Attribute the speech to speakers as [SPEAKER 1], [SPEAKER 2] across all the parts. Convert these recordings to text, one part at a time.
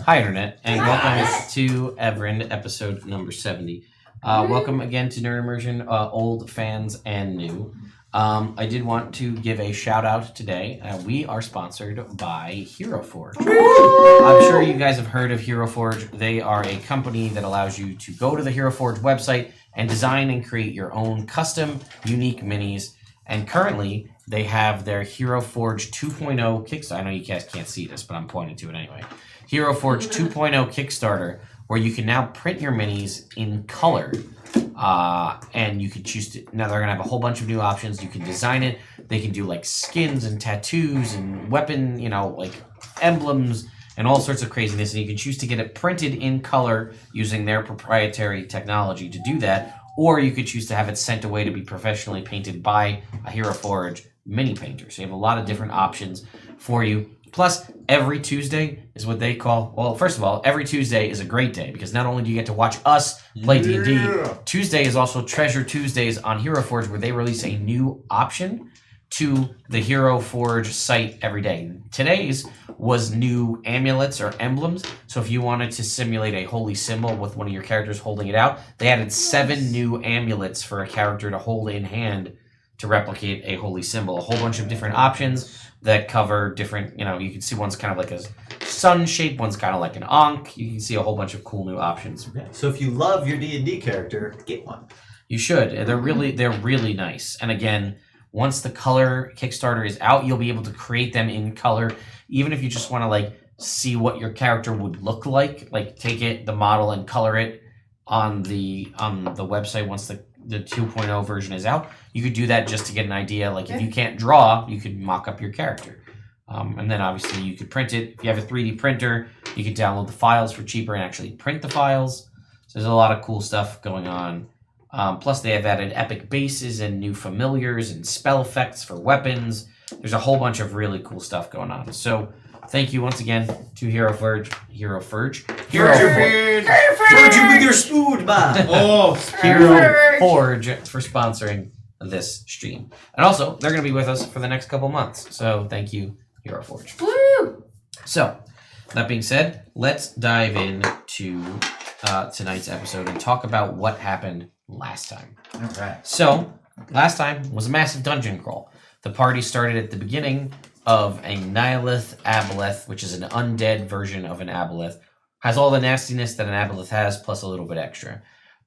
[SPEAKER 1] Hi, Internet, and welcome to Evrand, episode number 70. Welcome again to Nerd Immersion, old fans and new. I did want to give a shout out today. We are sponsored by Hero Forge. I'm sure you guys have heard of Hero Forge. They are a company that allows you to go to the Hero Forge website and design and create your own custom, unique minis. And currently, they have their Hero Forge 2.0 Kickstarter. I know you guys can't see this, but I'm pointing to it anyway. Hero Forge 2.0 Kickstarter, where you can now print your minis in color. And you can choose to, now they're going to have a whole bunch of new options. You can design it. They can do like skins and tattoos and weapon, like emblems and all sorts of craziness. And you can choose to get it printed in color using their proprietary technology to do that. Or you could choose to have it sent away to be professionally painted by a Hero Forge mini painter. So you have a lot of different options for you. Plus, every Tuesday is what they call, well, first of all, every Tuesday is a great day because not only do you get to watch us play D&D, Tuesday is also Treasure Tuesdays on Hero Forge where they release a new option to the Hero Forge site every day. Today's was new amulets or emblems. So if you wanted to simulate a holy symbol with one of your characters holding it out, they added 7 new amulets for a character to hold in hand to replicate a holy symbol. A whole bunch of different options that cover different, you can see one's kind of like a sun shape, one's kind of like an Ankh. You can see a whole bunch of cool new options.
[SPEAKER 2] Yeah. So if you love your D&D character, get one.
[SPEAKER 1] You should. They're really nice. And again, once the color Kickstarter is out, you'll be able to create them in color. Even if you just want to see what your character would look like take the model and color it on the website once the 2.0 version is out. You could do that just to get an idea. If you can't draw, you could mock up your character. And then obviously you could print it. If you have a 3D printer, you could download the files for cheaper and actually print the files. So there's a lot of cool stuff going on. Plus they have added epic bases and new familiars and spell effects for weapons. There's a whole bunch of really cool stuff going on. So thank you once again to Hero Forge. Forge you with your spoon, man. Hero Forge for sponsoring this stream. And also, they're going to be with us for the next couple months. So thank you, Hero Forge.
[SPEAKER 3] Woo!
[SPEAKER 1] So, that being said, let's dive into tonight's episode and talk about what happened last time.
[SPEAKER 2] All right.
[SPEAKER 1] So, last time was a massive dungeon crawl. The party started at the beginning of a Nihileth aboleth, which is an undead version of an aboleth. Has all the nastiness that an aboleth has, plus a little bit extra.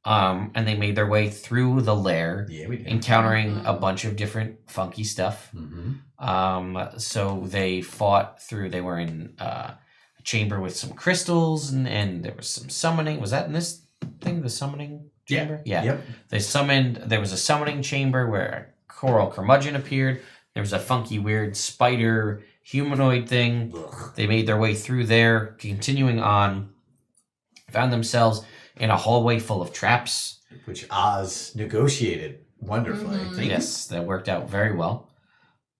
[SPEAKER 1] And they made their way through the lair, encountering a bunch of different funky stuff. Mm-hmm. So they fought through, they were in a chamber with some crystals, and there was some summoning. Was that in this thing, the summoning chamber? Yeah. Yep. There was a summoning chamber where a coral curmudgeon appeared. There was a funky, weird spider humanoid thing. They made their way through there, continuing on, found themselves in a hallway full of traps.
[SPEAKER 2] Which Oz negotiated wonderfully.
[SPEAKER 3] Mm-hmm.
[SPEAKER 1] Yes, that worked out very well.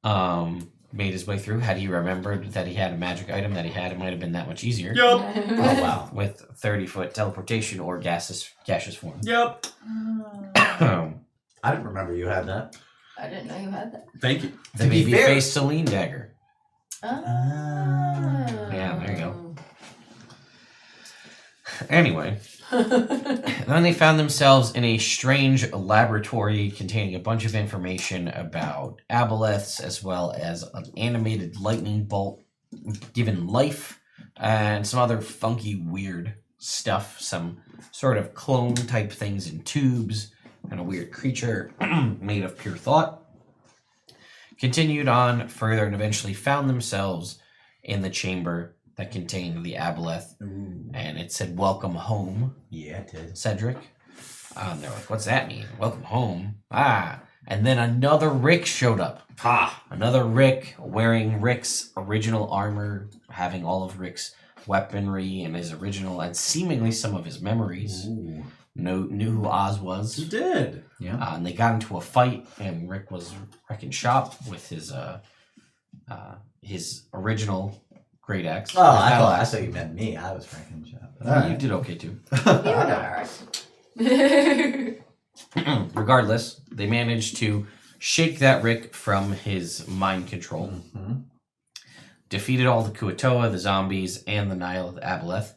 [SPEAKER 1] Made his way through. Had he remembered that he had a magic item that he had, it might have been that much easier.
[SPEAKER 2] Yep. Oh, wow.
[SPEAKER 1] With 30-foot teleportation or gaseous form.
[SPEAKER 2] Yep.
[SPEAKER 1] I
[SPEAKER 2] I didn't remember you had that.
[SPEAKER 3] I didn't know you had that.
[SPEAKER 2] Thank you.
[SPEAKER 1] The baby-faced Celine dagger.
[SPEAKER 3] Oh.
[SPEAKER 1] Yeah, there you go. Anyway, then they found themselves in a strange laboratory containing a bunch of information about aboleths, as well as an animated lightning bolt given life, and some other funky, weird stuff. Some sort of clone type things in tubes, and a weird creature made of pure thought. Continued on further and eventually found themselves in the chamber that contained the aboleth.
[SPEAKER 2] Ooh.
[SPEAKER 1] And it said, "Welcome home."
[SPEAKER 2] Yeah, it did.
[SPEAKER 1] Cedric. And they're like, "What's that mean? Welcome home." And then another Rick showed up. Another Rick wearing Rick's original armor, having all of Rick's weaponry and his original and seemingly some of his memories.
[SPEAKER 2] Ooh.
[SPEAKER 1] Knew who Oz was.
[SPEAKER 2] He did.
[SPEAKER 1] Yeah. And they got into a fight, and Rick was wrecking shop with his original great axe.
[SPEAKER 2] Oh, I thought you meant me. I was wrecking shop.
[SPEAKER 1] You did okay too.
[SPEAKER 3] You were alright.
[SPEAKER 1] Regardless, they managed to shake that Rick from his mind control.
[SPEAKER 2] Mm-hmm.
[SPEAKER 1] defeated all the Kuatoa, the zombies, and the Nihileth Aboleth,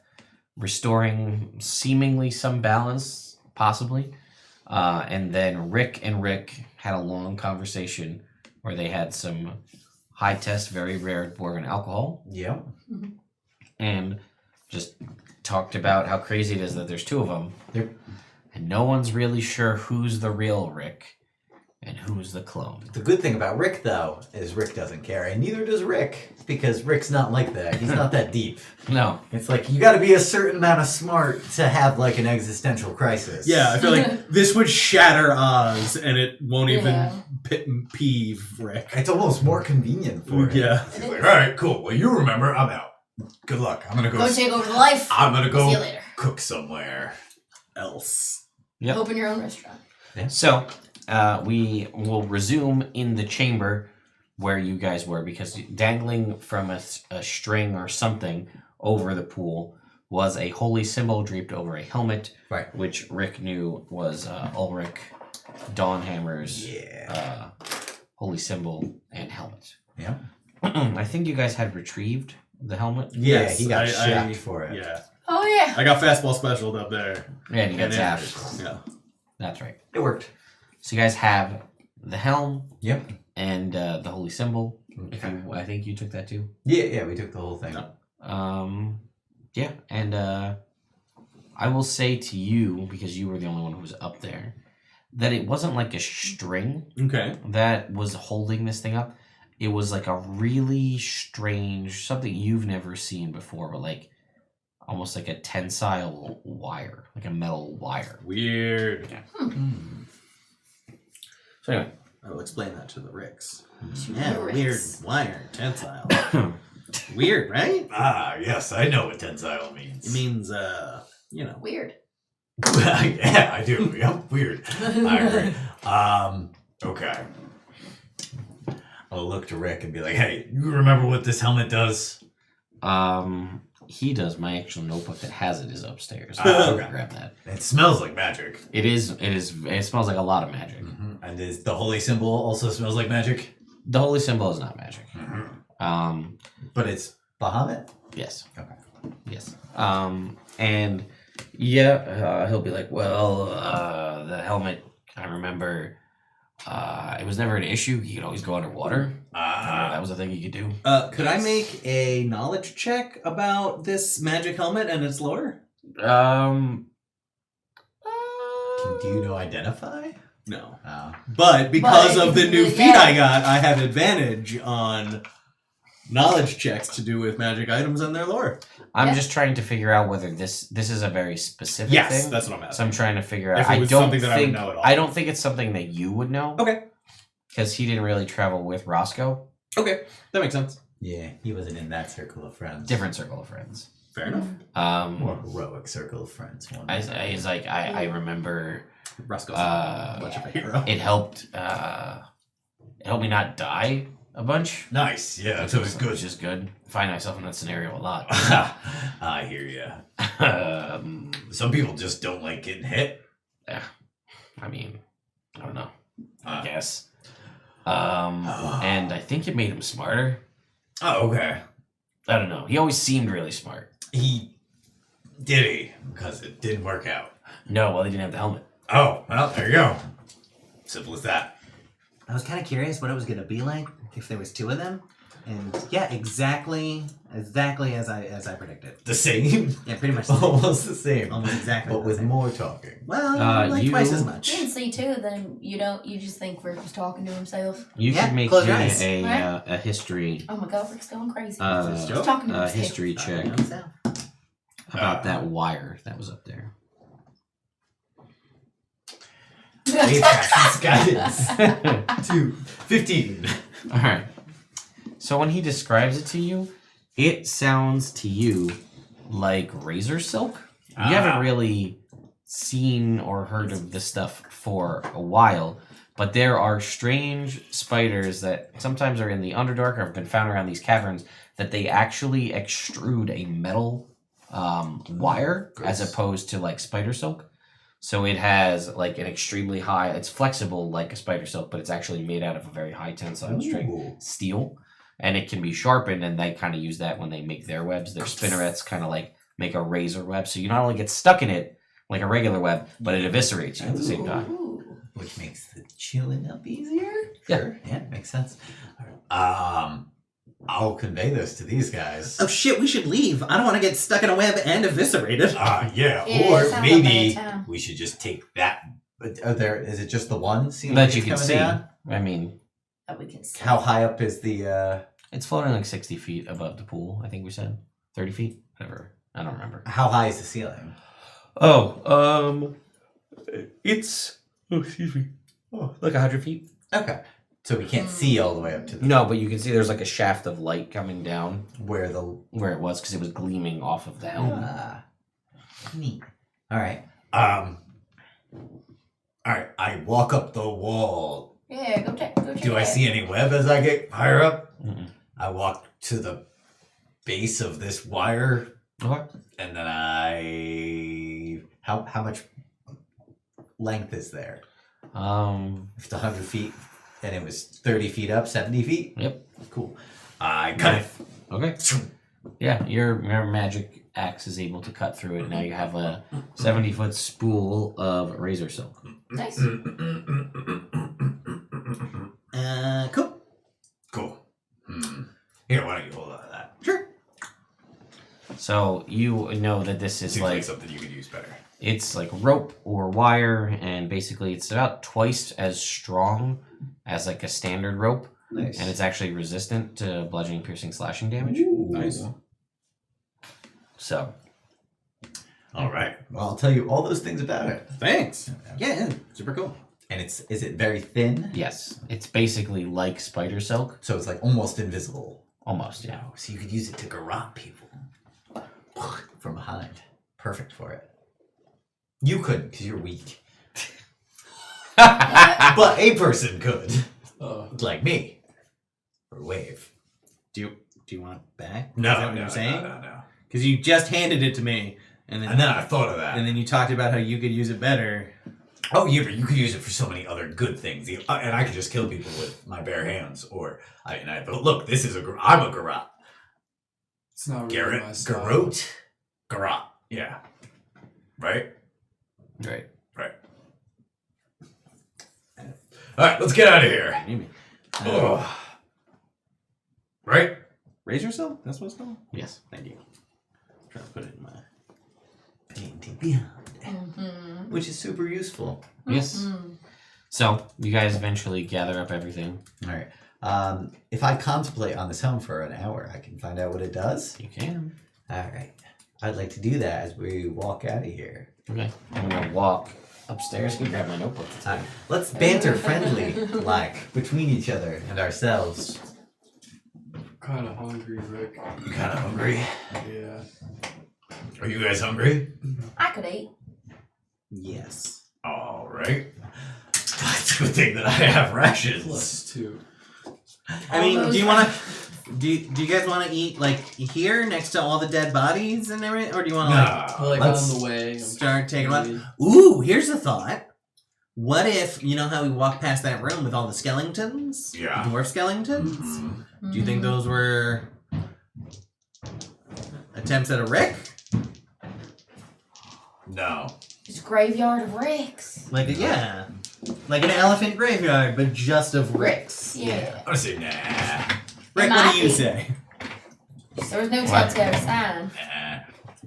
[SPEAKER 1] restoring seemingly some balance, possibly. And then Rick had a long conversation where they had some high-test, very rare dwarven alcohol.
[SPEAKER 2] Yep.
[SPEAKER 1] And just talked about how crazy it is that there's two of them.
[SPEAKER 2] Yep.
[SPEAKER 1] And no one's really sure who's the real Rick and who's the clone.
[SPEAKER 2] The good thing about Rick, though, is Rick doesn't care, and neither does Rick, because Rick's not like that. He's not that deep.
[SPEAKER 1] No.
[SPEAKER 2] It's like, you gotta be a certain amount of smart to have, like, an existential crisis.
[SPEAKER 4] Yeah, I feel like this would shatter Oz, and it won't
[SPEAKER 3] Yeah.
[SPEAKER 4] even peeve Rick.
[SPEAKER 2] It's almost more convenient for him.
[SPEAKER 4] Yeah.
[SPEAKER 5] He's like, all right, cool. Well, you remember, I'm out. Good luck. I'm gonna go.
[SPEAKER 3] Go take over the life.
[SPEAKER 5] I'm gonna
[SPEAKER 3] See you
[SPEAKER 5] go
[SPEAKER 3] later.
[SPEAKER 5] cook somewhere.
[SPEAKER 4] Else.
[SPEAKER 1] Yep.
[SPEAKER 3] Open your own restaurant.
[SPEAKER 1] So, we will resume in the chamber where you guys were, because dangling from a string or something over the pool was a holy symbol draped over a helmet,
[SPEAKER 2] Right.
[SPEAKER 1] which Rick knew was Ulrich Dawnhammer's
[SPEAKER 2] Yeah.
[SPEAKER 1] holy symbol and helmet.
[SPEAKER 2] Yeah.
[SPEAKER 1] I think you guys had retrieved the helmet.
[SPEAKER 2] Yeah, he got
[SPEAKER 4] I-
[SPEAKER 2] shacked for it.
[SPEAKER 4] Yeah.
[SPEAKER 3] Oh yeah.
[SPEAKER 4] I got fastball specialed up there.
[SPEAKER 1] Yeah, and you got
[SPEAKER 4] And it-
[SPEAKER 1] zapped.
[SPEAKER 4] Yeah.
[SPEAKER 1] That's right.
[SPEAKER 2] It worked.
[SPEAKER 1] So you guys have the helm
[SPEAKER 2] Yep.
[SPEAKER 1] and the holy symbol. If
[SPEAKER 2] Okay.
[SPEAKER 1] you, I think you took that too.
[SPEAKER 2] Yeah, we took the whole thing.
[SPEAKER 1] Yeah, and I will say to you, because you were the only one who was up there, that it wasn't like a string
[SPEAKER 4] Okay.
[SPEAKER 1] that was holding this thing up. It was like a really strange, something you've never seen before, but like almost like a tensile wire, like a metal wire.
[SPEAKER 4] Weird.
[SPEAKER 1] So anyway,
[SPEAKER 4] I will explain that to the Ricks.
[SPEAKER 3] To
[SPEAKER 4] Yeah,
[SPEAKER 3] the
[SPEAKER 4] weird
[SPEAKER 3] Ricks.
[SPEAKER 4] wire, tensile. Weird, right?
[SPEAKER 5] Ah, yes, I know what tensile means.
[SPEAKER 4] It means,
[SPEAKER 3] Weird.
[SPEAKER 5] Yeah, I do. Yep, weird. I agree. Okay. I'll look to Rick and be like, hey, you remember what this helmet does?
[SPEAKER 1] he does. My actual notebook that has it is upstairs.
[SPEAKER 5] Okay.
[SPEAKER 1] Grab that.
[SPEAKER 5] It smells like magic.
[SPEAKER 1] It smells like a lot of magic.
[SPEAKER 2] And is the holy symbol also smells like magic?
[SPEAKER 1] The holy symbol is not magic.
[SPEAKER 2] But it's Bahamut?
[SPEAKER 1] Yes.
[SPEAKER 2] Okay.
[SPEAKER 1] Yes. And yeah, he'll be like, well, the helmet, I remember, it was never an issue. He could always go underwater. That was a thing he could do.
[SPEAKER 4] Could I make a knowledge check about this magic helmet and its lore?
[SPEAKER 2] Do you know identify?
[SPEAKER 4] No.
[SPEAKER 2] Oh.
[SPEAKER 4] But because
[SPEAKER 3] But
[SPEAKER 4] of the
[SPEAKER 3] you
[SPEAKER 4] new
[SPEAKER 3] can do-
[SPEAKER 4] feat I
[SPEAKER 3] yeah.
[SPEAKER 4] got, I have advantage on knowledge checks to do with magic items and their lore.
[SPEAKER 1] I'm
[SPEAKER 3] Yeah.
[SPEAKER 1] just trying to figure out whether this is a very specific
[SPEAKER 4] Yes,
[SPEAKER 1] thing.
[SPEAKER 4] that's what I'm
[SPEAKER 1] So
[SPEAKER 4] asking.
[SPEAKER 1] I'm trying to figure out.
[SPEAKER 4] If it
[SPEAKER 1] I
[SPEAKER 4] was
[SPEAKER 1] don't
[SPEAKER 4] something that I would
[SPEAKER 1] think
[SPEAKER 4] know at all.
[SPEAKER 1] I don't think it's something that you would know.
[SPEAKER 4] Okay.
[SPEAKER 1] Because he didn't really travel with Roscoe.
[SPEAKER 4] Okay, that makes sense.
[SPEAKER 2] Yeah, he wasn't in that circle of friends.
[SPEAKER 1] Different circle of friends.
[SPEAKER 4] Fair enough.
[SPEAKER 2] More heroic circle of friends. One.
[SPEAKER 1] He's like, I remember
[SPEAKER 4] Roscoe's
[SPEAKER 1] Uh,
[SPEAKER 4] much of a hero.
[SPEAKER 1] it helped me not die a bunch.
[SPEAKER 5] Nice. Yeah, that's always good.
[SPEAKER 1] Which is good. Find myself in that scenario a lot.
[SPEAKER 5] I hear ya. Some people just don't like getting hit.
[SPEAKER 1] I mean, I don't know. I
[SPEAKER 5] Uh,
[SPEAKER 1] guess. And I think it made him smarter.
[SPEAKER 5] Oh, okay.
[SPEAKER 1] I don't know. He always seemed really smart.
[SPEAKER 5] He did he? Because it didn't work out.
[SPEAKER 1] No, well, he didn't have the helmet.
[SPEAKER 5] Oh, well, there you go. Simple as that.
[SPEAKER 6] I was kind of curious what it was going to be like if there was two of them, and yeah, exactly as I predicted.
[SPEAKER 5] The same.
[SPEAKER 6] Yeah, pretty much. The same.
[SPEAKER 2] Almost the same,
[SPEAKER 6] Almost exactly.
[SPEAKER 2] but
[SPEAKER 6] the
[SPEAKER 2] with
[SPEAKER 6] same.
[SPEAKER 2] more talking.
[SPEAKER 6] Well, like
[SPEAKER 1] you-
[SPEAKER 6] twice as
[SPEAKER 3] If
[SPEAKER 6] much.
[SPEAKER 3] you didn't see too, then you just think Rick was talking to himself.
[SPEAKER 1] You
[SPEAKER 6] Yeah,
[SPEAKER 1] should make
[SPEAKER 6] close
[SPEAKER 1] me
[SPEAKER 6] your eyes.
[SPEAKER 1] a history
[SPEAKER 3] Oh my god, Rick's going crazy.
[SPEAKER 1] He's
[SPEAKER 3] He's talking to
[SPEAKER 1] a
[SPEAKER 3] himself.
[SPEAKER 1] history check
[SPEAKER 6] So,
[SPEAKER 1] about that wire that was up there.
[SPEAKER 2] Wave Captain's guidance. 15.
[SPEAKER 1] All right. So when he describes it to you, it sounds to you like razor silk. You haven't really seen or heard of this stuff for a while, but there are strange spiders that sometimes are in the Underdark or have been found around these caverns that they actually extrude a metal wire as opposed to like spider silk. So it has like an extremely high, it's flexible like a spider silk, but it's actually made out of a very high tensile strength steel. and it can be sharpened, and they kind of use that when they make their webs. Their spinnerets kind of like make a razor web, so you not only get stuck in it like a regular web, but it eviscerates you at the same time.
[SPEAKER 3] Ooh.
[SPEAKER 2] Which makes the chewing up easier.
[SPEAKER 1] Yeah.
[SPEAKER 2] Sure. Yeah, makes sense. I'll convey this to these guys.
[SPEAKER 6] Oh shit, we should leave. I don't want to get stuck in a web and eviscerated.
[SPEAKER 5] Yeah.
[SPEAKER 3] Yeah, it
[SPEAKER 5] Or
[SPEAKER 3] sounds like
[SPEAKER 5] maybe
[SPEAKER 3] bad time.
[SPEAKER 5] we should just take that.
[SPEAKER 2] But is it just the one ceiling
[SPEAKER 1] That you
[SPEAKER 2] that's
[SPEAKER 1] can
[SPEAKER 2] coming
[SPEAKER 1] see.
[SPEAKER 2] down?
[SPEAKER 1] I mean,
[SPEAKER 3] That we can see.
[SPEAKER 2] How high up is the?
[SPEAKER 1] it's floating like 60 feet above the pool. I think we said 30 feet. Whatever. I don't remember.
[SPEAKER 2] How high is the ceiling?
[SPEAKER 1] It's excuse me. Oh, like 100 feet.
[SPEAKER 2] Okay, so we can't see all the way up to the
[SPEAKER 1] No, but you can see there's like a shaft of light coming down
[SPEAKER 2] where the.
[SPEAKER 1] where it was because it was gleaming off of the helm.
[SPEAKER 2] Ah, neat. All right.
[SPEAKER 5] All right. I walk up the wall.
[SPEAKER 3] Yeah, go check. Go check.
[SPEAKER 5] Do I
[SPEAKER 3] it.
[SPEAKER 5] see any web as I get higher up?
[SPEAKER 1] Mm-mm.
[SPEAKER 5] I walk to the base of this wire,
[SPEAKER 1] Okay.
[SPEAKER 5] and then I.
[SPEAKER 2] How much length is there? If it's 100 feet and it was 30 feet up, 70 feet?
[SPEAKER 1] Yep.
[SPEAKER 2] Cool.
[SPEAKER 5] I cut it.
[SPEAKER 1] Okay. Yeah, your magic axe is able to cut through it. Now you have a 70-foot spool of razor silk.
[SPEAKER 3] Nice.
[SPEAKER 6] Cool.
[SPEAKER 5] Cool. Here, why don't you hold on to that?
[SPEAKER 6] Sure.
[SPEAKER 1] So you know that this is
[SPEAKER 5] Seems like
[SPEAKER 1] like
[SPEAKER 5] something you could use better.
[SPEAKER 1] it's like rope or wire, and basically it's about twice as strong as like a standard rope,
[SPEAKER 2] Nice.
[SPEAKER 1] and it's actually resistant to bludgeoning, piercing, slashing damage.
[SPEAKER 4] Nice.
[SPEAKER 1] So
[SPEAKER 5] All right.
[SPEAKER 2] Well, I'll tell you all those things about it.
[SPEAKER 6] Thanks. Yeah, super cool.
[SPEAKER 2] And is it very thin?
[SPEAKER 1] yes, it's basically like spider silk,
[SPEAKER 2] So it's like almost invisible.
[SPEAKER 1] almost. Yeah.
[SPEAKER 2] Oh, so you could use it to garrote people from behind. Perfect for it. You couldn't because you're weak. But a person could. Like me. Or Wave.
[SPEAKER 6] Do you want it back?
[SPEAKER 5] No,
[SPEAKER 6] Is that what
[SPEAKER 5] no,
[SPEAKER 6] you're saying?
[SPEAKER 5] no.
[SPEAKER 6] Because you just handed it to me, and
[SPEAKER 5] And then I thought of that.
[SPEAKER 6] and then you talked about how you could use it better.
[SPEAKER 5] Oh, yeah, but you could use it for so many other good things. And I could just kill people with my bare hands. Or, but look, this is I'm a garrote.
[SPEAKER 7] It's not really
[SPEAKER 5] Garrett?
[SPEAKER 7] my style.
[SPEAKER 5] Garrote? Garrote. Yeah. Right?
[SPEAKER 1] Right.
[SPEAKER 5] Right. Alright, let's get out of here.
[SPEAKER 6] Maybe.
[SPEAKER 5] Ugh. Right?
[SPEAKER 6] Razor silk? That's what it's called?
[SPEAKER 1] Yes.
[SPEAKER 6] Thank you. Trying to put it in my.
[SPEAKER 2] Painting beyond.
[SPEAKER 3] Mm-hmm.
[SPEAKER 2] Which is super useful.
[SPEAKER 1] Yes.
[SPEAKER 3] Mm-hmm.
[SPEAKER 1] So you guys eventually gather up everything.
[SPEAKER 2] All right. If I contemplate on this helm for an hour, I can find out what it does.
[SPEAKER 1] You can.
[SPEAKER 2] All right. I'd like to do that as we walk out of here.
[SPEAKER 1] Okay. I'm gonna walk upstairs. Go grab my notebook.
[SPEAKER 2] All right. Let's banter friendly, like between each other and ourselves.
[SPEAKER 7] Kind of hungry, Rick.
[SPEAKER 5] You kind of hungry?
[SPEAKER 7] Yeah.
[SPEAKER 5] Are you guys hungry?
[SPEAKER 3] I could eat.
[SPEAKER 6] Yes.
[SPEAKER 5] All right. It's a good thing that I have rations.
[SPEAKER 7] +2.
[SPEAKER 6] I mean,
[SPEAKER 3] Almost
[SPEAKER 6] do you want to? Do you guys want to eat like here next to all the dead bodies and everything, or do you want to
[SPEAKER 7] Well, like
[SPEAKER 2] Let's
[SPEAKER 7] on the way. I'm
[SPEAKER 6] start taking
[SPEAKER 7] hungry.
[SPEAKER 6] one? Ooh, here's a thought. What if you know how we walk past that room with all the skeletons?
[SPEAKER 5] Yeah.
[SPEAKER 6] Dwarf skeletons.
[SPEAKER 5] Mhm.
[SPEAKER 6] Do you think those were attempts at a Rick?
[SPEAKER 5] No.
[SPEAKER 3] It's a graveyard of Ricks.
[SPEAKER 6] Like yeah, like an elephant graveyard, but just of Ricks.
[SPEAKER 3] Yeah.
[SPEAKER 5] I'm gonna say nah.
[SPEAKER 6] Rick,
[SPEAKER 3] It
[SPEAKER 6] what
[SPEAKER 3] might
[SPEAKER 6] do you
[SPEAKER 3] be.
[SPEAKER 6] say?
[SPEAKER 3] There was no
[SPEAKER 1] What?
[SPEAKER 3] telltale sign.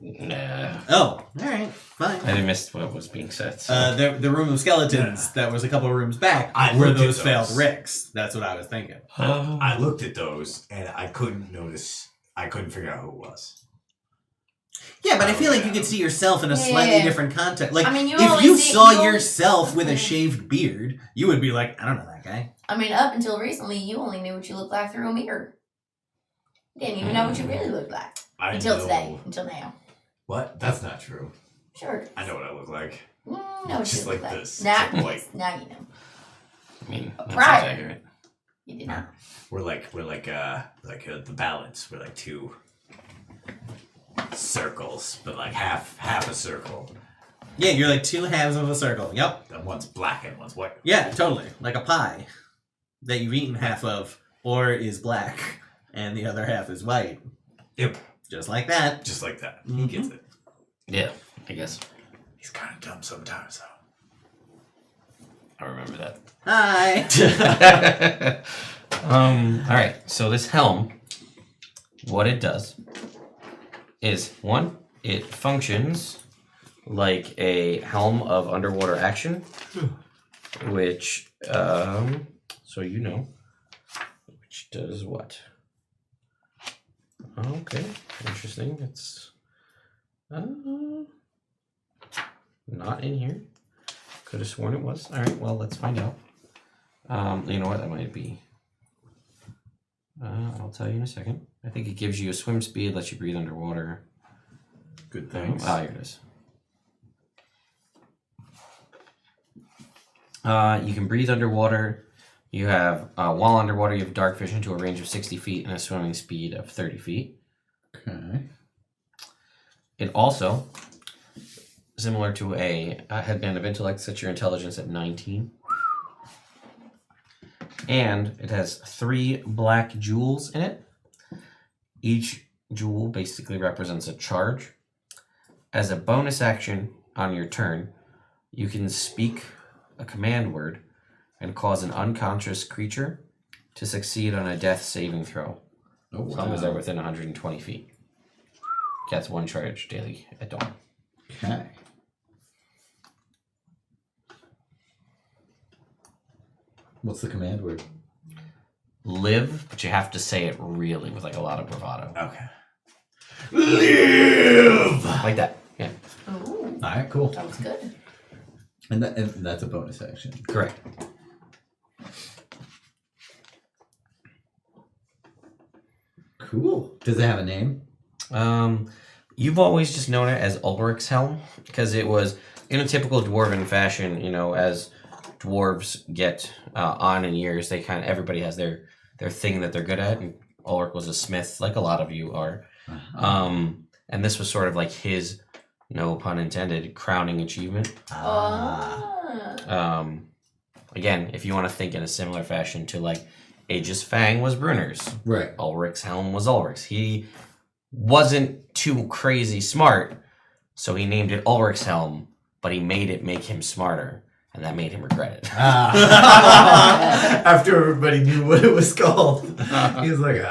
[SPEAKER 5] Nah.
[SPEAKER 6] Oh, all right, fine.
[SPEAKER 1] I missed what was being said. So.
[SPEAKER 6] The room of skeletons that was a couple of rooms back
[SPEAKER 5] I
[SPEAKER 6] were
[SPEAKER 5] looked at
[SPEAKER 6] those failed
[SPEAKER 5] those.
[SPEAKER 6] Ricks. That's what I was thinking.
[SPEAKER 5] I looked at those and I couldn't notice. I couldn't figure out who it was.
[SPEAKER 6] Yeah, but I
[SPEAKER 5] Oh,
[SPEAKER 6] feel like you
[SPEAKER 5] yeah.
[SPEAKER 6] could see yourself in a slightly
[SPEAKER 3] Yeah.
[SPEAKER 6] different context. Like,
[SPEAKER 3] I mean, you
[SPEAKER 6] if
[SPEAKER 3] only
[SPEAKER 6] you
[SPEAKER 3] see-
[SPEAKER 6] saw
[SPEAKER 3] you only-
[SPEAKER 6] yourself with a
[SPEAKER 3] Yeah.
[SPEAKER 6] shaved beard, you would be like, I don't know that guy.
[SPEAKER 3] I mean, up until recently, you only knew what you looked like through a mirror. You didn't even know what you really looked like.
[SPEAKER 5] I
[SPEAKER 3] Until
[SPEAKER 5] know.
[SPEAKER 3] today. Until now.
[SPEAKER 5] What? That's not true.
[SPEAKER 3] Sure.
[SPEAKER 5] I know what I look like.
[SPEAKER 3] No, what
[SPEAKER 5] Just
[SPEAKER 3] you look
[SPEAKER 5] like
[SPEAKER 3] like.
[SPEAKER 5] this.
[SPEAKER 3] Now,
[SPEAKER 5] Except white.
[SPEAKER 3] now you know.
[SPEAKER 1] I mean, that's
[SPEAKER 3] Right.
[SPEAKER 1] accurate.
[SPEAKER 3] You did not.
[SPEAKER 5] We're like the balance. We're like two circles, but like half a circle.
[SPEAKER 6] Yeah, you're like two halves of a circle. Yep.
[SPEAKER 5] And one's black and one's white.
[SPEAKER 6] Yeah, totally. Like a pie that you've eaten half of or is black
[SPEAKER 4] and the other half is white.
[SPEAKER 5] Yep.
[SPEAKER 4] Just like that.
[SPEAKER 5] Just like that. He gets it.
[SPEAKER 1] Yeah, I guess.
[SPEAKER 5] He's kind of dumb sometimes, though.
[SPEAKER 1] I remember that.
[SPEAKER 4] Hi.
[SPEAKER 1] All right. So this helm, what it does is one, it functions like a helm of underwater action, which so you know, which does what? Okay, interesting. It's not in here. Could have sworn it was. All right. Well, let's find out. You know what? That might be. I'll tell you in a second. I think it gives you a swim speed, lets you breathe underwater.
[SPEAKER 4] Good things.
[SPEAKER 1] Oh, here it is. You can breathe underwater. You have, while underwater, you have dark vision to a range of 60 feet and a swimming speed of 30 feet.
[SPEAKER 2] Okay.
[SPEAKER 1] It also, similar to a headband of intellect, sets your intelligence at 19. And it has 3 black jewels in it. Each jewel basically represents a charge. As a bonus action on your turn, you can speak a command word and cause an unconscious creature to succeed on a death saving throw,
[SPEAKER 2] Oh,
[SPEAKER 1] as long as they're within 120 feet. Gets 1 charge daily at dawn.
[SPEAKER 2] Okay. What's the command word?
[SPEAKER 1] Live, but you have to say it really with like a lot of bravado.
[SPEAKER 5] Okay. Live!
[SPEAKER 1] Like that. Yeah.
[SPEAKER 3] Ooh,
[SPEAKER 2] All right, cool.
[SPEAKER 3] sounds good.
[SPEAKER 2] And that's a bonus action.
[SPEAKER 1] Correct.
[SPEAKER 2] Cool. Does it have a name?
[SPEAKER 1] You've always just known it as Ulrich's helm because it was in a typical dwarven fashion. You know, as dwarves get on in years, they kind of everybody has their thing that they're good at. And Ulrich was a smith, like a lot of you are. And this was sort of like his, no pun intended, crowning achievement. Again, if you want to think in a similar fashion to like Aegis Fang was Brunner's,
[SPEAKER 2] Right.
[SPEAKER 1] Ulrich's helm was Ulrich's. He wasn't too crazy smart, so he named it Ulrich's helm, but he made it make him smarter, and that made him regret it.
[SPEAKER 5] After everybody knew what it was called, he was like,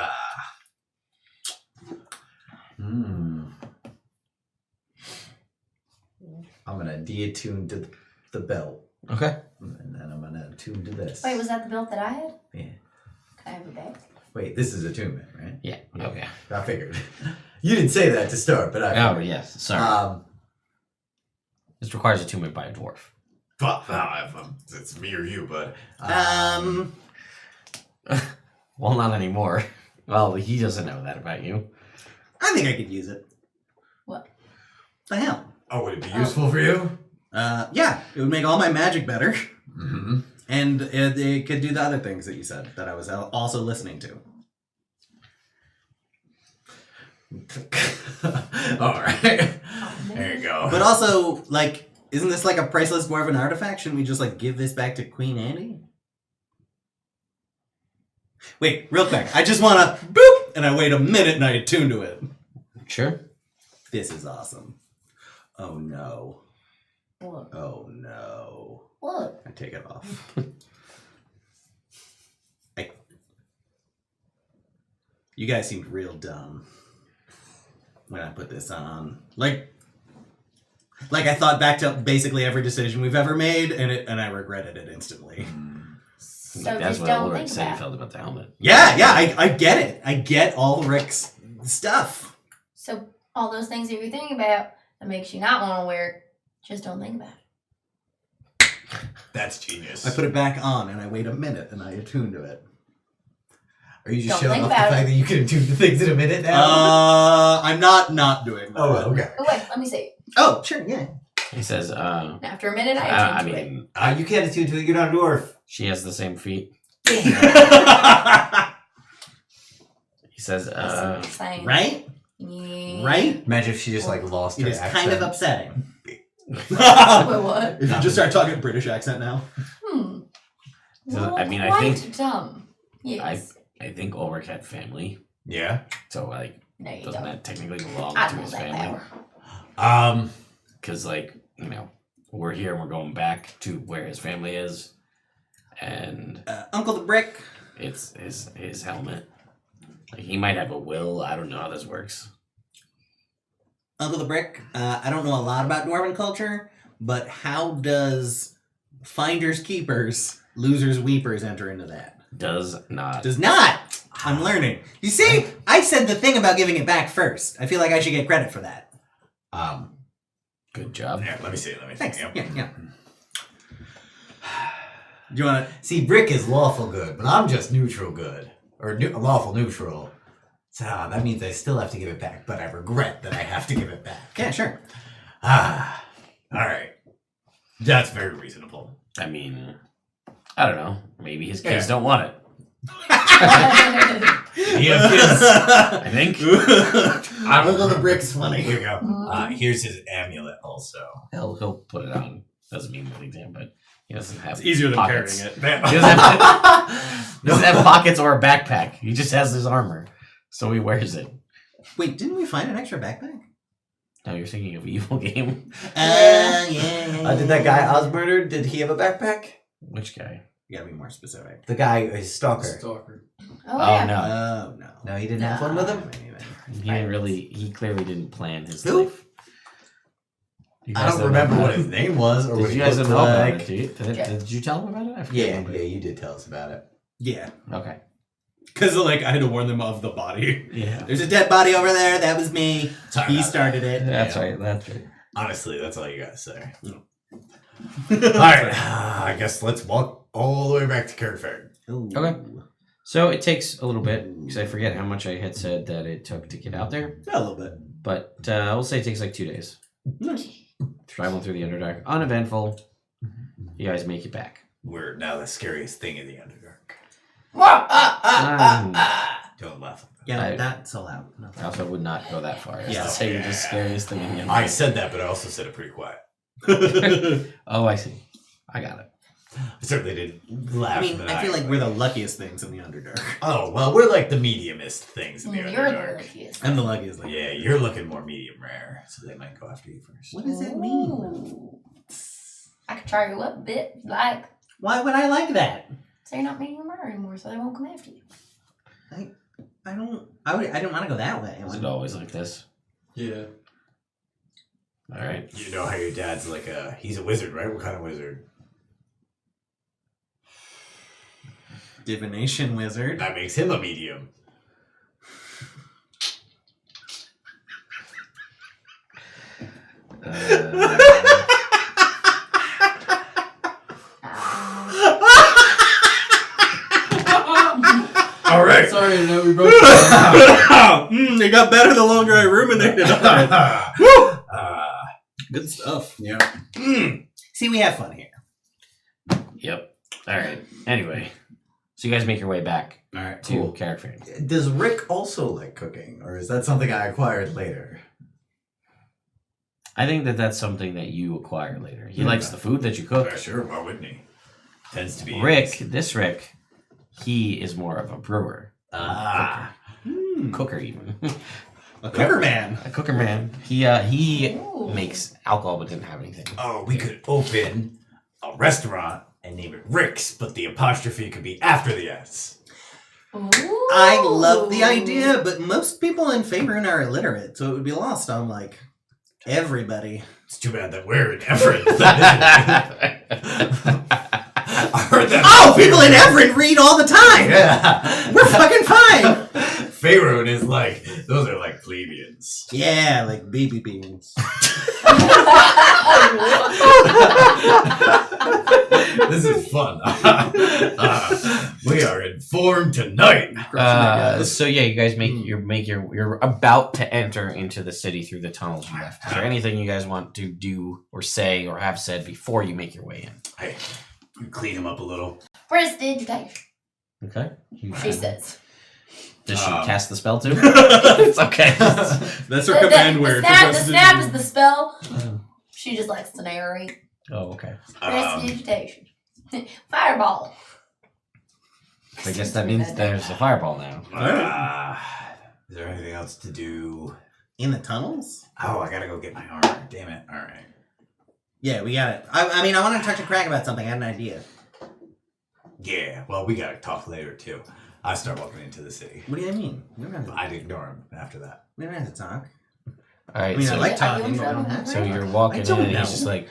[SPEAKER 2] I'm gonna de-attune to the belt,
[SPEAKER 1] Okay.
[SPEAKER 2] and then I'm gonna attune to this.
[SPEAKER 3] Wait, was that the belt that I had?
[SPEAKER 2] Yeah.
[SPEAKER 3] Can I have it back?
[SPEAKER 2] Wait, this is attunement, right?
[SPEAKER 1] Yeah. Okay.
[SPEAKER 2] I figured. You didn't say that to start, but I.
[SPEAKER 1] Oh, yes. Sorry.
[SPEAKER 2] Um.
[SPEAKER 1] This requires attunement by a dwarf.
[SPEAKER 5] fuck, it's me or you, bud.
[SPEAKER 1] Well, not anymore. Well, he doesn't know that about you.
[SPEAKER 4] I think I could use it.
[SPEAKER 3] What?
[SPEAKER 4] The hell?
[SPEAKER 5] Oh, would it be useful for you?
[SPEAKER 4] Yeah, it would make all my magic better,
[SPEAKER 2] Mm-hmm.
[SPEAKER 4] and it could do the other things that you said that I was also listening to.
[SPEAKER 5] All right. There you go.
[SPEAKER 4] But also, like, isn't this like a priceless dwarven artifact? Shouldn't we just like give this back to Queen Andy? Wait, real quick. I just want to boop, and I wait a minute and I attune to it.
[SPEAKER 1] Sure.
[SPEAKER 4] This is awesome. Oh no.
[SPEAKER 3] What?
[SPEAKER 4] Oh no.
[SPEAKER 3] What?
[SPEAKER 4] I take it off. You guys seemed real dumb when I put this on. Like I thought back to basically every decision we've ever made, and I regretted it instantly.
[SPEAKER 3] So
[SPEAKER 1] Like, that's
[SPEAKER 3] just
[SPEAKER 1] what
[SPEAKER 3] don't
[SPEAKER 1] Ulrich
[SPEAKER 3] think
[SPEAKER 1] said he
[SPEAKER 3] about it.
[SPEAKER 1] felt about the helmet.
[SPEAKER 4] Yeah, I get it. I get Ulrich's stuff.
[SPEAKER 3] So all those things that you're thinking about that makes you not want to wear it, just don't think about it.
[SPEAKER 5] That's genius.
[SPEAKER 4] I put it back on, and I wait a minute, and I attune to it.
[SPEAKER 2] Are you just
[SPEAKER 3] Don't
[SPEAKER 2] showing
[SPEAKER 3] think
[SPEAKER 2] off the
[SPEAKER 3] about
[SPEAKER 2] fact that you can attune to things in a minute now?
[SPEAKER 4] I'm not doing that.
[SPEAKER 5] Oh, okay.
[SPEAKER 3] Oh wait, let me see.
[SPEAKER 4] Oh, sure, yeah.
[SPEAKER 1] He says,
[SPEAKER 3] And after a minute, I
[SPEAKER 1] I
[SPEAKER 3] attune to it.
[SPEAKER 1] mean,
[SPEAKER 6] You can't attune to it. You're not a dwarf.
[SPEAKER 1] she has the same feet.
[SPEAKER 3] That's
[SPEAKER 1] He says,
[SPEAKER 3] what I'm saying.
[SPEAKER 4] Right?
[SPEAKER 3] Yeah.
[SPEAKER 4] Right?
[SPEAKER 2] Imagine if she just like lost
[SPEAKER 4] It
[SPEAKER 2] her
[SPEAKER 4] is
[SPEAKER 2] accent.
[SPEAKER 4] kind of upsetting.
[SPEAKER 3] Wait, what?
[SPEAKER 4] If you just start talking British accent now.
[SPEAKER 1] So, I mean, I
[SPEAKER 3] Quite
[SPEAKER 1] think-
[SPEAKER 3] dumb. Yes.
[SPEAKER 1] I think Ulrich had family.
[SPEAKER 5] Yeah.
[SPEAKER 1] So like,
[SPEAKER 3] No, you
[SPEAKER 1] doesn't
[SPEAKER 3] don't.
[SPEAKER 1] that technically belong
[SPEAKER 3] I
[SPEAKER 1] to
[SPEAKER 3] don't
[SPEAKER 1] his
[SPEAKER 3] have that
[SPEAKER 1] family?
[SPEAKER 3] power.
[SPEAKER 1] Because like, we're here and we're going back to where his family is, and
[SPEAKER 2] Uncle the Brick.
[SPEAKER 1] it's his helmet. Like, he might have a will. I don't know how this works.
[SPEAKER 2] Uncle the Brick. I don't know a lot about Dwarven culture, but how does finders keepers, losers weepers enter into that?
[SPEAKER 1] Does not.
[SPEAKER 2] Does not. I'm learning. You see, I said the thing about giving it back first. I feel like I should get credit for that.
[SPEAKER 1] Good job.
[SPEAKER 5] Yeah, let me see.
[SPEAKER 2] Thanks.
[SPEAKER 5] Yep.
[SPEAKER 2] Yeah. Do you want to?
[SPEAKER 5] See, Brick is lawful good, but I'm just neutral good. Or lawful neutral. So that means I still have to give it back, but I regret that I have to give it back.
[SPEAKER 2] Yeah, sure.
[SPEAKER 5] Alright. That's very reasonable.
[SPEAKER 1] I mean, I don't know. Maybe his kids
[SPEAKER 5] Yeah.
[SPEAKER 1] don't want it.
[SPEAKER 5] He has kids.
[SPEAKER 1] I think.
[SPEAKER 2] Uncle the Brick's funny.
[SPEAKER 5] Here we go. Here's his amulet also.
[SPEAKER 1] He'll put it on. Doesn't mean anything to him, but he doesn't have.
[SPEAKER 4] It's easier than
[SPEAKER 1] pockets.
[SPEAKER 4] carrying it.
[SPEAKER 1] He doesn't have pockets or a backpack. He just has his armor, so he wears it.
[SPEAKER 2] Wait, didn't we find an extra backpack?
[SPEAKER 1] Now you're thinking of Evil Game.
[SPEAKER 2] Yeah.
[SPEAKER 5] Did that guy Oz murdered, did he have a backpack?
[SPEAKER 1] Which guy?
[SPEAKER 2] You gotta be more specific.
[SPEAKER 5] The guy, his stalker.
[SPEAKER 7] Stalker.
[SPEAKER 3] Oh,
[SPEAKER 1] Oh
[SPEAKER 3] yeah.
[SPEAKER 1] no,
[SPEAKER 2] Oh no.
[SPEAKER 5] No, he didn't have one with him?
[SPEAKER 1] he didn't really. He clearly didn't plan his
[SPEAKER 5] Who?
[SPEAKER 1] life. You
[SPEAKER 5] I
[SPEAKER 1] guys
[SPEAKER 5] don't remember
[SPEAKER 1] know
[SPEAKER 5] what
[SPEAKER 1] about
[SPEAKER 5] his
[SPEAKER 1] it?
[SPEAKER 5] name was or
[SPEAKER 1] Did
[SPEAKER 5] what he
[SPEAKER 1] you guys
[SPEAKER 5] looked
[SPEAKER 1] know about
[SPEAKER 5] like.
[SPEAKER 1] it? Did you tell him about it? I forget.
[SPEAKER 5] Yeah, you did tell us about it.
[SPEAKER 2] Yeah.
[SPEAKER 1] Okay.
[SPEAKER 4] Because like I had to warn them of the body.
[SPEAKER 1] Yeah.
[SPEAKER 2] There's a dead body over there. That was me.
[SPEAKER 5] Sorry
[SPEAKER 2] He
[SPEAKER 5] about
[SPEAKER 2] started it.
[SPEAKER 1] That's
[SPEAKER 5] Yeah.
[SPEAKER 1] right. That's right.
[SPEAKER 5] Honestly, that's all you gotta say. Alright, I guess let's walk all the way back to Karrak-Faern.
[SPEAKER 2] Ooh.
[SPEAKER 1] Okay. So it takes a little bit because I forget how much I had said that it took to get out there,
[SPEAKER 2] A little bit.
[SPEAKER 1] but we'll say it takes like 2 days. Traveling through the Underdark, uneventful. You guys make it back.
[SPEAKER 5] We're now the scariest thing in the Underdark. Don't laugh.
[SPEAKER 2] Yeah,
[SPEAKER 1] I-
[SPEAKER 2] that's allowed. No.
[SPEAKER 1] I also would not go that far.
[SPEAKER 2] Yeah.
[SPEAKER 1] To say you're the scariest thing in the
[SPEAKER 5] I
[SPEAKER 1] Underdark.
[SPEAKER 5] said that, but I also said it pretty quiet.
[SPEAKER 1] Oh, I see. I got it.
[SPEAKER 5] I certainly didn't laugh.
[SPEAKER 2] I mean, I feel like we're the luckiest things in the Underdark.
[SPEAKER 5] Oh, well, we're like the mediumist things in the
[SPEAKER 3] You're the
[SPEAKER 5] Underdark.
[SPEAKER 3] luckiest.
[SPEAKER 2] I'm the luckiest. Like,
[SPEAKER 5] Yeah, you're looking more medium rare, so they might go after you first.
[SPEAKER 2] what does that mean?
[SPEAKER 3] Ooh. I could try you up a bit, if you like.
[SPEAKER 2] Why would I like that?
[SPEAKER 3] So you're not medium rare anymore, so they won't come after you.
[SPEAKER 2] I don't want to go that way.
[SPEAKER 1] Is it always like this?
[SPEAKER 7] Yeah.
[SPEAKER 1] All right.
[SPEAKER 5] You know how your dad's like he's a wizard, right? What kind of wizard?
[SPEAKER 2] Divination wizard.
[SPEAKER 5] That makes him a medium. All right.
[SPEAKER 7] Sorry, I know we both.
[SPEAKER 4] It got better the longer I ruminated on it. Good stuff.
[SPEAKER 2] Yeah. See, we have fun here.
[SPEAKER 1] Yep. All right. Anyway, so you guys make your way back
[SPEAKER 5] All right.
[SPEAKER 1] to
[SPEAKER 5] Cool.
[SPEAKER 1] Karrak-Faern.
[SPEAKER 5] Does Rick also like cooking, or is that something I acquired later?
[SPEAKER 1] I think that that's something that you acquire later. He
[SPEAKER 5] Yeah.
[SPEAKER 1] likes the food that you cook.
[SPEAKER 5] Sure. Why wouldn't he? Tends to be
[SPEAKER 1] Rick, he is more of a brewer. Cooker even.
[SPEAKER 4] A cooker man.
[SPEAKER 1] A cooker man. He
[SPEAKER 3] Ooh.
[SPEAKER 1] makes alcohol but didn't have anything.
[SPEAKER 5] Oh, we could open a restaurant and name it Rick's, but the apostrophe could be after the S.
[SPEAKER 3] Ooh.
[SPEAKER 2] I love the idea, but most people in Faerun are illiterate, so it would be lost on like everybody.
[SPEAKER 5] It's too bad that we're in Evrand. I heard that.
[SPEAKER 2] Oh, people in Evrand read all the time.
[SPEAKER 5] Yeah.
[SPEAKER 2] We're fucking fine.
[SPEAKER 5] Faerun is like, those are like plebeians.
[SPEAKER 2] Yeah, like baby beans.
[SPEAKER 5] This is fun. We are informed tonight.
[SPEAKER 1] So yeah, you guys you're about to enter into the city through the tunnels you left. Is there anything you guys want to do or say or have said before you make your way in?
[SPEAKER 5] Hey, you clean him up a little.
[SPEAKER 3] Prestidigitation,
[SPEAKER 1] Okay.
[SPEAKER 3] she says.
[SPEAKER 1] Does she cast the spell too? It's okay.
[SPEAKER 4] That's her command word.
[SPEAKER 3] The snap is the spell. She just likes to narrate.
[SPEAKER 1] Oh, okay.
[SPEAKER 3] Prestidigitation. Fireball.
[SPEAKER 1] I guess that means there's a fireball now.
[SPEAKER 5] Is there anything else to do?
[SPEAKER 2] In the tunnels?
[SPEAKER 5] Oh, I gotta go get my armor. Damn it. All right.
[SPEAKER 2] Yeah, we got it. I mean, I want to talk to Crag about something. I had an idea.
[SPEAKER 5] Yeah, well, we gotta talk later, too. I start walking into the city.
[SPEAKER 2] What do you mean? We don't have to,
[SPEAKER 5] I'd ignore him after that.
[SPEAKER 2] we don't have to talk.
[SPEAKER 1] All right,
[SPEAKER 2] I mean,
[SPEAKER 1] so,
[SPEAKER 2] I like
[SPEAKER 3] Are you in
[SPEAKER 2] talking, but we don't
[SPEAKER 3] trouble?
[SPEAKER 2] have to.
[SPEAKER 1] so you're walking
[SPEAKER 2] I
[SPEAKER 1] in,
[SPEAKER 2] don't
[SPEAKER 1] and
[SPEAKER 2] know.
[SPEAKER 1] he's just like,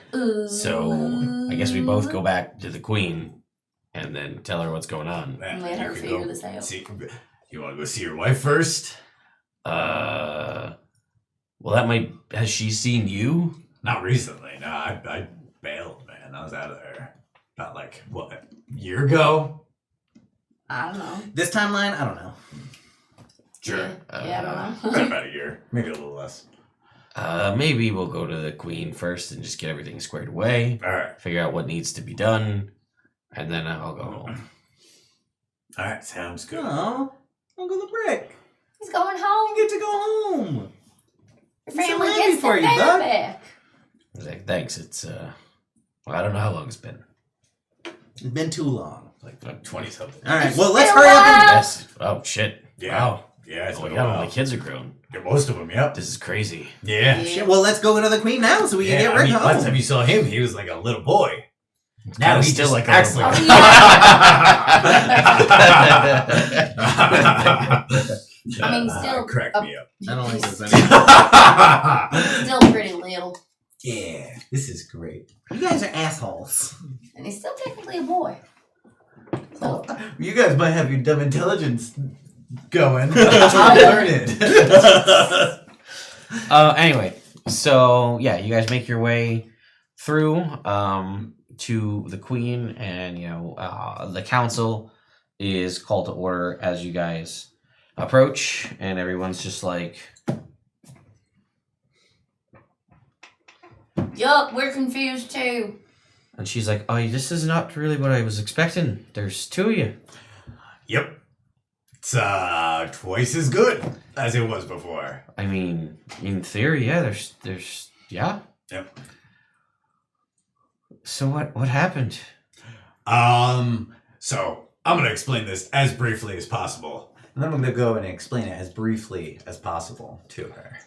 [SPEAKER 1] so I guess we both go back to the queen, and then tell her what's going on.
[SPEAKER 5] Man,
[SPEAKER 3] Let
[SPEAKER 5] you
[SPEAKER 3] her
[SPEAKER 5] could
[SPEAKER 3] figure
[SPEAKER 5] go
[SPEAKER 3] this out.
[SPEAKER 5] see- you want to go see your wife first?
[SPEAKER 1] Well, that might. Has she seen you?
[SPEAKER 5] Not recently. No, I bailed, man. I was out of there about what, a year ago?
[SPEAKER 3] I don't know.
[SPEAKER 2] This timeline, I don't know.
[SPEAKER 5] Sure.
[SPEAKER 3] Yeah, I don't
[SPEAKER 5] Been
[SPEAKER 3] know.
[SPEAKER 5] about a year, maybe a little less.
[SPEAKER 1] Maybe we'll go to the queen first and just get everything squared away.
[SPEAKER 5] All right.
[SPEAKER 1] Figure out what needs to be done, and then I'll go home.
[SPEAKER 5] All right, sounds good.
[SPEAKER 2] Oh, Uncle the Brick.
[SPEAKER 3] He's going home.
[SPEAKER 2] You get to go home.
[SPEAKER 3] Your
[SPEAKER 2] I'm so
[SPEAKER 3] family
[SPEAKER 2] happy
[SPEAKER 3] gets
[SPEAKER 2] for
[SPEAKER 3] their
[SPEAKER 2] you,
[SPEAKER 3] dad
[SPEAKER 2] bud.
[SPEAKER 3] back.
[SPEAKER 1] I was like, thanks. It's well, I don't know how long it's been.
[SPEAKER 2] It's been too long.
[SPEAKER 5] Like 20 something.
[SPEAKER 2] All right,
[SPEAKER 3] It's
[SPEAKER 2] well, let's
[SPEAKER 3] been a
[SPEAKER 2] hurry up.
[SPEAKER 3] while.
[SPEAKER 1] Yes. Oh shit.
[SPEAKER 5] Yeah.
[SPEAKER 1] Wow.
[SPEAKER 5] Yeah, it's
[SPEAKER 1] Oh my
[SPEAKER 5] been a
[SPEAKER 1] god, all
[SPEAKER 5] while.
[SPEAKER 1] my kids are grown.
[SPEAKER 5] Yeah, most of them, yep.
[SPEAKER 1] This is crazy.
[SPEAKER 5] Yeah.
[SPEAKER 3] Yeah.
[SPEAKER 2] Shit, well, let's go to the queen now so we can
[SPEAKER 5] Yeah,
[SPEAKER 2] get Rick home.
[SPEAKER 5] last time you saw him, he was like a little boy. Now
[SPEAKER 1] Kinda
[SPEAKER 5] he's
[SPEAKER 1] still
[SPEAKER 5] just
[SPEAKER 1] like a
[SPEAKER 5] acts
[SPEAKER 1] little
[SPEAKER 5] like
[SPEAKER 3] boy. I mean, still
[SPEAKER 5] crack me up.
[SPEAKER 2] I don't like this
[SPEAKER 3] he's
[SPEAKER 2] anymore.
[SPEAKER 3] still pretty little.
[SPEAKER 5] Yeah, this is great.
[SPEAKER 2] You guys are assholes.
[SPEAKER 3] And he's still technically a boy. So,
[SPEAKER 5] You guys might have your dumb intelligence going. I'll learn it.
[SPEAKER 1] Anyway, so yeah, you guys make your way through to the queen, and the council is called to order as you guys approach, and everyone's just like,
[SPEAKER 3] yup, we're confused too.
[SPEAKER 1] and she's like, oh, this is not really what I was expecting. There's two of you.
[SPEAKER 5] Yep. It's twice as good as it was before.
[SPEAKER 1] I mean, in theory, yeah. There's yeah.
[SPEAKER 5] Yep.
[SPEAKER 1] So what happened?
[SPEAKER 5] So I'm gonna explain this as briefly as possible.
[SPEAKER 6] And then I'm gonna go and explain it as briefly as possible to her.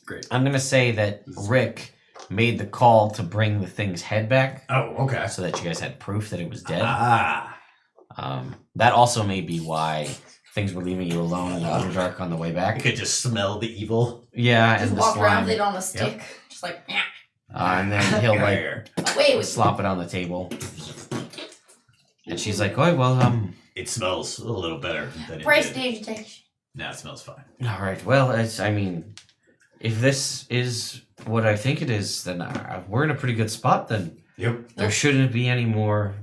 [SPEAKER 2] Great.
[SPEAKER 1] I'm gonna say that Rick made the call to bring the thing's head back,
[SPEAKER 5] Oh, okay.
[SPEAKER 1] so that you guys had proof that it was dead.
[SPEAKER 5] Ah.
[SPEAKER 1] That also may be why things were leaving you alone in the Underdark on the way
[SPEAKER 5] I
[SPEAKER 1] back.
[SPEAKER 5] could just smell the evil.
[SPEAKER 1] Yeah,
[SPEAKER 3] Just
[SPEAKER 1] and the
[SPEAKER 3] walk around
[SPEAKER 1] slime.
[SPEAKER 3] with it on a stick. Just like, yeah.
[SPEAKER 1] And then he'll like
[SPEAKER 5] Here.
[SPEAKER 3] Away with
[SPEAKER 1] slop it on the table. And she's like, "Oh well,
[SPEAKER 5] It smells a little better than it did.
[SPEAKER 3] prestidigitation.
[SPEAKER 5] No, it smells fine.
[SPEAKER 1] all right. Well, I mean, if this is what I think it is, then we're in a pretty good spot. Then
[SPEAKER 5] Yep.
[SPEAKER 1] there shouldn't be any more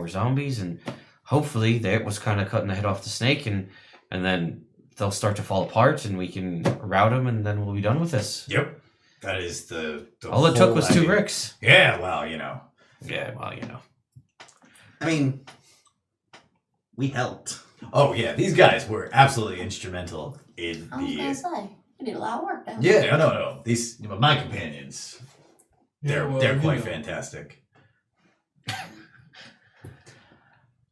[SPEAKER 1] zombies, and hopefully that was kind of cutting the head off the snake, and then they'll start to fall apart, and we can rout them, and then we'll be done with this.
[SPEAKER 5] Yep. That is the
[SPEAKER 1] All it took
[SPEAKER 5] whole
[SPEAKER 1] was 2
[SPEAKER 5] idea.
[SPEAKER 1] Ricks.
[SPEAKER 5] Yeah, well,
[SPEAKER 1] Yeah, well,
[SPEAKER 2] I mean, we helped.
[SPEAKER 5] Oh yeah, these guys were absolutely instrumental in
[SPEAKER 3] I was gonna
[SPEAKER 5] the.
[SPEAKER 3] say, we did a lot of work down
[SPEAKER 5] Yeah, no. These my companions. They're quite fantastic.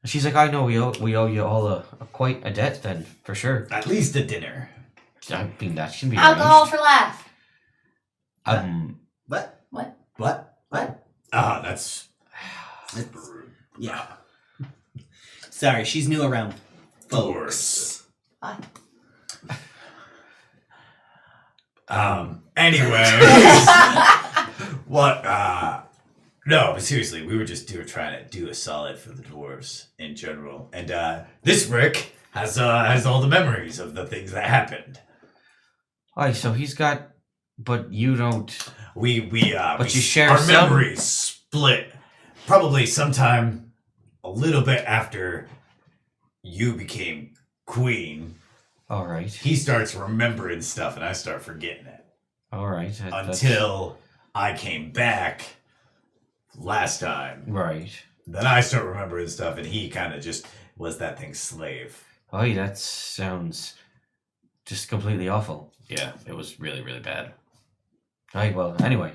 [SPEAKER 1] She's like, I know we owe you all quite a debt then, for sure.
[SPEAKER 5] At least a dinner.
[SPEAKER 1] I mean, that can be
[SPEAKER 3] Alcohol
[SPEAKER 1] arranged.
[SPEAKER 3] for life.
[SPEAKER 2] What?
[SPEAKER 5] What? Ah, that's.
[SPEAKER 2] Yeah. Sorry, she's new around
[SPEAKER 5] Folks.
[SPEAKER 3] Bye.
[SPEAKER 5] Anyways. What? No, but seriously, we were just trying to do a solid for the dwarves in general, and this Rick has all the memories of the things that happened.
[SPEAKER 1] Oh, so he's got, but you don't.
[SPEAKER 5] But
[SPEAKER 1] you share
[SPEAKER 5] our
[SPEAKER 1] some?
[SPEAKER 5] memories split probably sometime a little bit after you became queen.
[SPEAKER 1] All right.
[SPEAKER 5] He starts remembering stuff, and I start forgetting it
[SPEAKER 1] All right. That's-
[SPEAKER 5] until I came back last time.
[SPEAKER 1] Right.
[SPEAKER 5] Then I start remembering stuff, and he kind of just was that thing's slave.
[SPEAKER 1] Oh, that sounds just completely awful. Yeah, it was really, really bad. All right. Well, anyway,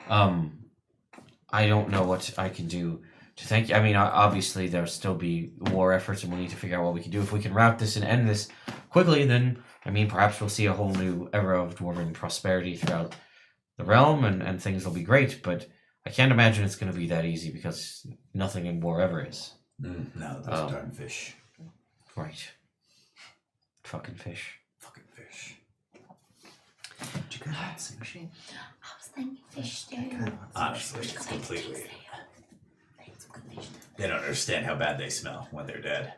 [SPEAKER 1] I don't know what I can do to thank you. I mean, obviously there'll still be war efforts, and we'll need to figure out what we can do. If we can route this and end this quickly, then I mean, perhaps we'll see a whole new era of dwarven prosperity throughout the realm, and things will be great. But I can't imagine it's going to be that easy because nothing in war ever is.
[SPEAKER 5] No, those darn fish.
[SPEAKER 1] Right. Fucking fish.
[SPEAKER 5] Fucking fish.
[SPEAKER 6] Did you guys want sushi?
[SPEAKER 3] I was thinking fish stew.
[SPEAKER 5] Honestly, it's completely. They don't understand how bad they smell when they're dead.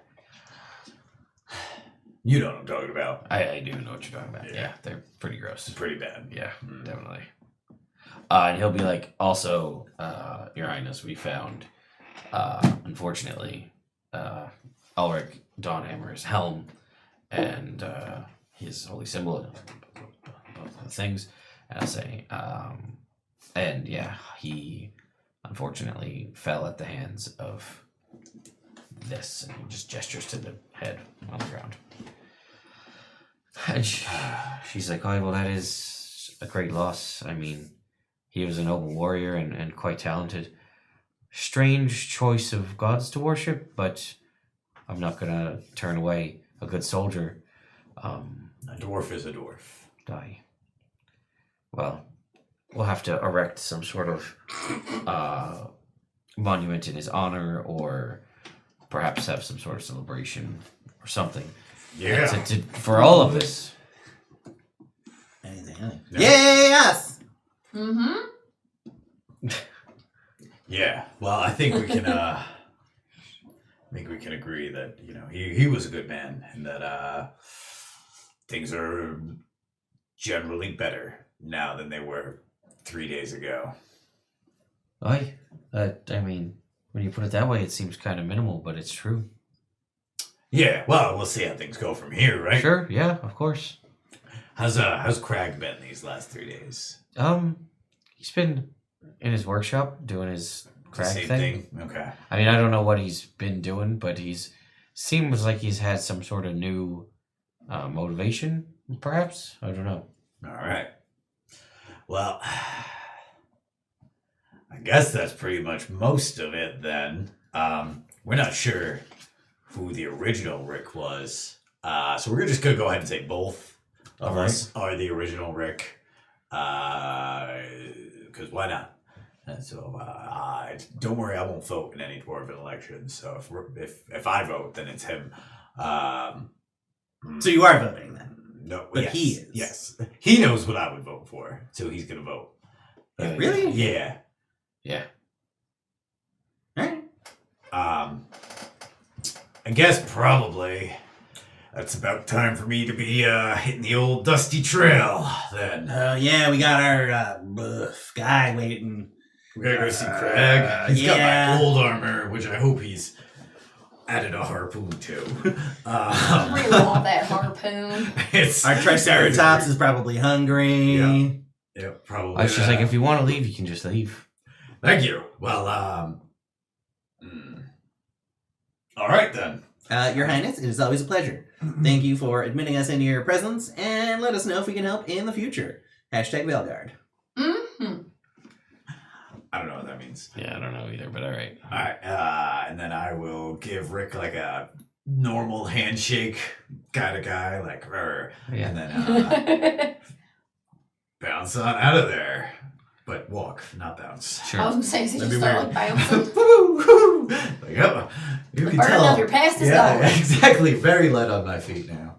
[SPEAKER 5] You know what I'm talking about.
[SPEAKER 1] I do know what you're talking about.
[SPEAKER 5] Yeah.
[SPEAKER 1] Yeah, they're pretty gross.
[SPEAKER 5] It's pretty bad.
[SPEAKER 1] Yeah, definitely. And he'll be like, also, Your Highness, we found, unfortunately, Ulrich Dawnhammer's helm and his holy symbol, both of the things. And I'll say, and yeah, he unfortunately fell at the hands of this, and he just gestures to the head on the ground. And she's like, oh, well, that is a great loss. I mean, he was a noble warrior and quite talented. Strange choice of gods to worship, but I'm not going to turn away a good soldier.
[SPEAKER 5] A dwarf is a dwarf.
[SPEAKER 1] Die. Well, we'll have to erect some sort of monument in his honor, or perhaps have some sort of celebration or something.
[SPEAKER 5] Yeah.
[SPEAKER 1] For all of this.
[SPEAKER 2] Anything?
[SPEAKER 5] No.
[SPEAKER 2] Yes.
[SPEAKER 3] Mm-hmm.
[SPEAKER 5] Yeah. Well, I think we can. Agree that he was a good man, and that things are generally better now than they were 3 days ago.
[SPEAKER 1] I mean, when you put it that way, it seems kind of minimal, but it's true.
[SPEAKER 5] Yeah. Well, we'll see how things go from here, right?
[SPEAKER 1] Sure. Yeah. Of course.
[SPEAKER 5] How's Crag been these last 3 days?
[SPEAKER 1] He's been in his workshop doing his Crag
[SPEAKER 5] Same
[SPEAKER 1] thing.
[SPEAKER 5] Okay.
[SPEAKER 1] I mean, I don't know what he's been doing, but seems like he's had some sort of new motivation, perhaps. I don't know.
[SPEAKER 5] All right. Well, I guess that's pretty much most of it then. We're not sure who the original Rick was, so we're just gonna go ahead and say both of us are the original Rick, because why not? And so, don't worry, I won't vote in any dwarven elections. So if I vote, then it's him.
[SPEAKER 2] So you are voting then?
[SPEAKER 5] No,
[SPEAKER 2] But
[SPEAKER 5] yes,
[SPEAKER 2] he is.
[SPEAKER 5] Yes, he knows what I would vote for, so he's gonna vote.
[SPEAKER 2] Really?
[SPEAKER 5] Yeah.
[SPEAKER 1] Yeah.
[SPEAKER 2] All right.
[SPEAKER 5] I guess probably that's about time for me to be hitting the old dusty trail then.
[SPEAKER 2] Yeah, we got our guy waiting.
[SPEAKER 5] We gotta go see Crag. He's got
[SPEAKER 2] yeah.
[SPEAKER 5] my gold armor, which I hope he's added a harpoon to.
[SPEAKER 3] I really want that harpoon.
[SPEAKER 5] It's
[SPEAKER 2] Our Triceratops is probably hungry.
[SPEAKER 5] Yeah. Yeah, probably.
[SPEAKER 1] I was just like, if you want to leave, you can just leave.
[SPEAKER 5] Thank you. Well, all right then.
[SPEAKER 2] Your Highness, it is always a pleasure. Thank you for admitting us into your presence, and let us know if we can help in the future. Hashtag Velgard.
[SPEAKER 3] Mm-hmm.
[SPEAKER 5] I don't know what that means.
[SPEAKER 1] Yeah, I don't know either, but all right.
[SPEAKER 5] All right, and then I will give Rick like a normal handshake kind of guy, like,
[SPEAKER 1] Yeah.
[SPEAKER 5] and then bounce on out of there. But walk, not bounce.
[SPEAKER 3] I was
[SPEAKER 1] Sure.
[SPEAKER 3] gonna say, so you
[SPEAKER 5] That'd
[SPEAKER 3] just
[SPEAKER 5] be
[SPEAKER 3] start like bouncing.
[SPEAKER 5] Like, oh, you can
[SPEAKER 3] Burning
[SPEAKER 5] tell.
[SPEAKER 3] up your past is
[SPEAKER 5] Yeah,
[SPEAKER 3] gone.
[SPEAKER 5] exactly. Very light on my feet now.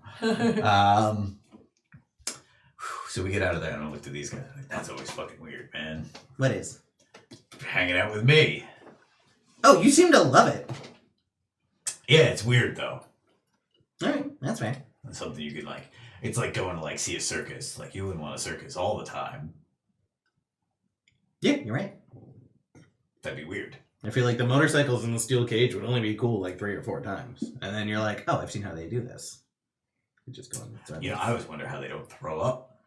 [SPEAKER 5] So we get out of there and I look at these guys. Like, that's always fucking weird, man.
[SPEAKER 2] What is?
[SPEAKER 5] Hanging out with me.
[SPEAKER 2] Oh, you seem to love it.
[SPEAKER 5] Yeah, it's weird though.
[SPEAKER 2] All right, that's fair.
[SPEAKER 5] It's something you can like. It's like going to like see a circus. Like you wouldn't want a circus all the time.
[SPEAKER 2] Yeah, you're right.
[SPEAKER 5] That'd be weird.
[SPEAKER 2] I feel like the motorcycles in the steel cage would only be cool like 3 or 4 times. And then you're like, oh, I've seen how they do this. You just go on.
[SPEAKER 5] You know, I always wonder how they don't throw up.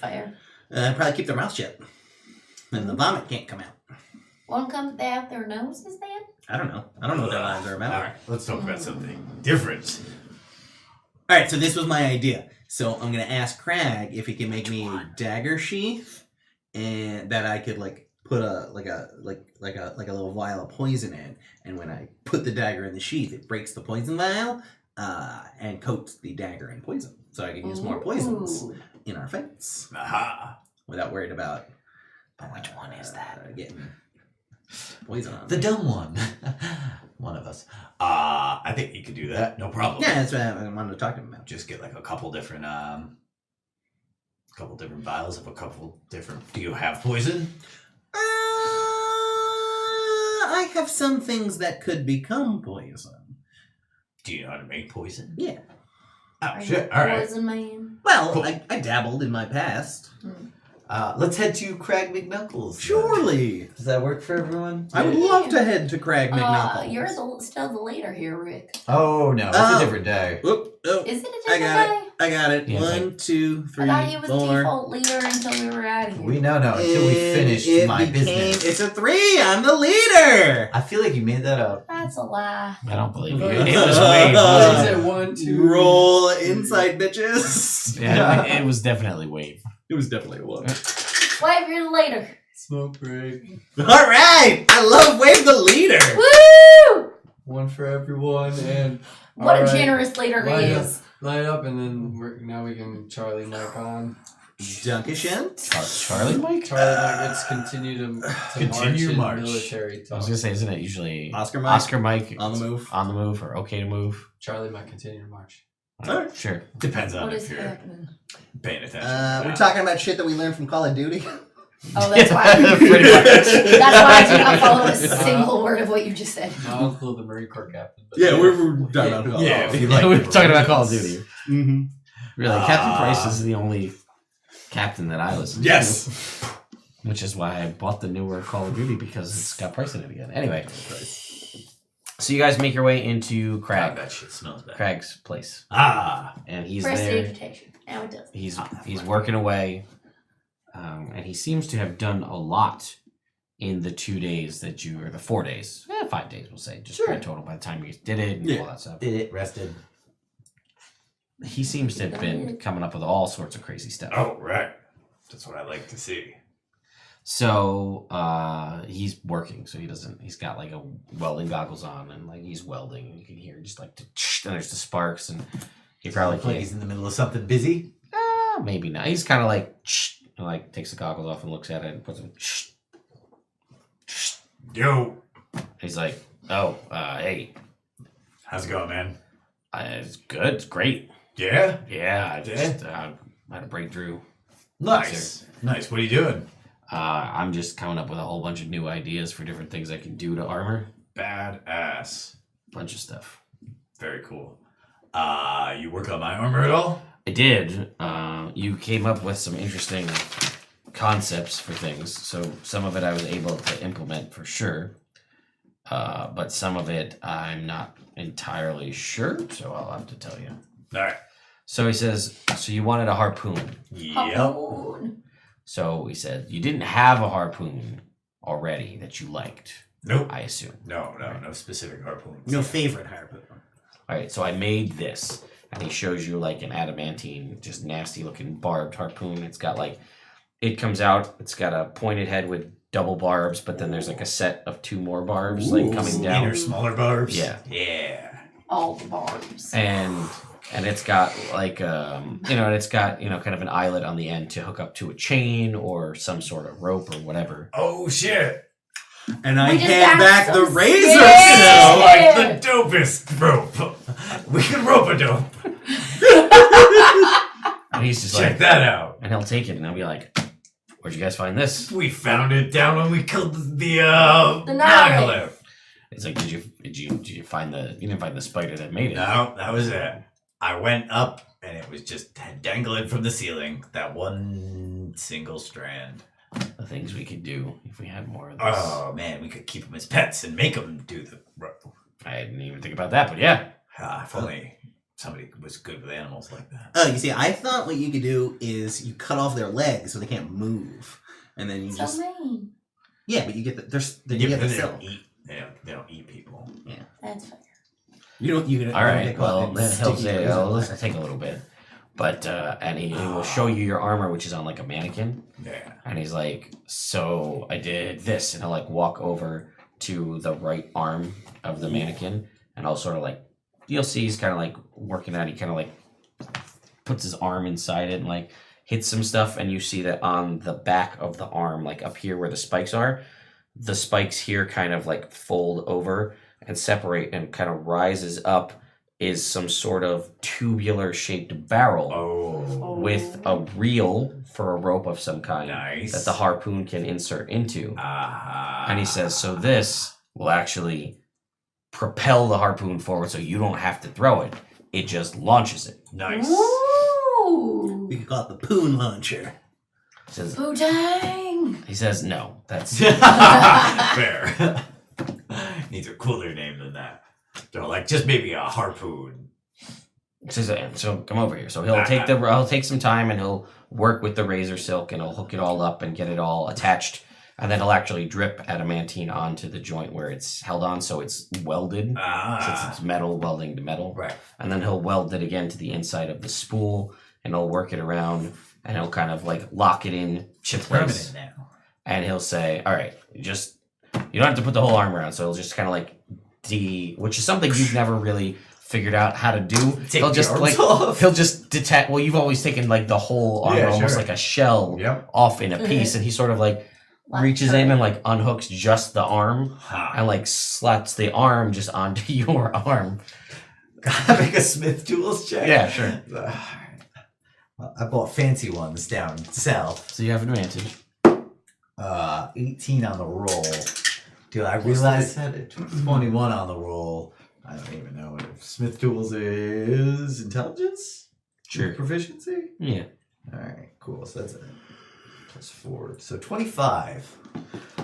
[SPEAKER 3] Fair.
[SPEAKER 2] Probably keep their mouth shut. And the vomit can't come out.
[SPEAKER 3] Won't come out their noses then?
[SPEAKER 2] I don't know. I don't know what their lives are about.
[SPEAKER 5] All right, let's talk about something different.
[SPEAKER 2] All right, so this was my idea. So I'm going to ask Crag if he can make me a dagger sheath and that I could like put a little vial of poison in, and when I put the dagger in the sheath, it breaks the poison vial and coats the dagger in poison, so I can use more poisons
[SPEAKER 3] Ooh.
[SPEAKER 2] in our fights
[SPEAKER 5] Aha.
[SPEAKER 2] without worried about.
[SPEAKER 1] But which one is that?
[SPEAKER 2] Getting poison on.
[SPEAKER 5] The dumb one. One of us. I think you could do that. No problem.
[SPEAKER 2] Yeah, that's what I wanted to talk to him about.
[SPEAKER 5] Just get like a couple different vials of a couple different. Do you have poison?
[SPEAKER 2] I have some things that could become poison.
[SPEAKER 5] Do you know how to make poison?
[SPEAKER 2] Yeah.
[SPEAKER 5] Oh
[SPEAKER 3] Are you
[SPEAKER 5] shit!
[SPEAKER 3] a
[SPEAKER 5] All right.
[SPEAKER 3] poison man?
[SPEAKER 2] Well,
[SPEAKER 5] Cool.
[SPEAKER 2] I dabbled in my past.
[SPEAKER 5] Let's head to Crag McKnuckles. then.
[SPEAKER 2] Surely.
[SPEAKER 5] Does that work for everyone?
[SPEAKER 2] I would love to head to Crag McKnuckles.
[SPEAKER 3] You're still the leader here, Rick.
[SPEAKER 5] Oh no, it's
[SPEAKER 2] Oh.
[SPEAKER 5] a different day.
[SPEAKER 2] Whoop, oh,
[SPEAKER 3] Is it a
[SPEAKER 2] I
[SPEAKER 3] different
[SPEAKER 2] got
[SPEAKER 3] day?
[SPEAKER 2] it. I got it.
[SPEAKER 1] Yeah, it's
[SPEAKER 2] 1, 2, 3,
[SPEAKER 3] I thought he was
[SPEAKER 2] 4.
[SPEAKER 3] default leader until we were out of here.
[SPEAKER 5] We no until we finish
[SPEAKER 2] It
[SPEAKER 5] my
[SPEAKER 2] became-
[SPEAKER 5] business.
[SPEAKER 2] It's a 3. I'm the leader.
[SPEAKER 5] I feel like you made that up.
[SPEAKER 3] That's a lie.
[SPEAKER 1] I don't believe you.
[SPEAKER 7] Uh,
[SPEAKER 1] It was way
[SPEAKER 7] Is
[SPEAKER 1] more.
[SPEAKER 7] it 1, 2?
[SPEAKER 2] Roll inside, bitches.
[SPEAKER 1] Yeah, it was definitely wave.
[SPEAKER 2] It was definitely a 1.
[SPEAKER 3] Wave, you're the leader.
[SPEAKER 7] Smoke break.
[SPEAKER 2] All right. I love Wave the leader.
[SPEAKER 3] Woo!
[SPEAKER 7] One for everyone, and
[SPEAKER 3] What a
[SPEAKER 7] alright,
[SPEAKER 3] generous leader he
[SPEAKER 7] line up,
[SPEAKER 3] is.
[SPEAKER 7] line up, and then now we can Charlie Mike on.
[SPEAKER 2] Dunkashent.
[SPEAKER 1] Charlie Mike?
[SPEAKER 7] Charlie Mike gets continue to
[SPEAKER 5] Continue
[SPEAKER 7] march. In
[SPEAKER 5] march.
[SPEAKER 7] military
[SPEAKER 1] I
[SPEAKER 7] talk.
[SPEAKER 1] was gonna say, isn't it usually
[SPEAKER 2] Oscar Mike.
[SPEAKER 1] Oscar Mike
[SPEAKER 2] On the move.
[SPEAKER 1] on the move or okay to move?
[SPEAKER 7] Charlie Mike continue to march.
[SPEAKER 2] Alright.
[SPEAKER 1] Sure.
[SPEAKER 5] Depends on
[SPEAKER 3] What
[SPEAKER 5] if
[SPEAKER 3] is
[SPEAKER 5] you're
[SPEAKER 3] happening?
[SPEAKER 5] paying attention.
[SPEAKER 2] We're talking about shit that we learned from Call of Duty.
[SPEAKER 3] Oh, that's why.
[SPEAKER 1] Pretty much.
[SPEAKER 3] That's why I did not follow a single word of what you just said.
[SPEAKER 7] I'll include the Marine Corps captain. But
[SPEAKER 2] Yeah, we're talking about Call of
[SPEAKER 5] Yeah,
[SPEAKER 2] Duty.
[SPEAKER 5] if you like.
[SPEAKER 1] We're talking about Call of Duty.
[SPEAKER 2] Mm-hmm.
[SPEAKER 1] Really, Captain Price is the only captain that I listen to.
[SPEAKER 5] Yes.
[SPEAKER 1] Which is why I bought the newer Call of Duty because it's got Price in it again. Anyway, so you guys make your way into
[SPEAKER 5] God,
[SPEAKER 1] Crag,
[SPEAKER 5] that shit smells bad.
[SPEAKER 1] Crag's place, and he's there.
[SPEAKER 3] Prestidigitation. Now it does.
[SPEAKER 1] He's working away, and he seems to have done a lot in the 2 days that you, or the 4 days, 5 days, we'll say, just in total. By the time you did it and all that stuff,
[SPEAKER 5] Did it, rested.
[SPEAKER 1] he seems to have been coming up with all sorts of crazy stuff.
[SPEAKER 5] Oh, right. That's what I like to see.
[SPEAKER 1] So he's working, so he's got like a welding goggles on, and like he's welding, and you can hear just like and there's the sparks, and he probably
[SPEAKER 5] Like he's in the middle of something busy.
[SPEAKER 1] maybe not. He's kind of like takes the goggles off and looks at it and puts them.
[SPEAKER 5] Yo,
[SPEAKER 1] He's like, oh, hey,
[SPEAKER 5] how's it going, man?
[SPEAKER 1] it's good, it's great.
[SPEAKER 5] Yeah?
[SPEAKER 1] Yeah, I just had a breakthrough.
[SPEAKER 5] Nice. Nice. What are you doing?
[SPEAKER 1] I'm just coming up with a whole bunch of new ideas for different things I can do to armor.
[SPEAKER 5] Badass.
[SPEAKER 1] Bunch of stuff.
[SPEAKER 5] Very cool. You work on my armor at all?
[SPEAKER 1] I did. You came up with some interesting concepts for things. So some of it I was able to implement for sure. But some of it I'm not entirely sure, so I'll have to tell you.
[SPEAKER 5] Alright.
[SPEAKER 1] So he says, so you wanted a harpoon.
[SPEAKER 5] Yep.
[SPEAKER 3] Harpoon.
[SPEAKER 1] So he said, you didn't have a harpoon already that you liked,
[SPEAKER 5] Nope.
[SPEAKER 1] I assume.
[SPEAKER 5] No specific harpoons.
[SPEAKER 2] No favorite harpoon.
[SPEAKER 1] All right, so I made this, and he shows you like an adamantine, just nasty looking barbed harpoon. It's got like, it comes out, it's got a pointed head with double barbs, but then there's like a set of 2 more barbs like coming down.
[SPEAKER 5] Inner smaller barbs?
[SPEAKER 1] Yeah.
[SPEAKER 5] Yeah.
[SPEAKER 3] All the barbs.
[SPEAKER 1] And it's got like it's got kind of an eyelet on the end to hook up to a chain or some sort of rope or whatever.
[SPEAKER 5] Oh shit.
[SPEAKER 2] And I
[SPEAKER 3] We just
[SPEAKER 2] hand
[SPEAKER 3] got
[SPEAKER 2] back the
[SPEAKER 3] some
[SPEAKER 2] razor.
[SPEAKER 3] sticks.
[SPEAKER 5] So like the dopest rope. We can rope a dope.
[SPEAKER 1] And he's just
[SPEAKER 5] Check
[SPEAKER 1] like,
[SPEAKER 5] that out.
[SPEAKER 1] and he'll take it, and I'll be like, "Where'd you guys find this?"
[SPEAKER 5] We found it down when we killed the
[SPEAKER 3] Nihileth.
[SPEAKER 5] Nihileth.
[SPEAKER 1] It's like, did you find you didn't find the spider that made it?
[SPEAKER 5] No, that was it. I went up and it was just dangling from the ceiling. That one single strand.
[SPEAKER 1] The things we could do if we had more of this.
[SPEAKER 5] Oh man, we could keep them as pets and make them do the rope.
[SPEAKER 1] I didn't even think about that, but yeah.
[SPEAKER 5] If only somebody was good with animals like that.
[SPEAKER 2] Oh, you see, I thought what you could do is you cut off their legs so they can't move, and then you
[SPEAKER 3] So
[SPEAKER 2] just
[SPEAKER 3] mean.
[SPEAKER 2] but you get the you
[SPEAKER 5] Yeah,
[SPEAKER 2] get
[SPEAKER 5] but
[SPEAKER 2] the
[SPEAKER 5] they don't
[SPEAKER 2] silk.
[SPEAKER 5] eat. They don't eat people.
[SPEAKER 3] That's fair.
[SPEAKER 2] You don't.
[SPEAKER 1] All right. Well, then he'll say, "Oh, let's take a little bit." But and he will show you your armor, which is on like a mannequin.
[SPEAKER 5] Yeah.
[SPEAKER 1] And he's like, so I did this, and he'll like walk over to the right arm of the mannequin, and I'll sort of like, you'll see he's kind of like working at it. He kind of like puts his arm inside it and like hits some stuff, and you see that on the back of the arm, like up here where the spikes are, the spikes here kind of like fold over and separate, and kind of rises up is some sort of tubular shaped barrel with a reel for a rope of some kind that the harpoon can insert into. And he says, so this will actually propel the harpoon forward so you don't have to throw it. It just launches it.
[SPEAKER 5] Nice.
[SPEAKER 3] Ooh.
[SPEAKER 2] We could call it the Poon Launcher.
[SPEAKER 1] He says,
[SPEAKER 3] Bootang.
[SPEAKER 1] he says no. That's
[SPEAKER 5] Fair. Needs a cooler name than that. So like just maybe a harpoon.
[SPEAKER 1] he says, so come over here. So he'll take some time, and he'll work with the razor silk, and he'll hook it all up and get it all attached. And then he'll actually drip adamantine onto the joint where it's held on, so it's welded. Since it's metal, welding to metal.
[SPEAKER 5] Right.
[SPEAKER 1] And then he'll weld it again to the inside of the spool, and he'll work it around, and he'll kind of like lock it in to place.
[SPEAKER 5] Permanent now.
[SPEAKER 1] And he'll say, all right, you don't have to put the whole armor on. So he'll just kind of like which is something you've never really figured out how to do. He'll just detach. Well, you've always taken like the whole armor, almost like a shell off in a piece, and he sort of like reaches in and like unhooks just the arm and like slaps the arm just onto your arm.
[SPEAKER 5] Gotta make a Smith Tools check.
[SPEAKER 1] Yeah, sure.
[SPEAKER 5] Well, I bought fancy ones down south.
[SPEAKER 1] So you have advantage.
[SPEAKER 5] 18 on the roll. Dude, I realized that it took 21 on the roll. I don't even know what Smith Tools is. Intelligence?
[SPEAKER 1] Sure.
[SPEAKER 5] Proficiency?
[SPEAKER 1] Yeah.
[SPEAKER 5] Alright, cool. So that's a +4. So 25.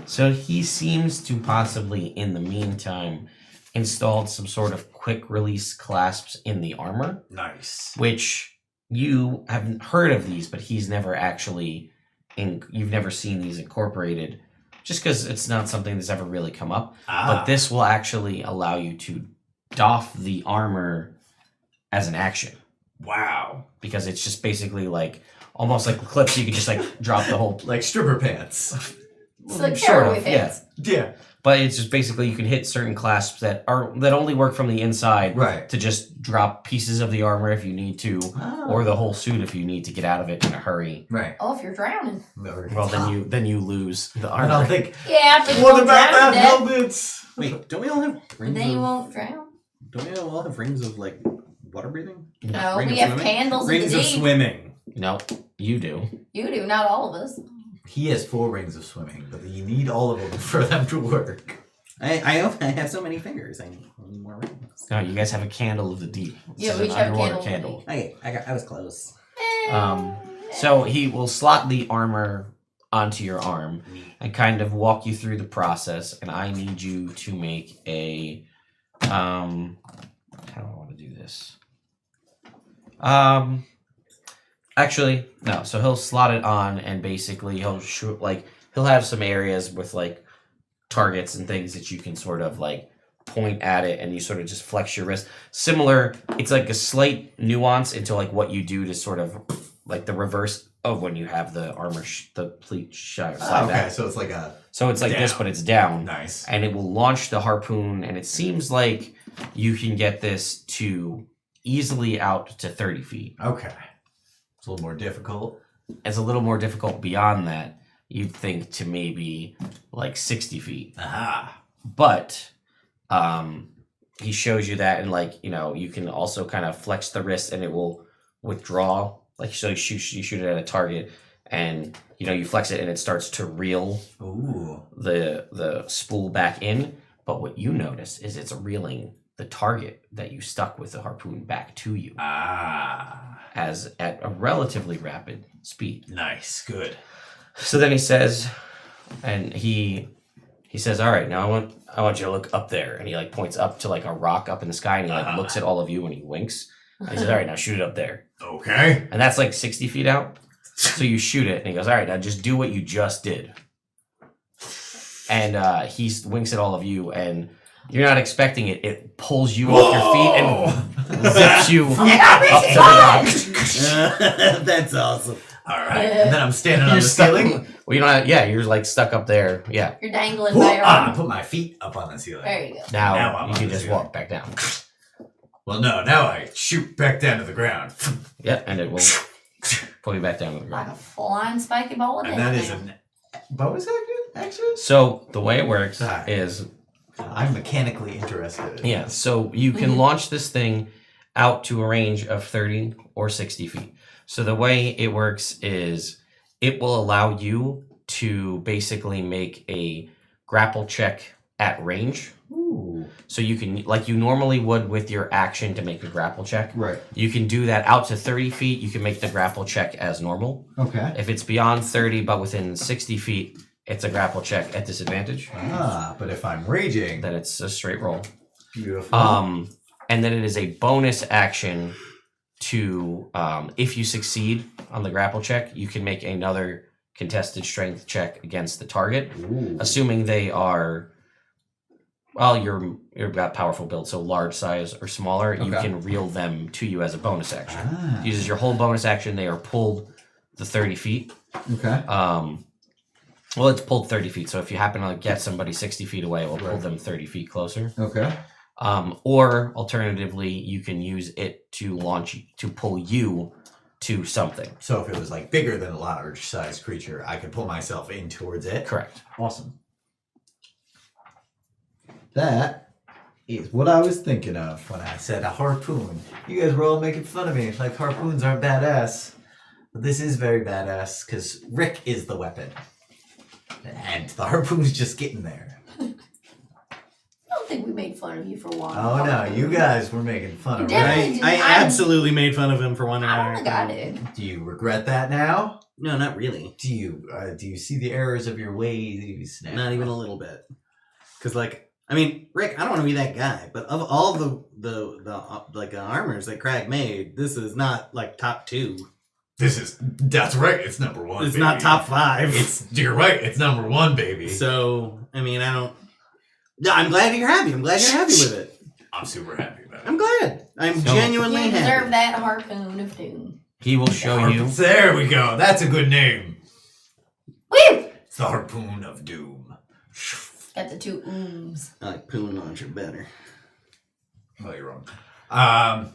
[SPEAKER 1] So he seems to possibly, in the meantime, installed some sort of quick release clasps in the armor.
[SPEAKER 5] Nice.
[SPEAKER 1] Which you haven't heard of these, but he's never actually, you've never seen these incorporated, just because it's not something that's ever really come up. But this will actually allow you to doff the armor as an action.
[SPEAKER 5] Wow.
[SPEAKER 1] Because it's just basically like, almost like clips, you can just like drop the whole...
[SPEAKER 5] Like stripper pants.
[SPEAKER 3] It's like
[SPEAKER 1] sort
[SPEAKER 3] tearaway
[SPEAKER 1] of,
[SPEAKER 3] pants.
[SPEAKER 5] Yeah.
[SPEAKER 1] But it's just basically you can hit certain clasps that only work from the inside,
[SPEAKER 5] Right.
[SPEAKER 1] to just drop pieces of the armor if you need to, or the whole suit if you need to get out of it in a hurry.
[SPEAKER 5] Right.
[SPEAKER 3] Oh, if you're drowning.
[SPEAKER 1] Well, then you lose the armor.
[SPEAKER 5] I don't think.
[SPEAKER 3] Yeah, after you
[SPEAKER 5] What
[SPEAKER 3] won't
[SPEAKER 5] about
[SPEAKER 3] drown
[SPEAKER 5] that
[SPEAKER 3] to death,
[SPEAKER 5] helmets?
[SPEAKER 2] Wait, don't we all have rings
[SPEAKER 3] then you
[SPEAKER 2] of...
[SPEAKER 3] won't drown.
[SPEAKER 2] Don't we all have rings of, like, water breathing?
[SPEAKER 3] No,
[SPEAKER 2] Ring
[SPEAKER 3] we
[SPEAKER 2] of
[SPEAKER 3] have
[SPEAKER 2] swimming?
[SPEAKER 3] candles in
[SPEAKER 2] Rings
[SPEAKER 3] the
[SPEAKER 2] of
[SPEAKER 3] deep.
[SPEAKER 2] swimming.
[SPEAKER 1] No, you do.
[SPEAKER 3] You do, not all of us.
[SPEAKER 5] He has 4 rings of swimming, but you need all of them for them to work.
[SPEAKER 2] I have so many fingers. I need more rings.
[SPEAKER 1] No, you guys have a candle of the deep.
[SPEAKER 3] Yeah,
[SPEAKER 1] It's
[SPEAKER 3] we
[SPEAKER 1] an
[SPEAKER 3] each have a
[SPEAKER 1] underwater
[SPEAKER 3] candle of the
[SPEAKER 2] Okay, I was close.
[SPEAKER 1] So he will slot the armor onto your arm and kind of walk you through the process. And I need you to make a how do I want to do this? Actually, no. So he'll slot it on, and basically he'll shoot he'll have some areas with like targets and things that you can sort of like point at it, and you sort of just flex your wrist. Similar, it's like a slight nuance into like what you do to sort of like the reverse of when you have the armor, the pleat slide back.
[SPEAKER 5] So it's like a.
[SPEAKER 1] So it's like this,
[SPEAKER 5] down.
[SPEAKER 1] but it's down.
[SPEAKER 5] Nice.
[SPEAKER 1] And it will launch the harpoon, and it seems like you can get this to easily out to 30 feet.
[SPEAKER 5] Okay. It's a little more difficult.
[SPEAKER 1] It's a little more difficult beyond that. You'd think to maybe like 60 feet.
[SPEAKER 5] Aha.
[SPEAKER 1] But he shows you that, and like, you know, you can also kind of flex the wrist and it will withdraw. Like, so you shoot it at a target, and you know, you flex it and it starts to reel the spool back in. But what you notice is it's reeling the target that you stuck with the harpoon back to you. As at a relatively rapid speed.
[SPEAKER 5] Nice. Good.
[SPEAKER 1] So then he says, and he says, all right, now I want you to look up there. And he like points up to like a rock up in the sky, and he like looks at all of you and he winks. And he says, all right, now shoot it up there.
[SPEAKER 5] Okay.
[SPEAKER 1] And that's like 60 feet out. So you shoot it, and he goes, all right, now just do what you just did. And he winks at all of you, and you're not expecting it. It pulls you off your feet and zips you up to the ground.
[SPEAKER 2] That's awesome.
[SPEAKER 5] All right. And then I'm standing on the ceiling.
[SPEAKER 1] Well, you don't have, yeah, you're like stuck up there. Yeah.
[SPEAKER 3] You're dangling by your
[SPEAKER 5] I
[SPEAKER 3] arm.
[SPEAKER 5] put my feet up on the ceiling.
[SPEAKER 3] There you go.
[SPEAKER 1] Now,
[SPEAKER 5] Now I'm
[SPEAKER 1] you
[SPEAKER 5] on
[SPEAKER 1] can
[SPEAKER 5] the
[SPEAKER 1] just
[SPEAKER 5] ceiling.
[SPEAKER 1] walk back down.
[SPEAKER 5] Well, no. Now I shoot back down to the ground.
[SPEAKER 1] Yep, and it will pull you back down to the
[SPEAKER 3] Like
[SPEAKER 1] ground.
[SPEAKER 3] a flying spiky ball of
[SPEAKER 5] And
[SPEAKER 3] death
[SPEAKER 5] that is
[SPEAKER 3] now.
[SPEAKER 5] a bonus action?
[SPEAKER 1] So the way it works
[SPEAKER 5] Sorry.
[SPEAKER 1] is,
[SPEAKER 5] I'm mechanically interested.
[SPEAKER 1] yeah, so you can launch this thing out to a range of 30 or 60 feet. So the way it works is it will allow you to basically make a grapple check at range.
[SPEAKER 5] Ooh.
[SPEAKER 1] So you can, like you normally would with your action to make a grapple check,
[SPEAKER 6] Right.
[SPEAKER 1] you can do that out to 30 feet. You can make the grapple check as normal.
[SPEAKER 6] Okay.
[SPEAKER 1] If it's beyond 30 but within 60 feet, it's a grapple check at disadvantage.
[SPEAKER 5] But if I'm raging,
[SPEAKER 1] Then it's a straight roll.
[SPEAKER 5] beautiful.
[SPEAKER 1] And then it is a bonus action to, if you succeed on the grapple check, you can make another contested strength check against the target,
[SPEAKER 5] Ooh.
[SPEAKER 1] assuming they are, well, you've got powerful build, so large size or smaller, you
[SPEAKER 6] Okay.
[SPEAKER 1] can reel them to you as a bonus action.
[SPEAKER 5] Ah.
[SPEAKER 1] Uses your whole bonus action, they are pulled the 30 feet.
[SPEAKER 6] Okay.
[SPEAKER 1] Well, it's pulled 30 feet, so if you happen to get somebody 60 feet away, we'll pull
[SPEAKER 6] Right.
[SPEAKER 1] them 30 feet closer.
[SPEAKER 6] Okay.
[SPEAKER 1] Or alternatively, you can use it to pull you to something.
[SPEAKER 5] So if it was like bigger than a large sized creature, I could pull myself in towards it.
[SPEAKER 1] Correct.
[SPEAKER 6] Awesome. That is what I was thinking of.
[SPEAKER 5] When I said a harpoon, you guys were all making fun of me like harpoons aren't badass. But this is very badass because Rick is the weapon. And the harpoon's just getting there.
[SPEAKER 3] I don't think we made fun of you for one.
[SPEAKER 5] Oh no, you guys were making fun of
[SPEAKER 3] You
[SPEAKER 5] Rick.
[SPEAKER 3] definitely
[SPEAKER 2] I
[SPEAKER 3] did. I-
[SPEAKER 2] absolutely made fun of him for wanting
[SPEAKER 3] I don't think I did.
[SPEAKER 5] Do you regret that now?
[SPEAKER 2] No, not really.
[SPEAKER 5] Do you see the errors of your ways now?
[SPEAKER 2] Not even a little bit. Because, like, I mean, Rick, I don't want to be that guy, but of all the armors that Crag made, this is not like top 2.
[SPEAKER 5] That's right. It's number one.
[SPEAKER 2] It's
[SPEAKER 5] baby.
[SPEAKER 2] not top 5.
[SPEAKER 5] You're right. It's number one, baby.
[SPEAKER 2] So, I mean, I don't. No, I'm glad you're happy. I'm glad you're happy with it.
[SPEAKER 5] I'm super happy about it.
[SPEAKER 2] I'm glad. I'm
[SPEAKER 1] So-
[SPEAKER 2] genuinely
[SPEAKER 3] You deserve
[SPEAKER 2] happy.
[SPEAKER 3] that harpoon of doom.
[SPEAKER 1] He will show you.
[SPEAKER 5] There we go. That's a good name.
[SPEAKER 3] Woo!
[SPEAKER 5] It's the Harpoon of Doom.
[SPEAKER 3] Got the 2 ooms.
[SPEAKER 2] I like Poon Launcher better.
[SPEAKER 5] Well, you're wrong.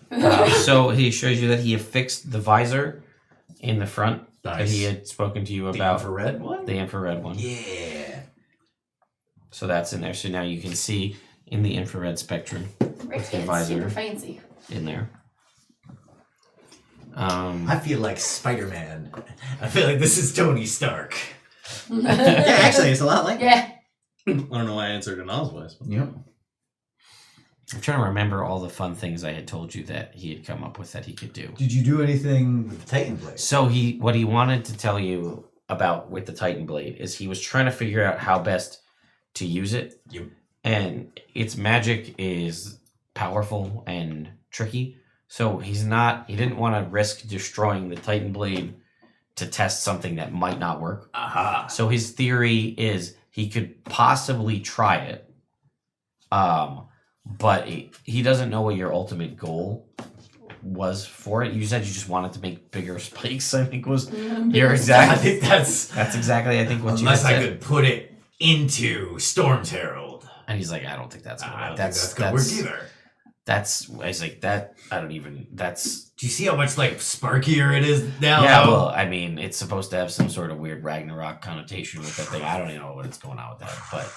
[SPEAKER 1] So he shows you that he affixed the visor in the front that
[SPEAKER 5] Nice.
[SPEAKER 1] he had spoken to you
[SPEAKER 5] The
[SPEAKER 1] about.
[SPEAKER 5] infrared one?
[SPEAKER 1] The infrared one.
[SPEAKER 5] Yeah.
[SPEAKER 1] So that's in there. So now you can see in the infrared spectrum
[SPEAKER 3] Rick's
[SPEAKER 1] the
[SPEAKER 3] getting
[SPEAKER 1] visor.
[SPEAKER 3] super fancy.
[SPEAKER 1] in there.
[SPEAKER 5] I feel like Spider-Man. I feel like this is Tony Stark.
[SPEAKER 2] Yeah, actually, it's a lot like
[SPEAKER 3] Yeah.
[SPEAKER 2] I don't know why I answered in Oz voice. But...
[SPEAKER 6] Yep.
[SPEAKER 1] I'm trying to remember all the fun things I had told you that he had come up with that he could do.
[SPEAKER 6] Did you do anything?
[SPEAKER 5] With the Titan Blade.
[SPEAKER 1] So what he wanted to tell you about with the Titan Blade is he was trying to figure out how best to use it.
[SPEAKER 5] Yep.
[SPEAKER 1] And its magic is powerful and tricky. So he didn't want to risk destroying the Titan Blade to test something that might not work.
[SPEAKER 5] Aha.
[SPEAKER 1] So his theory is he could possibly try it. But he doesn't know what your ultimate goal was for it. You said you just wanted to make bigger spikes, I think was your
[SPEAKER 5] I
[SPEAKER 1] exact.
[SPEAKER 5] think that's
[SPEAKER 1] exactly, I think, what
[SPEAKER 5] unless
[SPEAKER 1] you
[SPEAKER 5] I
[SPEAKER 1] had said.
[SPEAKER 5] could put it into Storm's Herald.
[SPEAKER 1] And he's like, I don't think that's gonna
[SPEAKER 5] I
[SPEAKER 1] work.
[SPEAKER 5] don't think that's gonna work either.
[SPEAKER 1] I was like, that's
[SPEAKER 5] Do you see how much like sparkier it is now?
[SPEAKER 1] yeah,
[SPEAKER 5] though?
[SPEAKER 1] well, I mean, it's supposed to have some sort of weird Ragnarok connotation with that thing. I don't even know what's going on with that, but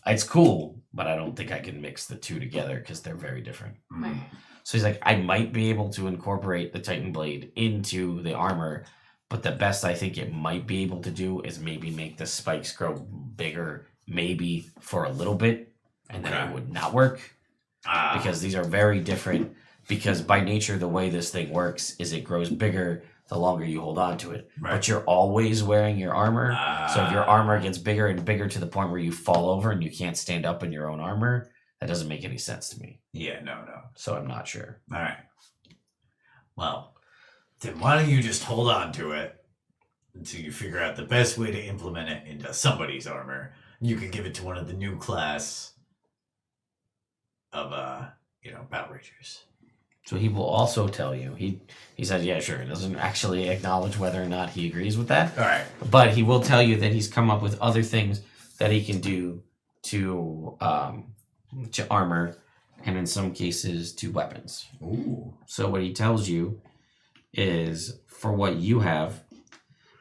[SPEAKER 1] it's cool, but I don't think I can mix the two together because they're very different.
[SPEAKER 5] Mm.
[SPEAKER 1] So he's like, I might be able to incorporate the Titan Blade into the armor, but the best I think it might be able to do is maybe make the spikes grow bigger, maybe for a little bit, and then
[SPEAKER 5] Okay.
[SPEAKER 1] it would not work.
[SPEAKER 5] Ah.
[SPEAKER 1] Because these are very different, because by nature the way this thing works is it grows bigger the longer you hold on to it.
[SPEAKER 5] Right.
[SPEAKER 1] But you're always wearing your armor. So if your
[SPEAKER 5] Ah.
[SPEAKER 1] armor gets bigger and bigger to the point where you fall over and you can't stand up in your own armor, that doesn't make any sense to me.
[SPEAKER 5] Yeah, no.
[SPEAKER 1] So I'm not sure.
[SPEAKER 5] All right. Well, then why don't you just hold on to it until you figure out the best way to implement it into somebody's armor. You can give it to one of the new class of Battle Rangers.
[SPEAKER 1] So he will also tell you. He said, yeah, sure. He doesn't actually acknowledge whether or not he agrees with that.
[SPEAKER 5] All right.
[SPEAKER 1] But he will tell you that he's come up with other things that he can do to armor, and in some cases to weapons.
[SPEAKER 5] Ooh.
[SPEAKER 1] So what he tells you is, for what you have,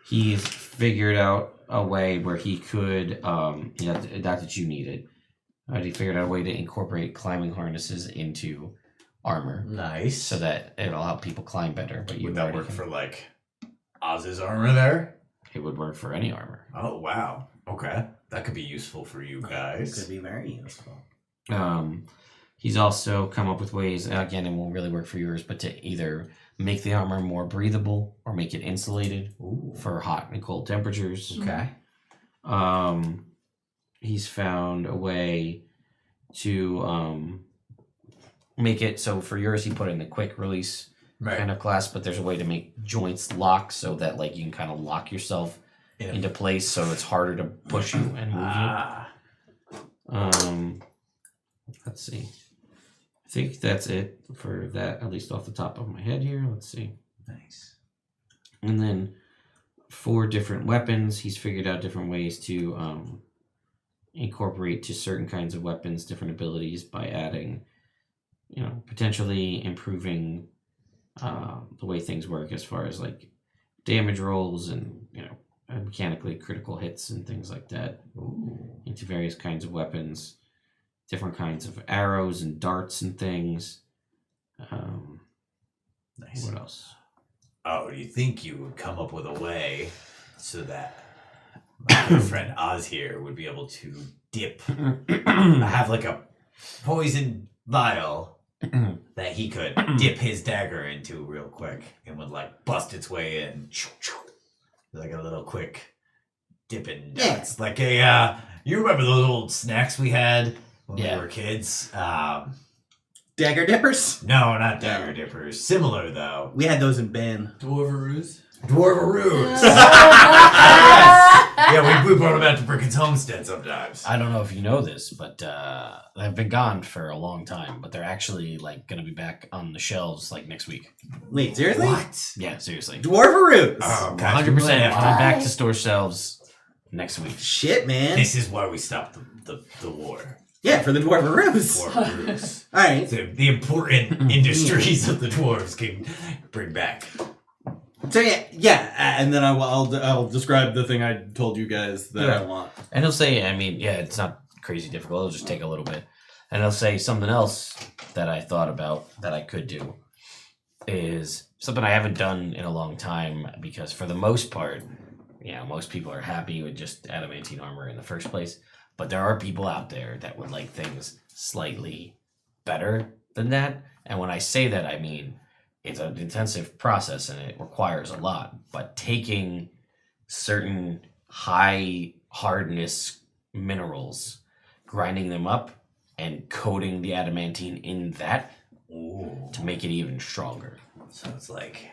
[SPEAKER 1] he's figured out a way where he could, not that you need it, but he figured out a way to incorporate climbing harnesses into armor,
[SPEAKER 5] Nice.
[SPEAKER 1] so that it'll help people climb better. But you
[SPEAKER 5] Would that
[SPEAKER 1] already
[SPEAKER 5] work
[SPEAKER 1] can-
[SPEAKER 5] for like Oz's armor there?
[SPEAKER 1] It would work for any armor.
[SPEAKER 5] Oh wow. Okay. That could be useful for you guys.
[SPEAKER 2] Could be very useful.
[SPEAKER 1] He's also come up with ways, again, it won't really work for yours, but to either make the armor more breathable or make it insulated
[SPEAKER 5] Ooh.
[SPEAKER 1] for hot and cold temperatures.
[SPEAKER 5] Okay.
[SPEAKER 1] He's found a way to make it so for yours he put in the quick release
[SPEAKER 5] Right.
[SPEAKER 1] kind of class, but there's a way to make joints lock so that like you can kind of lock yourself into place, so it's harder to push you and move you. Let's see. I think that's it for that, at least off the top of my head here. Let's see.
[SPEAKER 5] Nice.
[SPEAKER 1] And then 4 different weapons. He's figured out different ways to incorporate to certain kinds of weapons different abilities by adding, potentially improving the way things work as far as like damage rolls and, mechanically critical hits and things like that.
[SPEAKER 5] Ooh.
[SPEAKER 1] Into various kinds of weapons, different kinds of arrows and darts and things.
[SPEAKER 5] Nice.
[SPEAKER 1] What else?
[SPEAKER 5] Oh, do you think you would come up with a way so that my good friend Oz here would be able to have like a poison vial that he could dip his dagger into real quick and would like bust its way in, like a little quick dipping dots, like a you remember those old snacks we had when we were kids?
[SPEAKER 2] Dagger dippers?
[SPEAKER 5] No, not dagger dippers. Similar though.
[SPEAKER 2] We had those in Ben.
[SPEAKER 7] Dwarveroos?
[SPEAKER 5] Dwarveroos. Yeah, we brought them out to Bricken's homestead sometimes.
[SPEAKER 1] I don't know if you know this, but they've been gone for a long time, but they're actually like going to be back on the shelves like next week.
[SPEAKER 2] Wait, seriously?
[SPEAKER 5] What?
[SPEAKER 1] Yeah, seriously.
[SPEAKER 2] Dwarveroos!
[SPEAKER 5] Oh, guys,
[SPEAKER 1] 100%
[SPEAKER 5] we might have
[SPEAKER 1] coming
[SPEAKER 5] to-
[SPEAKER 1] back to store shelves next week.
[SPEAKER 2] Shit, man.
[SPEAKER 5] This is why we stopped the war.
[SPEAKER 2] Yeah, for the Dwarveroos.
[SPEAKER 5] Dwarveroos.
[SPEAKER 2] Alright.
[SPEAKER 5] So the important industries of the dwarves can bring back.
[SPEAKER 2] So yeah, and then I'll describe the thing I told you guys that I want.
[SPEAKER 1] And he'll say, it's not crazy difficult. It'll just take a little bit. And he'll say something else that I thought about that I could do is something I haven't done in a long time, because for the most part, most people are happy with just adamantine armor in the first place. But there are people out there that would like things slightly better than that. And when I say that, I mean it's an intensive process and it requires a lot. But taking certain high hardness minerals, grinding them up, and coating the adamantine in that to make it even stronger.
[SPEAKER 5] So it's like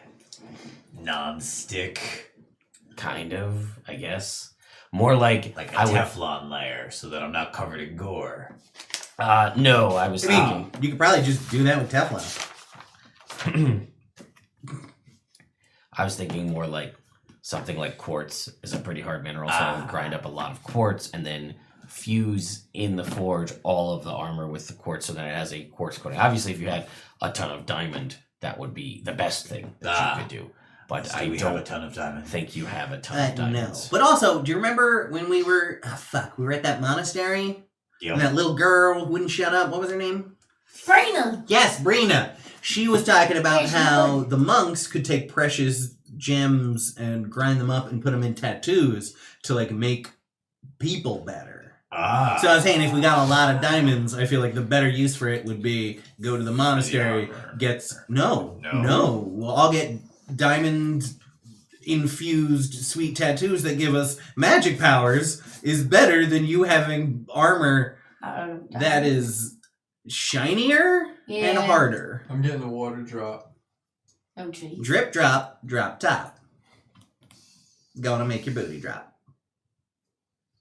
[SPEAKER 5] non-stick,
[SPEAKER 1] kind of, I guess. More like
[SPEAKER 5] a Teflon layer, so that I'm not covered in gore.
[SPEAKER 1] No, I was thinking.
[SPEAKER 2] You could probably just do that with Teflon.
[SPEAKER 1] I was thinking more like something like quartz is a pretty hard mineral, so I would grind up a lot of quartz and then fuse in the forge all of the armor with the quartz so that it has a quartz coating. Obviously, if you had a ton of diamond, that would be the best thing that you could do. But
[SPEAKER 5] So
[SPEAKER 1] I
[SPEAKER 5] we
[SPEAKER 1] don't
[SPEAKER 5] have a ton of diamond.
[SPEAKER 1] think you have a ton of
[SPEAKER 2] No.
[SPEAKER 1] diamonds.
[SPEAKER 2] But also, do you remember when we were at that monastery?
[SPEAKER 5] Yep.
[SPEAKER 2] And that little girl wouldn't shut up. What was her name?
[SPEAKER 3] Brina.
[SPEAKER 2] Yes, Brina. She was talking about how the monks could take precious gems and grind them up and put them in tattoos to like make people better. So I was saying, if we got a lot of diamonds, I feel like the better use for it would be go to the monastery, no. We'll all get diamond infused sweet tattoos that give us magic powers is better than you having armor that is shinier and harder.
[SPEAKER 7] I'm getting a water drop.
[SPEAKER 3] Oh, geez.
[SPEAKER 2] Drip, drop, drop top. Gonna make your booty drop.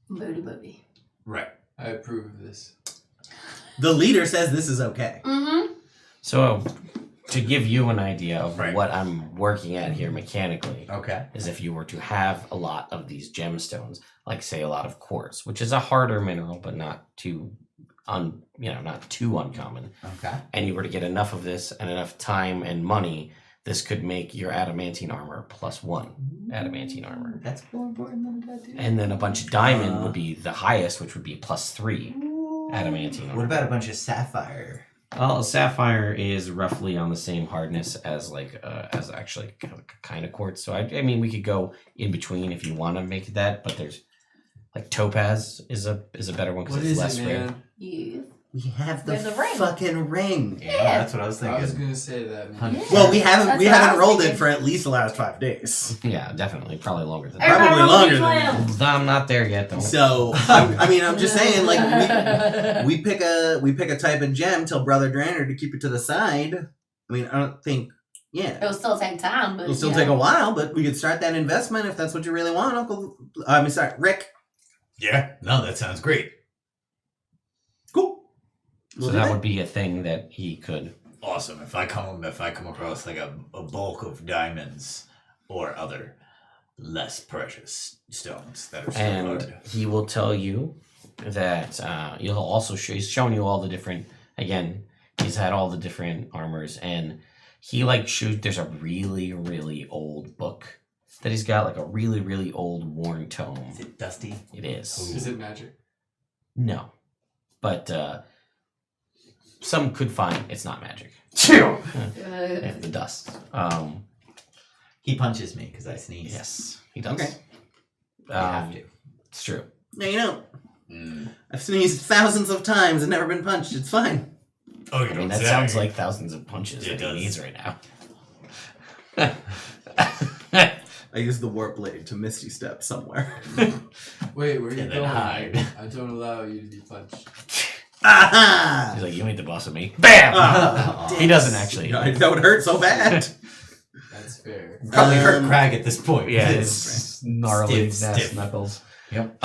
[SPEAKER 3] Booty booty.
[SPEAKER 5] Right.
[SPEAKER 7] I approve of this.
[SPEAKER 2] The leader says this is okay.
[SPEAKER 3] Mm-hmm.
[SPEAKER 1] So to give you an idea of
[SPEAKER 5] Right.
[SPEAKER 1] what I'm working at here mechanically,
[SPEAKER 5] Okay.
[SPEAKER 1] is if you were to have a lot of these gemstones, like say a lot of quartz, which is a harder mineral, but not too not too uncommon,
[SPEAKER 5] Okay.
[SPEAKER 1] and you were to get enough of this and enough time and money, this could make your adamantine armor +1 adamantine armor.
[SPEAKER 5] That's more important than that, dude.
[SPEAKER 1] And then a bunch of diamond would be the highest, which would be +3 adamantine armor.
[SPEAKER 6] What about a bunch of sapphire?
[SPEAKER 1] Well, sapphire is roughly on the same hardness as as actually kind of quartz. So I mean, we could go in between if you want to make that, but there's like topaz is a better one because
[SPEAKER 7] What
[SPEAKER 1] it's
[SPEAKER 7] is
[SPEAKER 1] less
[SPEAKER 7] it,
[SPEAKER 1] rare.
[SPEAKER 7] man?
[SPEAKER 3] You.
[SPEAKER 6] We have the,
[SPEAKER 3] We have the ring.
[SPEAKER 6] fucking ring.
[SPEAKER 5] Yeah, that's what I was
[SPEAKER 7] I was
[SPEAKER 5] thinking.
[SPEAKER 7] gonna say that, man.
[SPEAKER 3] Yeah.
[SPEAKER 2] Well, we
[SPEAKER 3] That's
[SPEAKER 2] haven't
[SPEAKER 3] what I was
[SPEAKER 2] rolled it
[SPEAKER 3] thinking.
[SPEAKER 2] for at least the last 5 days.
[SPEAKER 1] Yeah, definitely, probably longer than
[SPEAKER 2] Everybody-
[SPEAKER 1] that.
[SPEAKER 2] Probably longer than
[SPEAKER 3] Everybody
[SPEAKER 2] that.
[SPEAKER 1] I'm not there yet though.
[SPEAKER 2] So I'm just saying, like we pick a type of gem, tell Brother Dranner to keep it to the side. I mean, I don't think. Yeah,
[SPEAKER 3] It'll still take time, but
[SPEAKER 2] it'll still
[SPEAKER 3] you
[SPEAKER 2] take
[SPEAKER 3] know.
[SPEAKER 2] a while, but we could start that investment if that's what you really want, Uncle. Rick.
[SPEAKER 5] Yeah. No, that sounds great.
[SPEAKER 2] Cool.
[SPEAKER 1] So
[SPEAKER 2] We'll do
[SPEAKER 1] that would be a thing that he could.
[SPEAKER 5] Awesome. If I come across like a bulk of diamonds or other less precious stones that are still
[SPEAKER 1] And
[SPEAKER 5] hard.
[SPEAKER 1] he will tell you that he'll also he's showing you all the different, again, he's had all the different armors, and he there's a really, really old book that he's got, like a really, really old worn tome.
[SPEAKER 6] Is it dusty?
[SPEAKER 1] It is.
[SPEAKER 7] Is it magic?
[SPEAKER 1] No. But some could find it's not magic.
[SPEAKER 3] Uh,
[SPEAKER 1] Yeah, the dust.
[SPEAKER 6] He punches me because I sneeze.
[SPEAKER 1] Yes, he does.
[SPEAKER 2] Okay.
[SPEAKER 6] You have to.
[SPEAKER 1] It's true.
[SPEAKER 2] No, you don't.
[SPEAKER 5] Mm.
[SPEAKER 2] I've sneezed thousands of times and never been punched. It's fine.
[SPEAKER 5] Oh, you
[SPEAKER 1] I mean,
[SPEAKER 5] don't
[SPEAKER 1] that
[SPEAKER 5] say.
[SPEAKER 1] sounds like thousands of punches
[SPEAKER 5] It
[SPEAKER 1] that he
[SPEAKER 5] does.
[SPEAKER 1] needs right now.
[SPEAKER 2] I use the warp blade to Misty Step somewhere.
[SPEAKER 7] Wait, where are you
[SPEAKER 5] And then
[SPEAKER 7] going?
[SPEAKER 5] hide.
[SPEAKER 7] I don't allow you to be punched.
[SPEAKER 2] Aha!
[SPEAKER 1] He's like, you ain't the boss of me. Bam!
[SPEAKER 2] Ah,
[SPEAKER 1] He doesn't actually.
[SPEAKER 2] that would hurt so bad.
[SPEAKER 7] That's fair.
[SPEAKER 5] Probably hurt
[SPEAKER 2] Um,
[SPEAKER 5] Crag at this point.
[SPEAKER 1] Yeah,
[SPEAKER 5] It's-
[SPEAKER 1] it's gnarly
[SPEAKER 5] stiff.
[SPEAKER 1] knuckles.
[SPEAKER 5] Yep.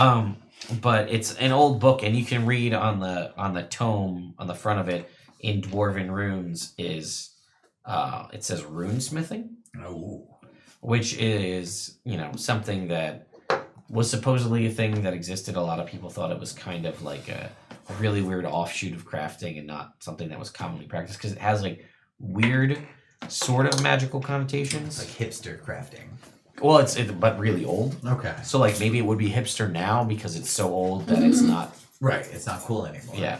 [SPEAKER 1] But it's an old book, and you can read on the tome on the front of it in dwarven runes is it says runesmithing,
[SPEAKER 5] Oh.
[SPEAKER 1] which is something that was supposedly a thing that existed. A lot of people thought it was kind of like a really weird offshoot of crafting and not something that was commonly practiced because it has like weird sort of magical connotations.
[SPEAKER 6] Like hipster crafting.
[SPEAKER 1] Well, it's but really old.
[SPEAKER 6] Okay.
[SPEAKER 1] So like maybe it would be hipster now because it's so old that it's not.
[SPEAKER 6] Right. It's not cool anymore.
[SPEAKER 1] Yeah.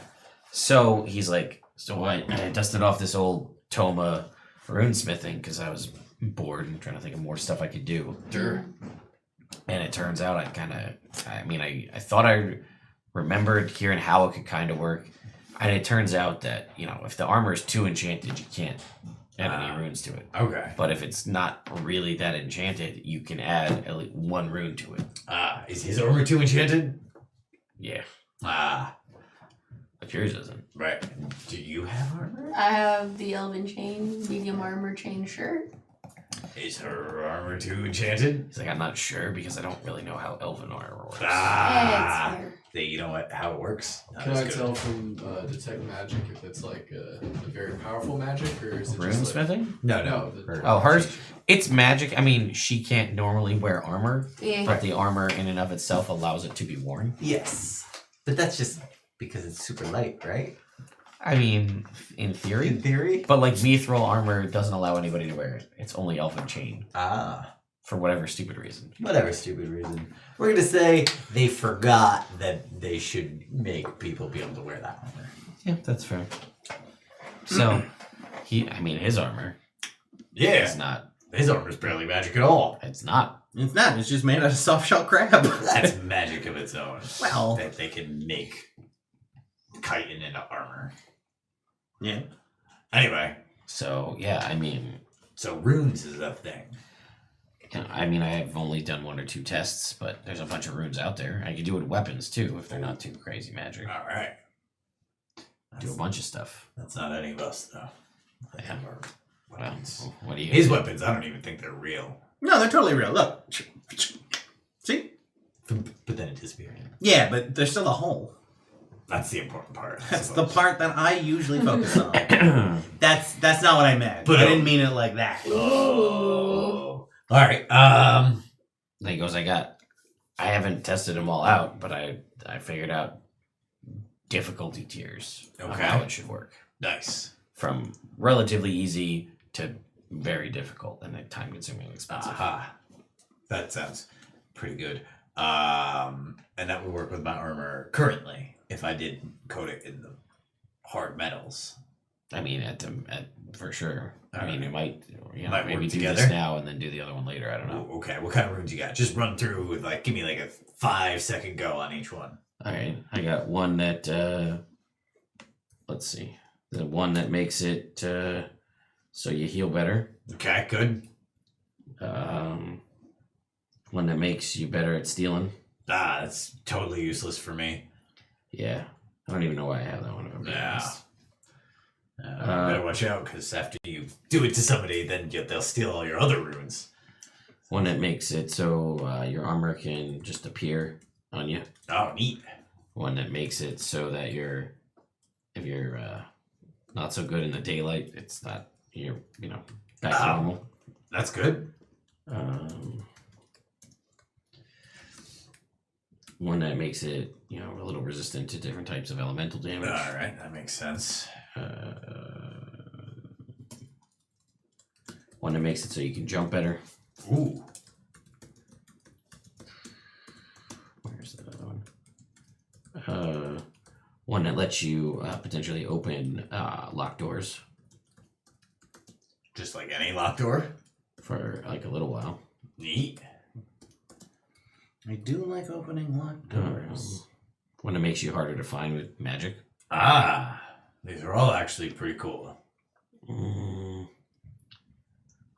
[SPEAKER 1] So he's like, so I dusted off this old Toma runesmithing because I was bored and trying to think of more stuff I could do.
[SPEAKER 5] Sure.
[SPEAKER 1] And it turns out I thought I remembered hearing how it could kind of work. And it turns out that, if the armor is too enchanted, you can't add any runes to it.
[SPEAKER 5] Okay.
[SPEAKER 1] But if it's not really that enchanted, you can add at least one rune to it.
[SPEAKER 5] Is his armor too enchanted?
[SPEAKER 1] Yeah.
[SPEAKER 5] But
[SPEAKER 1] Yours isn't.
[SPEAKER 5] right. Do you have armor?
[SPEAKER 3] I have the elven chain, medium armor chain shirt.
[SPEAKER 5] Is her armor too enchanted?
[SPEAKER 1] He's like, I'm not sure because I don't really know how elven armor works.
[SPEAKER 3] Yeah, it's fair.
[SPEAKER 5] You know how it works? Not
[SPEAKER 7] Can
[SPEAKER 5] as
[SPEAKER 7] I
[SPEAKER 5] good.
[SPEAKER 7] tell from detect magic if it's like a very powerful magic or is it just like,
[SPEAKER 1] Runesmithing?
[SPEAKER 5] No,
[SPEAKER 7] no? The,
[SPEAKER 1] Oh, hers? It's magic. I mean, she can't normally wear armor,
[SPEAKER 3] Yeah.
[SPEAKER 1] but the armor in and of itself allows it to be worn.
[SPEAKER 6] Yes. But that's just because it's super light, right?
[SPEAKER 1] I mean, in theory.
[SPEAKER 6] In theory.
[SPEAKER 1] But like mithril armor doesn't allow anybody to wear it. It's only elven chain for whatever stupid reason.
[SPEAKER 6] Whatever stupid reason. We're gonna say they forgot that they should make people be able to wear that armor.
[SPEAKER 1] Yeah, that's fair. So, his armor
[SPEAKER 5] Yeah.
[SPEAKER 1] is not.
[SPEAKER 5] His armor's barely magic at all.
[SPEAKER 1] It's not.
[SPEAKER 2] It's not. It's just made out of soft shell crab.
[SPEAKER 5] That's magic of its own.
[SPEAKER 2] Well.
[SPEAKER 5] That they can make chitin into armor.
[SPEAKER 2] Yeah.
[SPEAKER 5] Anyway,
[SPEAKER 1] So yeah,
[SPEAKER 5] so runes is a thing.
[SPEAKER 1] I have only done 1 or 2 tests, but there's a bunch of runes out there. I could do it with weapons too if they're not too crazy magic.
[SPEAKER 5] All right.
[SPEAKER 1] Do a bunch of stuff.
[SPEAKER 5] That's not any of us, though.
[SPEAKER 1] Yeah. Well,
[SPEAKER 5] Weapons.
[SPEAKER 1] what do you?
[SPEAKER 5] His weapons, I don't even think they're real.
[SPEAKER 2] No, they're totally real. Look. See?
[SPEAKER 6] But then it disappeared.
[SPEAKER 2] Yeah, but there's still a hole.
[SPEAKER 5] That's the important part. I
[SPEAKER 2] That's the
[SPEAKER 5] suppose.
[SPEAKER 2] part that I usually focus on. That's not what I meant.
[SPEAKER 5] But,
[SPEAKER 2] I didn't mean it like that.
[SPEAKER 5] Oh. All right.
[SPEAKER 1] He goes, I haven't tested them all out, but I figured out difficulty tiers of
[SPEAKER 5] Okay.
[SPEAKER 1] how it should work.
[SPEAKER 5] Nice.
[SPEAKER 1] From relatively easy to very difficult and time consuming and expensive.
[SPEAKER 5] Aha. That sounds pretty good. And that would work with my armor currently if I did coat it in the hard metals.
[SPEAKER 1] I mean, for sure. I mean, it might,
[SPEAKER 5] Might
[SPEAKER 1] maybe
[SPEAKER 5] work
[SPEAKER 1] do
[SPEAKER 5] together.
[SPEAKER 1] this now and then do the other one later. I don't know.
[SPEAKER 5] Ooh, okay, what kind of runes you got? Just run through with give me a 5-second go on each one.
[SPEAKER 1] All right, I got one that. Let's see, the one that makes it so you heal better.
[SPEAKER 5] Okay, good.
[SPEAKER 1] One that makes you better at stealing.
[SPEAKER 5] That's totally useless for me.
[SPEAKER 1] Yeah, I don't even know why I have that one. If I'm being honest.
[SPEAKER 5] Better watch out, because after you do it to somebody, then they'll steal all your other runes.
[SPEAKER 1] One that makes it so your armor can just appear on you.
[SPEAKER 5] Oh, neat.
[SPEAKER 1] One that makes it so that if you're not so good in the daylight, it's not you're back to normal.
[SPEAKER 5] That's good.
[SPEAKER 1] One that makes it a little resistant to different types of elemental damage.
[SPEAKER 5] All right, that makes sense.
[SPEAKER 1] One that makes it so you can jump better.
[SPEAKER 5] Ooh.
[SPEAKER 1] Where's the other one? One that lets you potentially open locked doors
[SPEAKER 5] Just like any locked door.
[SPEAKER 1] for like a little while.
[SPEAKER 5] Neat.
[SPEAKER 2] I do like opening locked doors.
[SPEAKER 1] One that makes you harder to find with magic.
[SPEAKER 5] These are all actually pretty cool.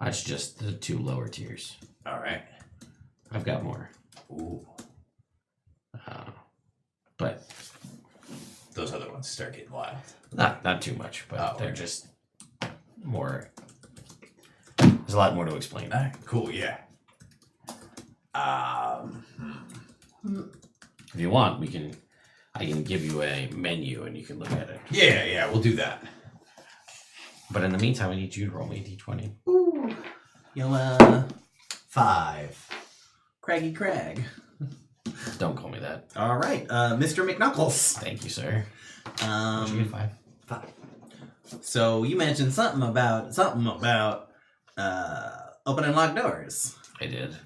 [SPEAKER 1] That's just the 2 lower tiers.
[SPEAKER 5] All right.
[SPEAKER 1] I've got more,
[SPEAKER 5] Ooh.
[SPEAKER 1] but
[SPEAKER 5] Those other ones start getting wild.
[SPEAKER 1] not too much. But
[SPEAKER 5] Oh,
[SPEAKER 1] they're
[SPEAKER 5] okay.
[SPEAKER 1] just more. There's a lot more to explain.
[SPEAKER 5] All right, cool, yeah.
[SPEAKER 1] If you want, I can give you a menu and you can look at it.
[SPEAKER 5] Yeah, we'll do that.
[SPEAKER 1] But in the meantime, I need you to roll me a d20.
[SPEAKER 2] Ooh. Yo,
[SPEAKER 5] 5.
[SPEAKER 2] Craggy Crag.
[SPEAKER 1] Don't call me that.
[SPEAKER 2] All right, Mr. McKnuckles.
[SPEAKER 1] Thank you, sir. What'd you get 5?
[SPEAKER 5] 5.
[SPEAKER 2] So you mentioned something about opening locked doors.
[SPEAKER 1] I did.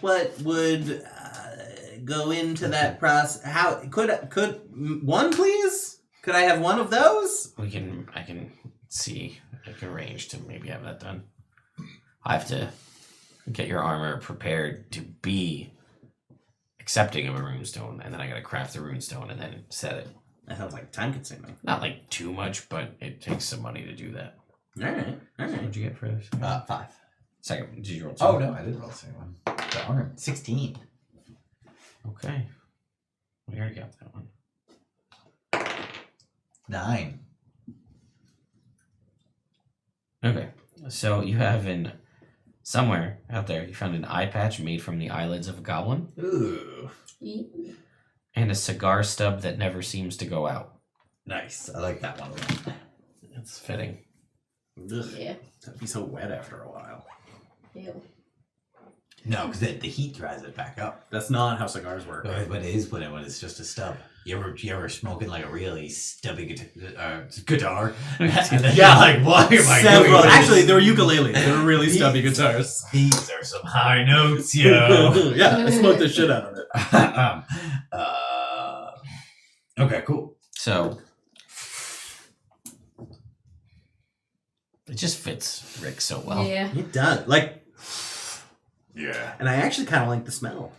[SPEAKER 2] What would go into that process? How could one please? Could I have one of those?
[SPEAKER 1] I can arrange to maybe have that done. I have to get your armor prepared to be accepting of a runestone, and then I gotta craft the runestone and then set it.
[SPEAKER 2] That sounds like time consuming.
[SPEAKER 1] Not like too much, but it takes some money to do that.
[SPEAKER 2] All right.
[SPEAKER 1] What'd you get for this?
[SPEAKER 6] 5.
[SPEAKER 1] Second, did you roll 2?
[SPEAKER 6] Oh no, I didn't roll the second one. The armor 16.
[SPEAKER 1] Okay. We already got that one.
[SPEAKER 6] 9.
[SPEAKER 1] Okay. So you have somewhere out there, you found an eye patch made from the eyelids of a goblin
[SPEAKER 5] Ooh.
[SPEAKER 1] and a cigar stub that never seems to go out.
[SPEAKER 5] Nice.
[SPEAKER 6] I like that one a lot.
[SPEAKER 1] It's fitting.
[SPEAKER 2] Ugh,
[SPEAKER 3] Yeah.
[SPEAKER 2] that'd be so wet after a while.
[SPEAKER 3] Ew.
[SPEAKER 5] No, because the heat dries it back up.
[SPEAKER 2] That's not how cigars work.
[SPEAKER 5] But it is when it's just a stub. You ever smoking like a really stubby guitar?
[SPEAKER 2] Yeah,
[SPEAKER 5] like what am I
[SPEAKER 2] Several.
[SPEAKER 5] doing?
[SPEAKER 2] Actually, they were ukuleles. They were really stubby guitars.
[SPEAKER 5] These are some high notes, yo.
[SPEAKER 2] Yeah, I smoked the shit out of it.
[SPEAKER 5] Okay, cool.
[SPEAKER 1] So it just fits Rick so well.
[SPEAKER 3] Yeah.
[SPEAKER 2] It does.
[SPEAKER 5] Yeah.
[SPEAKER 2] And I actually kind of like the smell.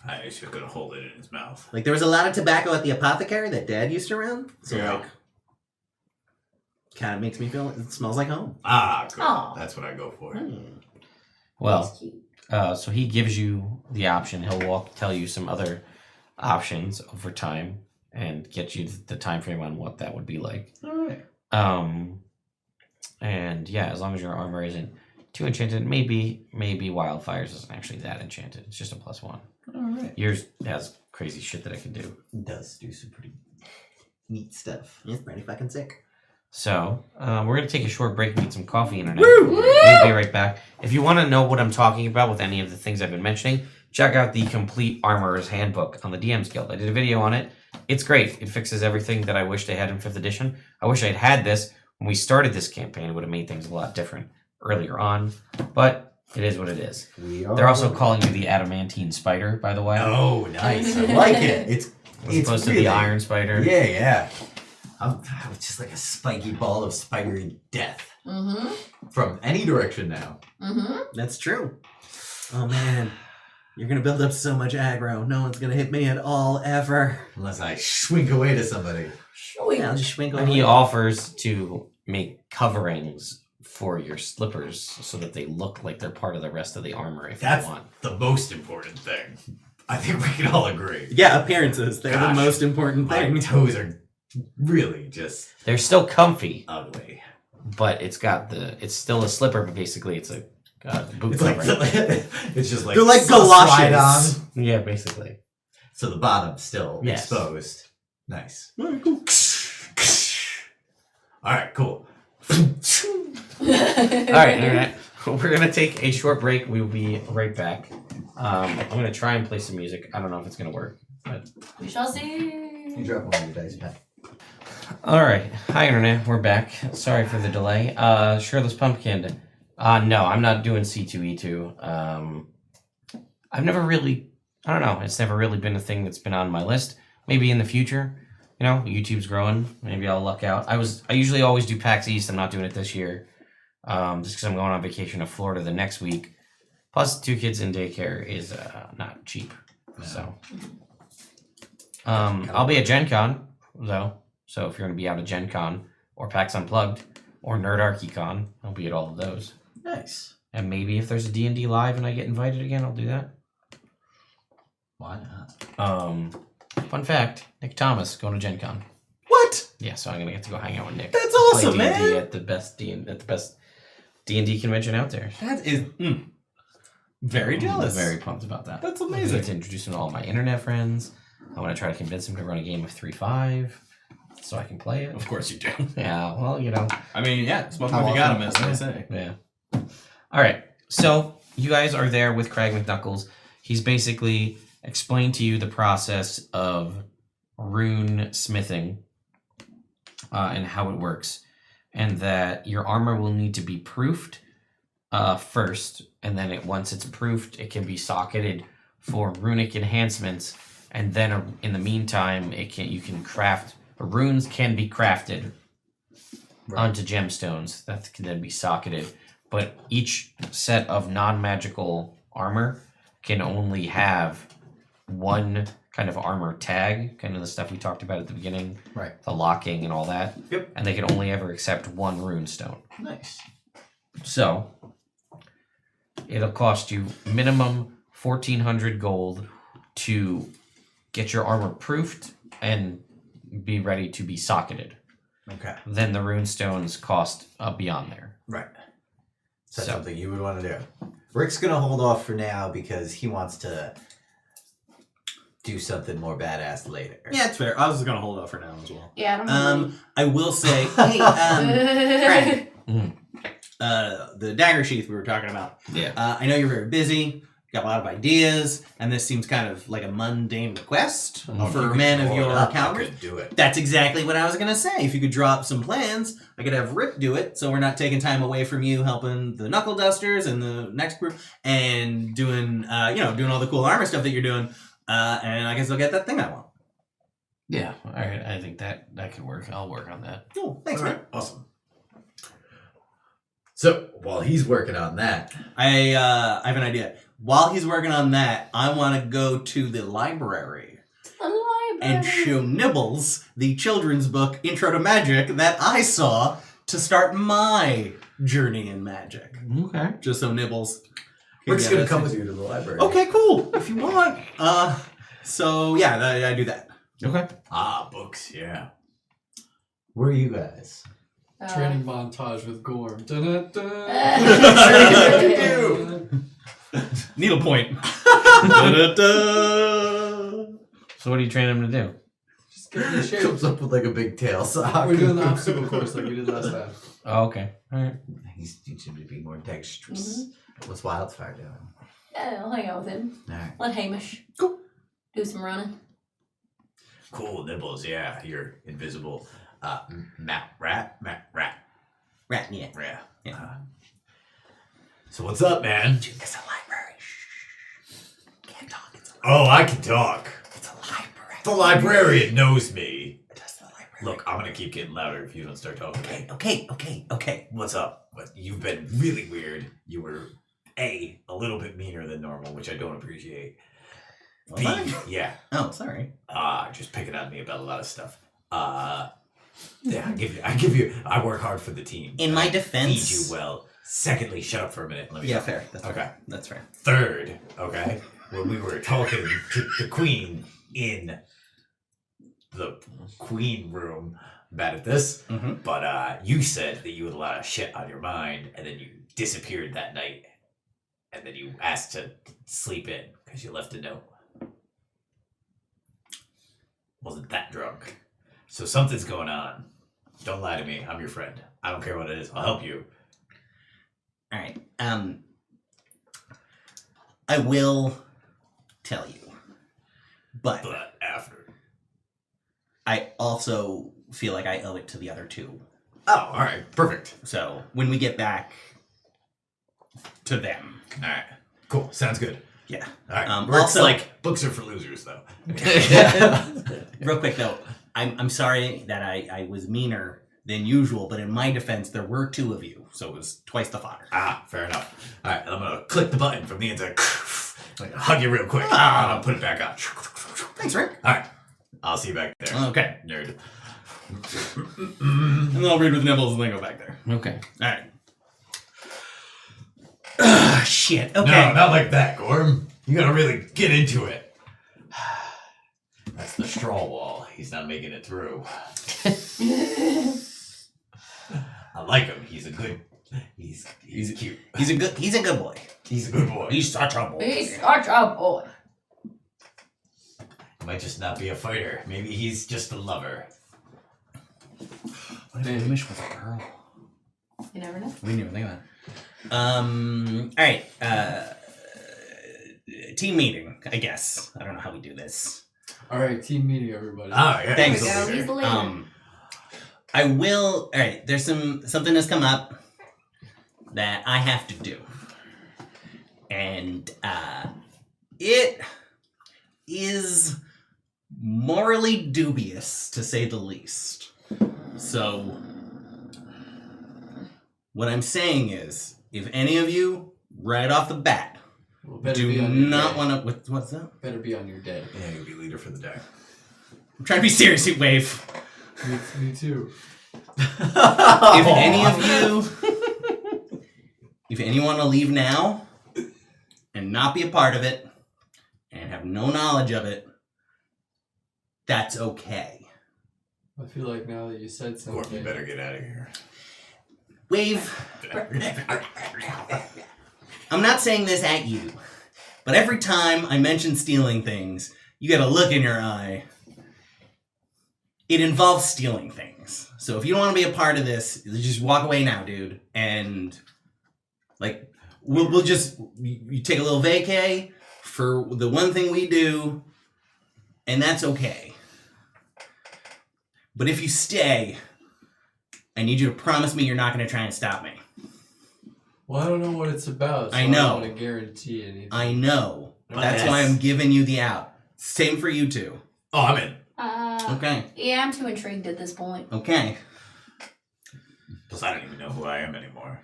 [SPEAKER 5] I actually could hold it in his mouth.
[SPEAKER 2] Like, there was a lot of tobacco at the apothecary that Dad used to run. So,
[SPEAKER 5] Yeah.
[SPEAKER 2] kind of makes me feel it smells like home.
[SPEAKER 5] Ah, good.
[SPEAKER 3] Aw.
[SPEAKER 5] That's what I go for.
[SPEAKER 1] Well,
[SPEAKER 3] That's cute.
[SPEAKER 1] so he gives you the option. He'll tell you some other options over time and get you the time frame on what that would be like.
[SPEAKER 5] All right.
[SPEAKER 1] And yeah, as long as your armor isn't too enchanted, maybe Wildfires isn't actually that enchanted. It's just a +1.
[SPEAKER 5] All right.
[SPEAKER 1] Yours has crazy shit that I can do.
[SPEAKER 5] It does do some pretty neat stuff.
[SPEAKER 2] It's pretty fucking sick.
[SPEAKER 1] So, we're going to take a short break and get some coffee in our night. We'll be right back. If you want to know what I'm talking about with any of the things I've been mentioning, check out the Complete Armorer's Handbook on the DM's Guild. I did a video on it. It's great. It fixes everything that I wish they had in 5th edition. I wish I'd had this when we started this campaign. It would have made things a lot different earlier on. But it is what it is. They're also calling you the Adamantine Spider, by the way.
[SPEAKER 5] Oh, nice. I like it. It's
[SPEAKER 1] opposed to the Iron Spider.
[SPEAKER 5] Yeah. I'm just like a spiky ball of spidery death.
[SPEAKER 3] Mm-hmm.
[SPEAKER 5] From any direction now.
[SPEAKER 3] Mm-hmm.
[SPEAKER 2] That's true. Oh man, you're gonna build up so much aggro. No one's gonna hit me at all ever.
[SPEAKER 5] Unless I swink away to somebody.
[SPEAKER 2] Yeah, I'll just swing
[SPEAKER 1] And he offers to make coverings for your slippers so that they look like they're part of the rest of the armor if
[SPEAKER 5] That's
[SPEAKER 1] you want.
[SPEAKER 5] the most important thing. I think we can all agree.
[SPEAKER 2] Yeah, appearances. They're the
[SPEAKER 5] Gosh,
[SPEAKER 2] most important
[SPEAKER 5] My
[SPEAKER 2] thing.
[SPEAKER 5] toes are really just
[SPEAKER 1] They're still comfy,
[SPEAKER 5] ugly.
[SPEAKER 1] but it's still a slipper, but basically it's a boot
[SPEAKER 5] It's like
[SPEAKER 1] covering.
[SPEAKER 5] it's just like
[SPEAKER 2] They're like
[SPEAKER 5] slide
[SPEAKER 2] galoshes.
[SPEAKER 5] on.
[SPEAKER 1] Yeah, basically.
[SPEAKER 5] So the bottom's still
[SPEAKER 1] Yes.
[SPEAKER 5] exposed. Nice.
[SPEAKER 2] Alright, cool.
[SPEAKER 5] Alright, cool.
[SPEAKER 1] All right, Internet. We're going to take a short break. We'll be right back. I'm going to try and play some music. I don't know if it's going to work. But...
[SPEAKER 3] We shall see.
[SPEAKER 5] You drop one of your dice, Pat.
[SPEAKER 1] All right. Hi, Internet. We're back. Sorry for the delay. Shirtless Pumpkin. No, I'm not doing C2E2. I've never really... I don't know. It's never really been a thing that's been on my list. Maybe in the future. You know, YouTube's growing. Maybe I'll luck out. I usually always do PAX East. I'm not doing it this year. Just because I'm going on vacation to Florida the next week. Plus, 2 kids in daycare is not cheap.
[SPEAKER 5] No.
[SPEAKER 1] So, I'll be at Gen Con, though. So if you're going to be out at Gen Con, or PAX Unplugged, or NerdArchyCon, I'll be at all of those.
[SPEAKER 5] Nice.
[SPEAKER 1] And maybe if there's a D&D live and I get invited again, I'll do that.
[SPEAKER 5] Why not?
[SPEAKER 1] Fun fact, Nick Thomas going to Gen Con.
[SPEAKER 2] What?
[SPEAKER 1] Yeah, so I'm going to get to go hang out with Nick.
[SPEAKER 2] That's
[SPEAKER 1] Play
[SPEAKER 2] awesome,
[SPEAKER 1] D&D
[SPEAKER 2] man.
[SPEAKER 1] at the best D&D convention out there.
[SPEAKER 2] That is very jealous.
[SPEAKER 1] I'm very pumped about that.
[SPEAKER 2] That's
[SPEAKER 1] I get
[SPEAKER 2] amazing.
[SPEAKER 1] to introduce him to all my internet friends. I want to try to convince him to run a game of 3-5 so I can play it.
[SPEAKER 2] Of course you do.
[SPEAKER 1] Yeah, well, you know.
[SPEAKER 2] I mean, yeah, smoke
[SPEAKER 5] How
[SPEAKER 2] if you got
[SPEAKER 5] often?
[SPEAKER 2] him, as they say.
[SPEAKER 1] Yeah. All right. So you guys are there with Crag McKnuckles. He's basically explained to you the process of rune smithing and how it works, and that your armor will need to be proofed first, and then once it's proofed, it can be socketed for runic enhancements, and then in the meantime, you can craft runes can be crafted onto gemstones that can then be socketed. But each set of non-magical armor can only have one kind of armor tag, kind of the stuff we talked about at the beginning,
[SPEAKER 5] Right.
[SPEAKER 1] the locking and all that.
[SPEAKER 5] Yep.
[SPEAKER 1] And they can only ever accept one rune stone.
[SPEAKER 5] Nice.
[SPEAKER 1] So it'll cost you minimum 1,400 gold to get your armor proofed and be ready to be socketed.
[SPEAKER 5] Okay.
[SPEAKER 1] Then the rune stones cost beyond there.
[SPEAKER 5] Right. Is that
[SPEAKER 1] So-
[SPEAKER 5] something you would want to do? Rick's gonna hold off for now because he wants to do something more badass later.
[SPEAKER 2] Yeah, it's fair. I was gonna hold off for now as well.
[SPEAKER 3] Yeah, I don't know.
[SPEAKER 2] I will say, hey, Craig,
[SPEAKER 1] Mhm.
[SPEAKER 2] the dagger sheath we were talking about.
[SPEAKER 1] Yeah.
[SPEAKER 2] I know you're very busy, got a lot of ideas, and this seems kind of like a mundane request for a man of your caliber.
[SPEAKER 5] I could do it.
[SPEAKER 2] That's exactly what I was gonna say. If you could draw up some plans, I could have Rick do it, so we're not taking time away from you helping the knuckle dusters and the next group and doing, doing all the cool armor stuff that you're doing. And I guess I'll get that thing I want.
[SPEAKER 1] Yeah. All right. I think that could work. I'll work on that.
[SPEAKER 2] Cool. Thanks,
[SPEAKER 5] All
[SPEAKER 2] man.
[SPEAKER 5] right, awesome. So while he's working on that,
[SPEAKER 2] I have an idea. While he's working on that, I want to go to the library
[SPEAKER 3] A library.
[SPEAKER 2] and show Nibbles the children's book Intro to Magic that I saw to start my journey in magic.
[SPEAKER 1] Okay.
[SPEAKER 2] Just so Nibbles can
[SPEAKER 5] Rick's
[SPEAKER 2] get
[SPEAKER 5] gonna
[SPEAKER 2] us
[SPEAKER 5] come
[SPEAKER 2] in-
[SPEAKER 5] with you to the library.
[SPEAKER 2] Okay, cool. If you want. So yeah, I do that.
[SPEAKER 1] Okay.
[SPEAKER 5] Ah, books, yeah. Where are you guys?
[SPEAKER 7] Training montage with Gorm. Dun-dun-dun.
[SPEAKER 2] Needlepoint. Da-da-da.
[SPEAKER 1] So what are you training him to do?
[SPEAKER 7] Just get in the shape.
[SPEAKER 5] Comes up with like a big tail sock.
[SPEAKER 7] We're doing the obstacle course like we did last time.
[SPEAKER 1] Oh, okay. All right.
[SPEAKER 5] He's teaching him to be more dexterous. What's Wildfire doing?
[SPEAKER 3] Yeah, I'll hang out with him.
[SPEAKER 5] Alright.
[SPEAKER 3] Let Hamish do some running.
[SPEAKER 5] Cool, Nibbles, yeah. You're invisible. Matt Rat.
[SPEAKER 2] Rat, yeah.
[SPEAKER 5] Yeah.
[SPEAKER 2] Yeah.
[SPEAKER 5] So what's up, man?
[SPEAKER 2] Dude, it's a library. Can't talk. It's a
[SPEAKER 5] Oh, I can talk.
[SPEAKER 2] library.
[SPEAKER 5] The librarian knows me.
[SPEAKER 2] That's the library.
[SPEAKER 5] Look, I'm gonna keep getting louder if you don't start talking.
[SPEAKER 2] Okay.
[SPEAKER 5] What's up? You've been really weird. You were A, a little bit meaner than normal, which I don't appreciate.
[SPEAKER 2] Was
[SPEAKER 5] B,
[SPEAKER 2] I?
[SPEAKER 5] yeah.
[SPEAKER 2] Oh, sorry.
[SPEAKER 5] Just picking on me about a lot of stuff. Yeah, I give you. I work hard for the team.
[SPEAKER 2] In my
[SPEAKER 5] I
[SPEAKER 2] defense-
[SPEAKER 5] feed you well. Secondly, shut up for a minute. Let me
[SPEAKER 2] Yeah,
[SPEAKER 5] talk.
[SPEAKER 2] fair. That's
[SPEAKER 5] Okay.
[SPEAKER 2] fair. That's fair.
[SPEAKER 5] Third, okay, when we were talking to the queen in the queen room, I'm bad at this,
[SPEAKER 2] Mhm.
[SPEAKER 5] but you said that you had a lot of shit on your mind, and then you disappeared that night, and then you asked to sleep in because you left a note. Wasn't that drunk. So something's going on. Don't lie to me. I'm your friend. I don't care what it is. I'll help you.
[SPEAKER 2] All right. I will tell you, but
[SPEAKER 5] But after.
[SPEAKER 2] I also feel like I owe it to the other two.
[SPEAKER 5] Oh, all right. Perfect.
[SPEAKER 2] So when we get back to them,
[SPEAKER 5] All right. Cool. Sounds good.
[SPEAKER 2] yeah.
[SPEAKER 5] All right.
[SPEAKER 2] Also-
[SPEAKER 5] Also, like books are for losers, though.
[SPEAKER 2] Real quick though, I'm sorry that I was meaner than usual, but in my defense, there were two of you, so it was twice the fodder.
[SPEAKER 5] Fair enough. All right. I'm gonna click the button from the inside. Like hug you real quick. And I'll put it back on.
[SPEAKER 2] Thanks, Rick.
[SPEAKER 5] All right. I'll see you back there.
[SPEAKER 2] Okay.
[SPEAKER 5] Nerd.
[SPEAKER 2] And then I'll read with Nibbles and then go back there.
[SPEAKER 1] Okay.
[SPEAKER 2] All right. Shit. Okay.
[SPEAKER 5] No, not like that, Gorm. You gotta really get into it. That's the straw wall. He's not making it through. I like him. He's a good. He's cute.
[SPEAKER 2] He's a good boy.
[SPEAKER 5] He's a good boy.
[SPEAKER 2] He's such a boy.
[SPEAKER 3] He's such a boy.
[SPEAKER 5] He might just not be a fighter. Maybe he's just a lover.
[SPEAKER 2] What if Hamish was a girl?
[SPEAKER 3] You never know.
[SPEAKER 2] We didn't even think of that. All right. Team meeting, I guess. I don't know how we do this.
[SPEAKER 7] All right, team meeting, everybody.
[SPEAKER 5] Oh, yeah.
[SPEAKER 2] Thanks.
[SPEAKER 5] he's a
[SPEAKER 3] There we go.
[SPEAKER 5] leader.
[SPEAKER 3] He's the leader.
[SPEAKER 2] I will. All right. There's something that's come up that I have to do, and it is morally dubious to say the least. So, what I'm saying is, if any of you, right off the bat,
[SPEAKER 7] Well, better
[SPEAKER 2] do
[SPEAKER 7] be on your
[SPEAKER 2] not
[SPEAKER 7] day.
[SPEAKER 2] want to. What's that?
[SPEAKER 7] Better be on your day.
[SPEAKER 5] Yeah, you'll be leader for the day.
[SPEAKER 2] I'm trying to be serious, Heat Wave.
[SPEAKER 7] Me too.
[SPEAKER 2] If any of you, if anyone want to leave now and not be a part of it and have no knowledge of it, that's okay.
[SPEAKER 7] I feel like now that you said
[SPEAKER 5] Gorm,
[SPEAKER 7] something,
[SPEAKER 5] you better get out of here.
[SPEAKER 2] Wave, I'm not saying this at you, but every time I mention stealing things, you get a look in your eye. It involves stealing things. So if you don't want to be a part of this, just walk away now, dude. And like, we'll just you take a little vacay for the one thing we do, and that's okay. But if you stay, I need you to promise me you're not going to try and stop me.
[SPEAKER 7] well, I don't know what it's about. So
[SPEAKER 2] I know.
[SPEAKER 7] I don't want to guarantee anything.
[SPEAKER 2] I know.
[SPEAKER 5] But
[SPEAKER 2] That's why I'm giving you the out. Same for you two.
[SPEAKER 5] Oh, I'm in.
[SPEAKER 2] Okay.
[SPEAKER 3] Yeah, I'm too intrigued at this point.
[SPEAKER 2] Okay.
[SPEAKER 5] Plus, I don't even know who I am anymore.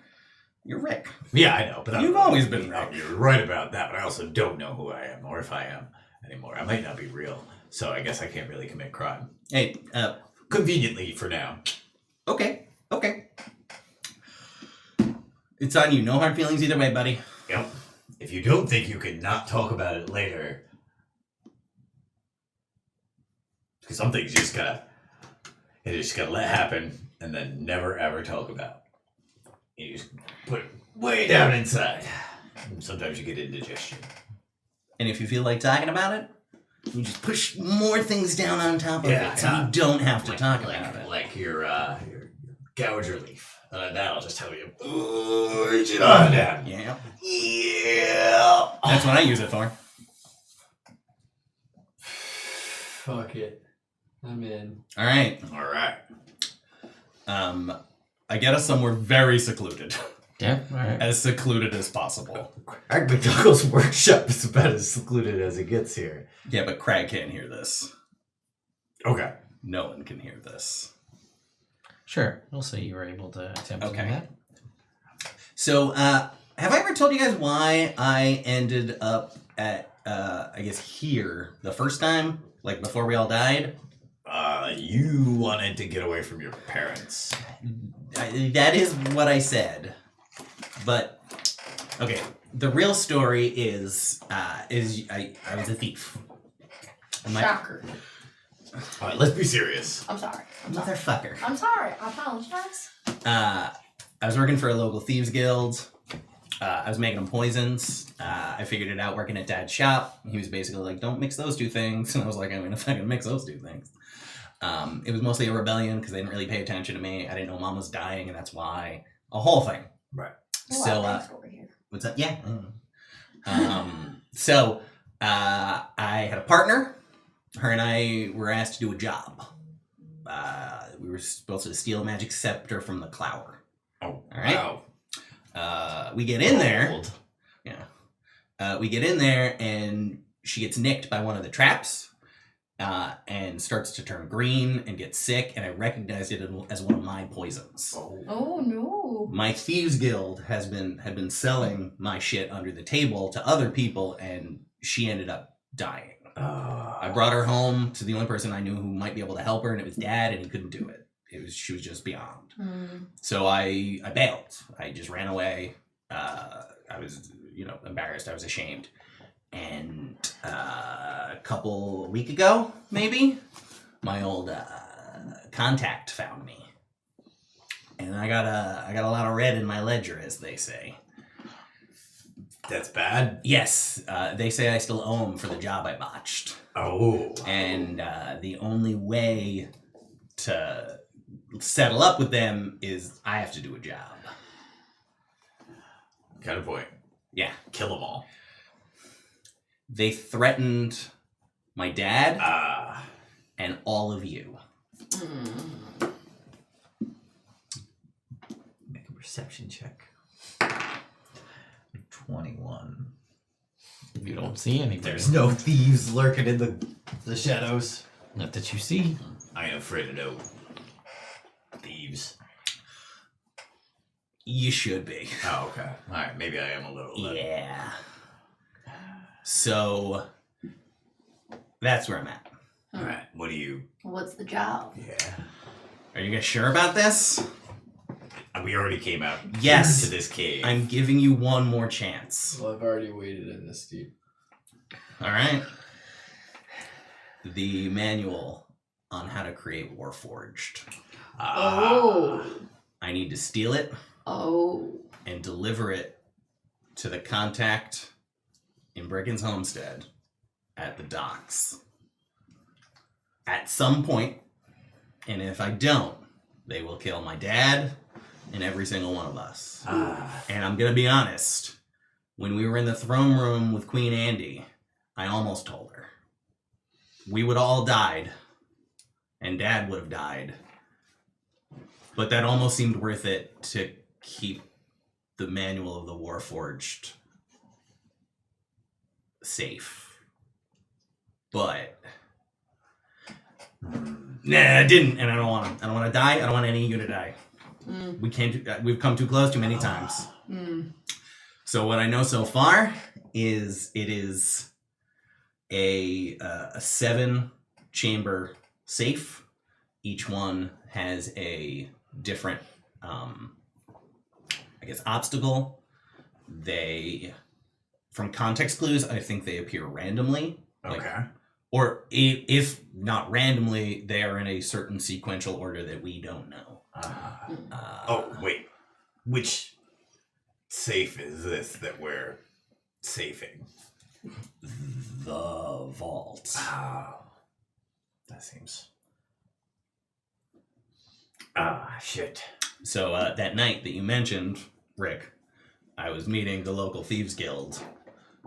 [SPEAKER 2] You're Rick.
[SPEAKER 5] Yeah, I know, but
[SPEAKER 2] You've always been Rick.
[SPEAKER 5] You're right about that, but I also don't know who I am or if I am anymore. I might not be real, so I guess I can't really commit crime.
[SPEAKER 2] Hey,
[SPEAKER 5] Conveniently for now.
[SPEAKER 2] okay. It's on you. No hard feelings either way, buddy.
[SPEAKER 5] Yep. If you don't think you can not talk about it later, because some things you just gotta let happen and then never ever talk about. You just put it way down inside. And sometimes you get indigestion.
[SPEAKER 2] And if you feel like talking about it, You just push more things down on top of
[SPEAKER 5] Yeah,
[SPEAKER 2] it, so
[SPEAKER 5] yeah.
[SPEAKER 2] you don't have to talk
[SPEAKER 5] like,
[SPEAKER 2] about it.
[SPEAKER 5] Like your gouger leaf. That'll just tell you. Reach it on down.
[SPEAKER 2] Yeah.
[SPEAKER 5] Yeah.
[SPEAKER 2] That's what I use it for.
[SPEAKER 7] Fuck it. I'm in.
[SPEAKER 2] All right.
[SPEAKER 5] All right.
[SPEAKER 2] I get us somewhere very secluded.
[SPEAKER 1] Yeah. All right.
[SPEAKER 2] As secluded as possible.
[SPEAKER 5] Crag McKnuckles' workshop is about as secluded as it gets here.
[SPEAKER 2] Yeah, but Crag can't hear this.
[SPEAKER 5] Okay.
[SPEAKER 2] No one can hear this.
[SPEAKER 1] Sure. We'll say you were able to attempt to do
[SPEAKER 2] Okay.
[SPEAKER 1] that.
[SPEAKER 2] So, have I ever told you guys why I ended up at, I guess, here the first time? Like, before we all died?
[SPEAKER 5] You wanted to get away from your parents.
[SPEAKER 2] That is what I said. But, okay, the real story is I was a thief.
[SPEAKER 3] Shocker.
[SPEAKER 5] All right, let's be serious.
[SPEAKER 3] I'm sorry. I'm sorry.
[SPEAKER 2] Motherfucker.
[SPEAKER 3] I'm sorry. I apologize.
[SPEAKER 2] I was working for a local thieves guild. I was making them poisons. I figured it out working at Dad's shop. He was basically like, don't mix those two things. And I was like, I'm going to fucking mix those two things. It was mostly a rebellion because they didn't really pay attention to me. I didn't know Mom was dying, and that's why. A whole thing.
[SPEAKER 5] Right.
[SPEAKER 2] So,
[SPEAKER 3] backstory here.
[SPEAKER 2] what's that? Yeah. So, I had a partner. Her and I were asked to do a job. We were supposed to steal a magic scepter from the Clower.
[SPEAKER 5] Oh,
[SPEAKER 2] All right.
[SPEAKER 5] wow.
[SPEAKER 2] We get in there.
[SPEAKER 5] Old.
[SPEAKER 2] We get in there, and she gets nicked by one of the traps, and starts to turn green and get sick. And I recognized it as one of my poisons.
[SPEAKER 3] Oh no.
[SPEAKER 2] My thieves guild had been selling my shit under the table to other people, and she ended up dying. I brought her home to the only person I knew who might be able to help her, and it was Dad, and he couldn't do it. She was just beyond. So I bailed. I just ran away. I was, embarrassed. I was ashamed. And a week ago, maybe, my old contact found me, and I got a lot of red in my ledger, as they say.
[SPEAKER 5] That's bad.
[SPEAKER 2] Yes, they say I still owe them for the job I botched.
[SPEAKER 5] Oh.
[SPEAKER 2] And the only way to settle up with them is I have to do a job.
[SPEAKER 5] Got a point.
[SPEAKER 2] Yeah.
[SPEAKER 5] Kill them all.
[SPEAKER 2] They threatened my dad and all of you.
[SPEAKER 5] Make a perception check. 21.
[SPEAKER 1] You don't see anything.
[SPEAKER 5] There's no thieves lurking in the shadows.
[SPEAKER 1] Not that you see.
[SPEAKER 5] I am afraid of no thieves.
[SPEAKER 2] You should be.
[SPEAKER 5] Oh, okay. All right. Maybe I am a little.
[SPEAKER 2] Yeah. So that's where I'm at.
[SPEAKER 5] All right. What do you?
[SPEAKER 3] What's the job?
[SPEAKER 5] Yeah.
[SPEAKER 2] Are you guys sure about this?
[SPEAKER 5] We already came out.
[SPEAKER 2] Yes.
[SPEAKER 5] To this cave.
[SPEAKER 2] I'm giving you one more chance.
[SPEAKER 7] Well, I've already waded in this deep.
[SPEAKER 2] All right. The manual on how to create Warforged.
[SPEAKER 3] Oh.
[SPEAKER 2] I need to steal it
[SPEAKER 3] Oh.
[SPEAKER 2] and deliver it to the contact in Bricken's homestead at the docks. At some point, and if I don't, they will kill my dad and every single one of us. And I'm gonna be honest, when we were in the throne room with Queen Andy, I almost told her. We would all died, and Dad would have died. But that almost seemed worth it to keep the manual of the Warforged safe. But nah, I didn't, and I don't want to. I don't want to die. I don't want any of you to die. We've come too close too many times. So what I know so far is it is a 7-chamber safe. Each one has a different, obstacle. They, from context clues, I think they appear randomly.
[SPEAKER 5] Okay.
[SPEAKER 2] Or if not randomly, they are in a certain sequential order that we don't know.
[SPEAKER 5] Oh, wait. Which safe is this that we're safing?
[SPEAKER 2] the vault.
[SPEAKER 5] Oh. That seems... shit.
[SPEAKER 2] So that night that you mentioned, Rick, I was meeting the local Thieves Guild,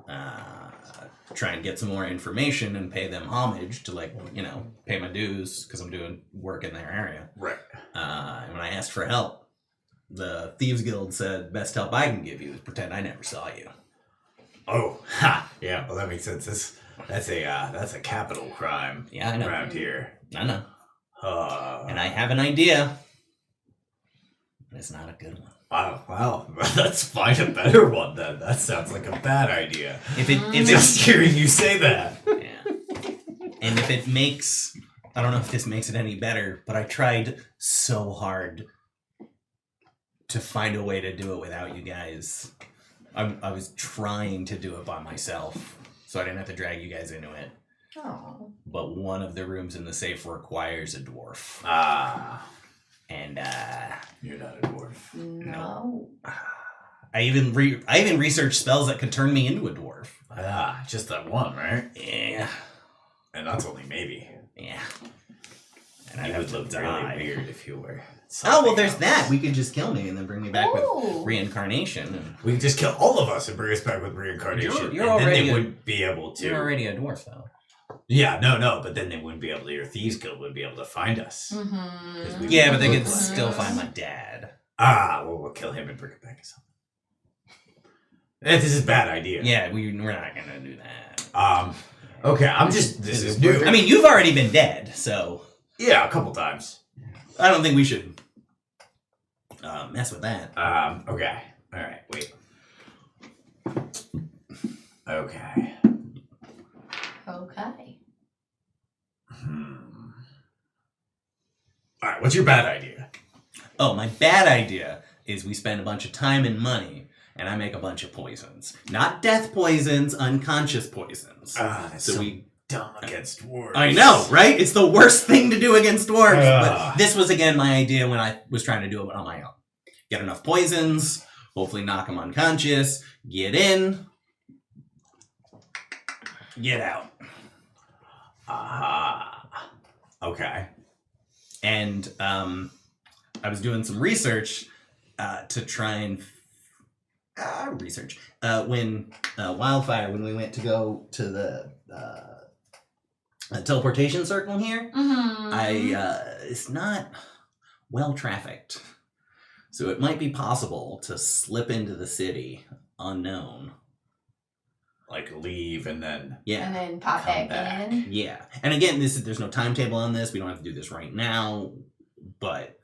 [SPEAKER 2] try and get some more information and pay them homage to, like, you know, pay my dues because I'm doing work in their area.
[SPEAKER 5] Right.
[SPEAKER 2] And when I asked for help, the Thieves Guild said, best help I can give you is pretend I never saw you.
[SPEAKER 5] Oh, ha! Yeah, well, that makes sense. That's a capital crime
[SPEAKER 2] Yeah, I know.
[SPEAKER 5] around here.
[SPEAKER 2] I know. And I have an idea. But it's not a good one.
[SPEAKER 5] Wow. Let's find a better one then. That sounds like a bad idea.
[SPEAKER 2] If
[SPEAKER 5] Just hearing you say that.
[SPEAKER 2] yeah. And if it makes, I don't know if this makes it any better, but I tried so hard to find a way to do it without you guys. I was trying to do it by myself, so I didn't have to drag you guys into it.
[SPEAKER 3] Oh.
[SPEAKER 2] But one of the rooms in the safe requires a dwarf. And
[SPEAKER 5] You're not a dwarf.
[SPEAKER 3] No.
[SPEAKER 2] I even researched spells that could turn me into a dwarf.
[SPEAKER 5] Just that one, right?
[SPEAKER 2] Yeah.
[SPEAKER 5] And that's only maybe.
[SPEAKER 2] Yeah. And
[SPEAKER 5] You
[SPEAKER 2] I'd
[SPEAKER 5] would
[SPEAKER 2] have to
[SPEAKER 5] look
[SPEAKER 2] die.
[SPEAKER 5] really weird if you were.
[SPEAKER 2] Oh, well, there's
[SPEAKER 5] something else.
[SPEAKER 2] that. We could just kill me and then bring me back with
[SPEAKER 3] Ooh.
[SPEAKER 2] reincarnation. And
[SPEAKER 5] We could just kill all of us and bring us back with reincarnation.
[SPEAKER 2] You're
[SPEAKER 5] and
[SPEAKER 2] already
[SPEAKER 5] then they
[SPEAKER 2] a-
[SPEAKER 5] wouldn't be able to.
[SPEAKER 2] you're already a dwarf, though.
[SPEAKER 5] Yeah, no, but then they wouldn't be able to. Your Thieves Guild wouldn't be able to find us.
[SPEAKER 3] Mm-hmm.
[SPEAKER 2] Yeah, but they could
[SPEAKER 5] Mhm.
[SPEAKER 2] still find my dad.
[SPEAKER 5] Well, we'll kill him and bring it back or something. This is a bad idea.
[SPEAKER 2] Yeah, we're not gonna do that.
[SPEAKER 5] Okay, this is new.
[SPEAKER 2] I mean, you've already been dead, so
[SPEAKER 5] yeah, a couple times.
[SPEAKER 2] I don't think we should mess with that.
[SPEAKER 5] Okay. All right, wait. Okay.
[SPEAKER 3] Okay.
[SPEAKER 5] All right, what's your bad idea?
[SPEAKER 2] Oh, my bad idea is we spend a bunch of time and money, and I make a bunch of poisons. Not death poisons, unconscious poisons.
[SPEAKER 5] That's
[SPEAKER 2] So we...
[SPEAKER 5] dumb against dwarves.
[SPEAKER 2] I know, right? It's the worst thing to do against dwarves.
[SPEAKER 5] Ah.
[SPEAKER 2] But this was, again, my idea when I was trying to do it on my own. Get enough poisons, hopefully knock them unconscious, get in, get out.
[SPEAKER 5] Okay.
[SPEAKER 2] And I was doing some research to try and research when Wildfire, when we went to go to the teleportation circle here,
[SPEAKER 3] Mm-hmm.
[SPEAKER 2] it's not well trafficked, so it might be possible to slip into the city unknown.
[SPEAKER 5] Like leave and then.
[SPEAKER 2] Yeah.
[SPEAKER 3] And then pop
[SPEAKER 5] Come
[SPEAKER 3] back
[SPEAKER 5] back.
[SPEAKER 3] in.
[SPEAKER 2] Yeah, and again, there's no timetable on this. We don't have to do this right now, but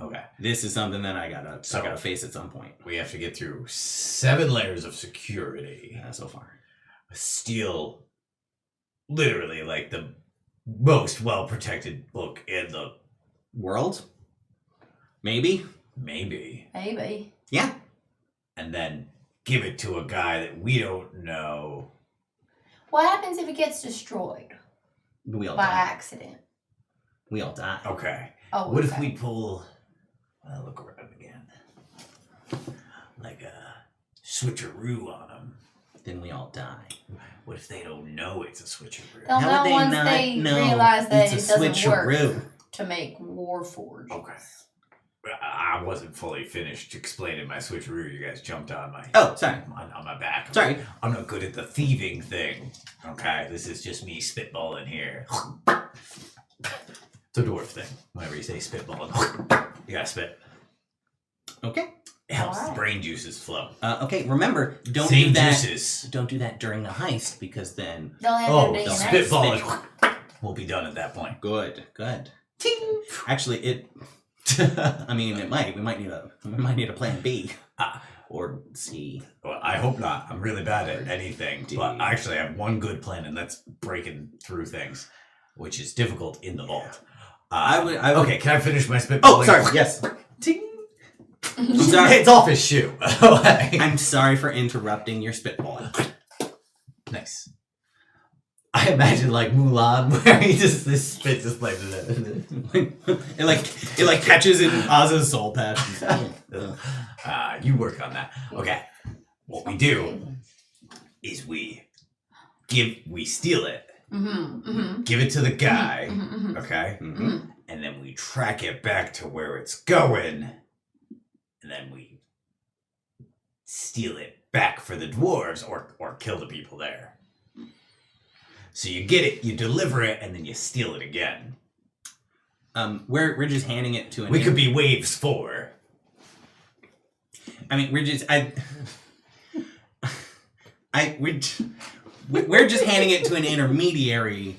[SPEAKER 5] Okay.
[SPEAKER 2] this is something that I gotta face at some point.
[SPEAKER 5] We have to get through 7 layers of security.
[SPEAKER 2] So far,
[SPEAKER 5] Steal literally like the most well protected book in the
[SPEAKER 2] world, maybe.
[SPEAKER 5] maybe.
[SPEAKER 3] Maybe.
[SPEAKER 2] Yeah,
[SPEAKER 5] And then give it to a guy that we don't know.
[SPEAKER 3] What happens if it gets destroyed
[SPEAKER 2] we all
[SPEAKER 3] by
[SPEAKER 2] die.
[SPEAKER 3] accident?
[SPEAKER 2] We all die.
[SPEAKER 5] Okay.
[SPEAKER 3] Oh,
[SPEAKER 5] What if
[SPEAKER 3] okay.
[SPEAKER 5] we pull look around again. Like a switcheroo on them.
[SPEAKER 2] Then we all die.
[SPEAKER 5] What if they don't know it's a switcheroo?
[SPEAKER 3] They'll know once they realize that
[SPEAKER 2] it's
[SPEAKER 3] it
[SPEAKER 2] a
[SPEAKER 3] doesn't work
[SPEAKER 2] switcheroo.
[SPEAKER 3] to make Warforged.
[SPEAKER 5] Okay. I wasn't fully finished explaining my switcheroo. You guys jumped on my
[SPEAKER 2] Oh, sorry.
[SPEAKER 5] on my back.
[SPEAKER 2] Sorry.
[SPEAKER 5] I'm not good at the thieving thing. Okay, this is just me spitballing here. It's a dwarf thing. Whenever you say spitballing, you gotta spit.
[SPEAKER 2] Okay.
[SPEAKER 5] It helps
[SPEAKER 3] Alright.
[SPEAKER 5] the brain juices flow.
[SPEAKER 2] Okay. Remember, don't
[SPEAKER 5] Same
[SPEAKER 2] do that.
[SPEAKER 5] juices.
[SPEAKER 2] Don't do that during the heist because then.
[SPEAKER 3] They'll have
[SPEAKER 5] Oh,
[SPEAKER 3] their
[SPEAKER 5] the
[SPEAKER 3] DNA.
[SPEAKER 5] spitballing will be done at that point.
[SPEAKER 2] Good. Ting. Actually, it. I mean, it might. We might need a plan B. Or C.
[SPEAKER 5] Well, I hope not. I'm really bad at anything.
[SPEAKER 2] D.
[SPEAKER 5] But actually, I have one good plan, and that's breaking through things, which is difficult in the vault.
[SPEAKER 2] I would-
[SPEAKER 5] Okay, can I finish my spitballing?
[SPEAKER 2] Oh, sorry. Yes. Ting. I'm sorry.
[SPEAKER 5] It's off his shoe.
[SPEAKER 2] I'm sorry for interrupting your spitballing.
[SPEAKER 5] Nice. I imagine like Mulan, where he just this spit just like
[SPEAKER 2] it like catches in Oz's soul patch.
[SPEAKER 5] you work on that. Okay. What we do is we we steal it.
[SPEAKER 3] Mm-hmm.
[SPEAKER 5] Give it to the guy,
[SPEAKER 3] Mm-hmm.
[SPEAKER 5] okay?
[SPEAKER 3] Mm-hmm.
[SPEAKER 5] And then we track it back to where it's going. And then we steal it back for the dwarves or kill the people there. So you get it, you deliver it, and then you steal it again.
[SPEAKER 2] We're just handing it to an.
[SPEAKER 5] We could be waves 4.
[SPEAKER 2] I mean, we're just we're just handing it to an intermediary.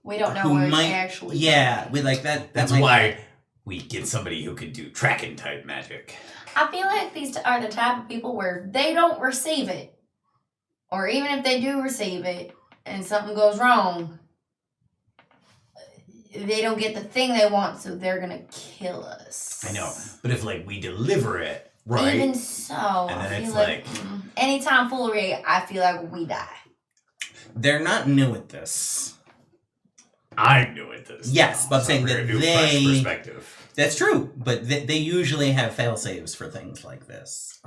[SPEAKER 3] We don't know
[SPEAKER 2] who
[SPEAKER 3] where
[SPEAKER 2] might,
[SPEAKER 3] it's actually.
[SPEAKER 2] yeah, with like that.
[SPEAKER 5] That's
[SPEAKER 2] might-
[SPEAKER 5] why we get somebody who can do tracking type magic.
[SPEAKER 3] I feel like these are the type of people where they don't receive it, or even if they do receive it and something goes wrong, they don't get the thing they want, so they're gonna kill us.
[SPEAKER 5] I know, but if like we deliver it, right?
[SPEAKER 3] Even so,
[SPEAKER 5] And then
[SPEAKER 3] I feel
[SPEAKER 5] it's
[SPEAKER 3] like
[SPEAKER 5] like-
[SPEAKER 3] anytime foolery, I feel like we die.
[SPEAKER 2] They're not new at this.
[SPEAKER 5] I'm new at this.
[SPEAKER 2] Yes, but I'm saying
[SPEAKER 5] we're
[SPEAKER 2] that
[SPEAKER 5] gonna do
[SPEAKER 2] they-
[SPEAKER 5] fresh perspective.
[SPEAKER 2] That's true, but they usually have fail saves for things like this.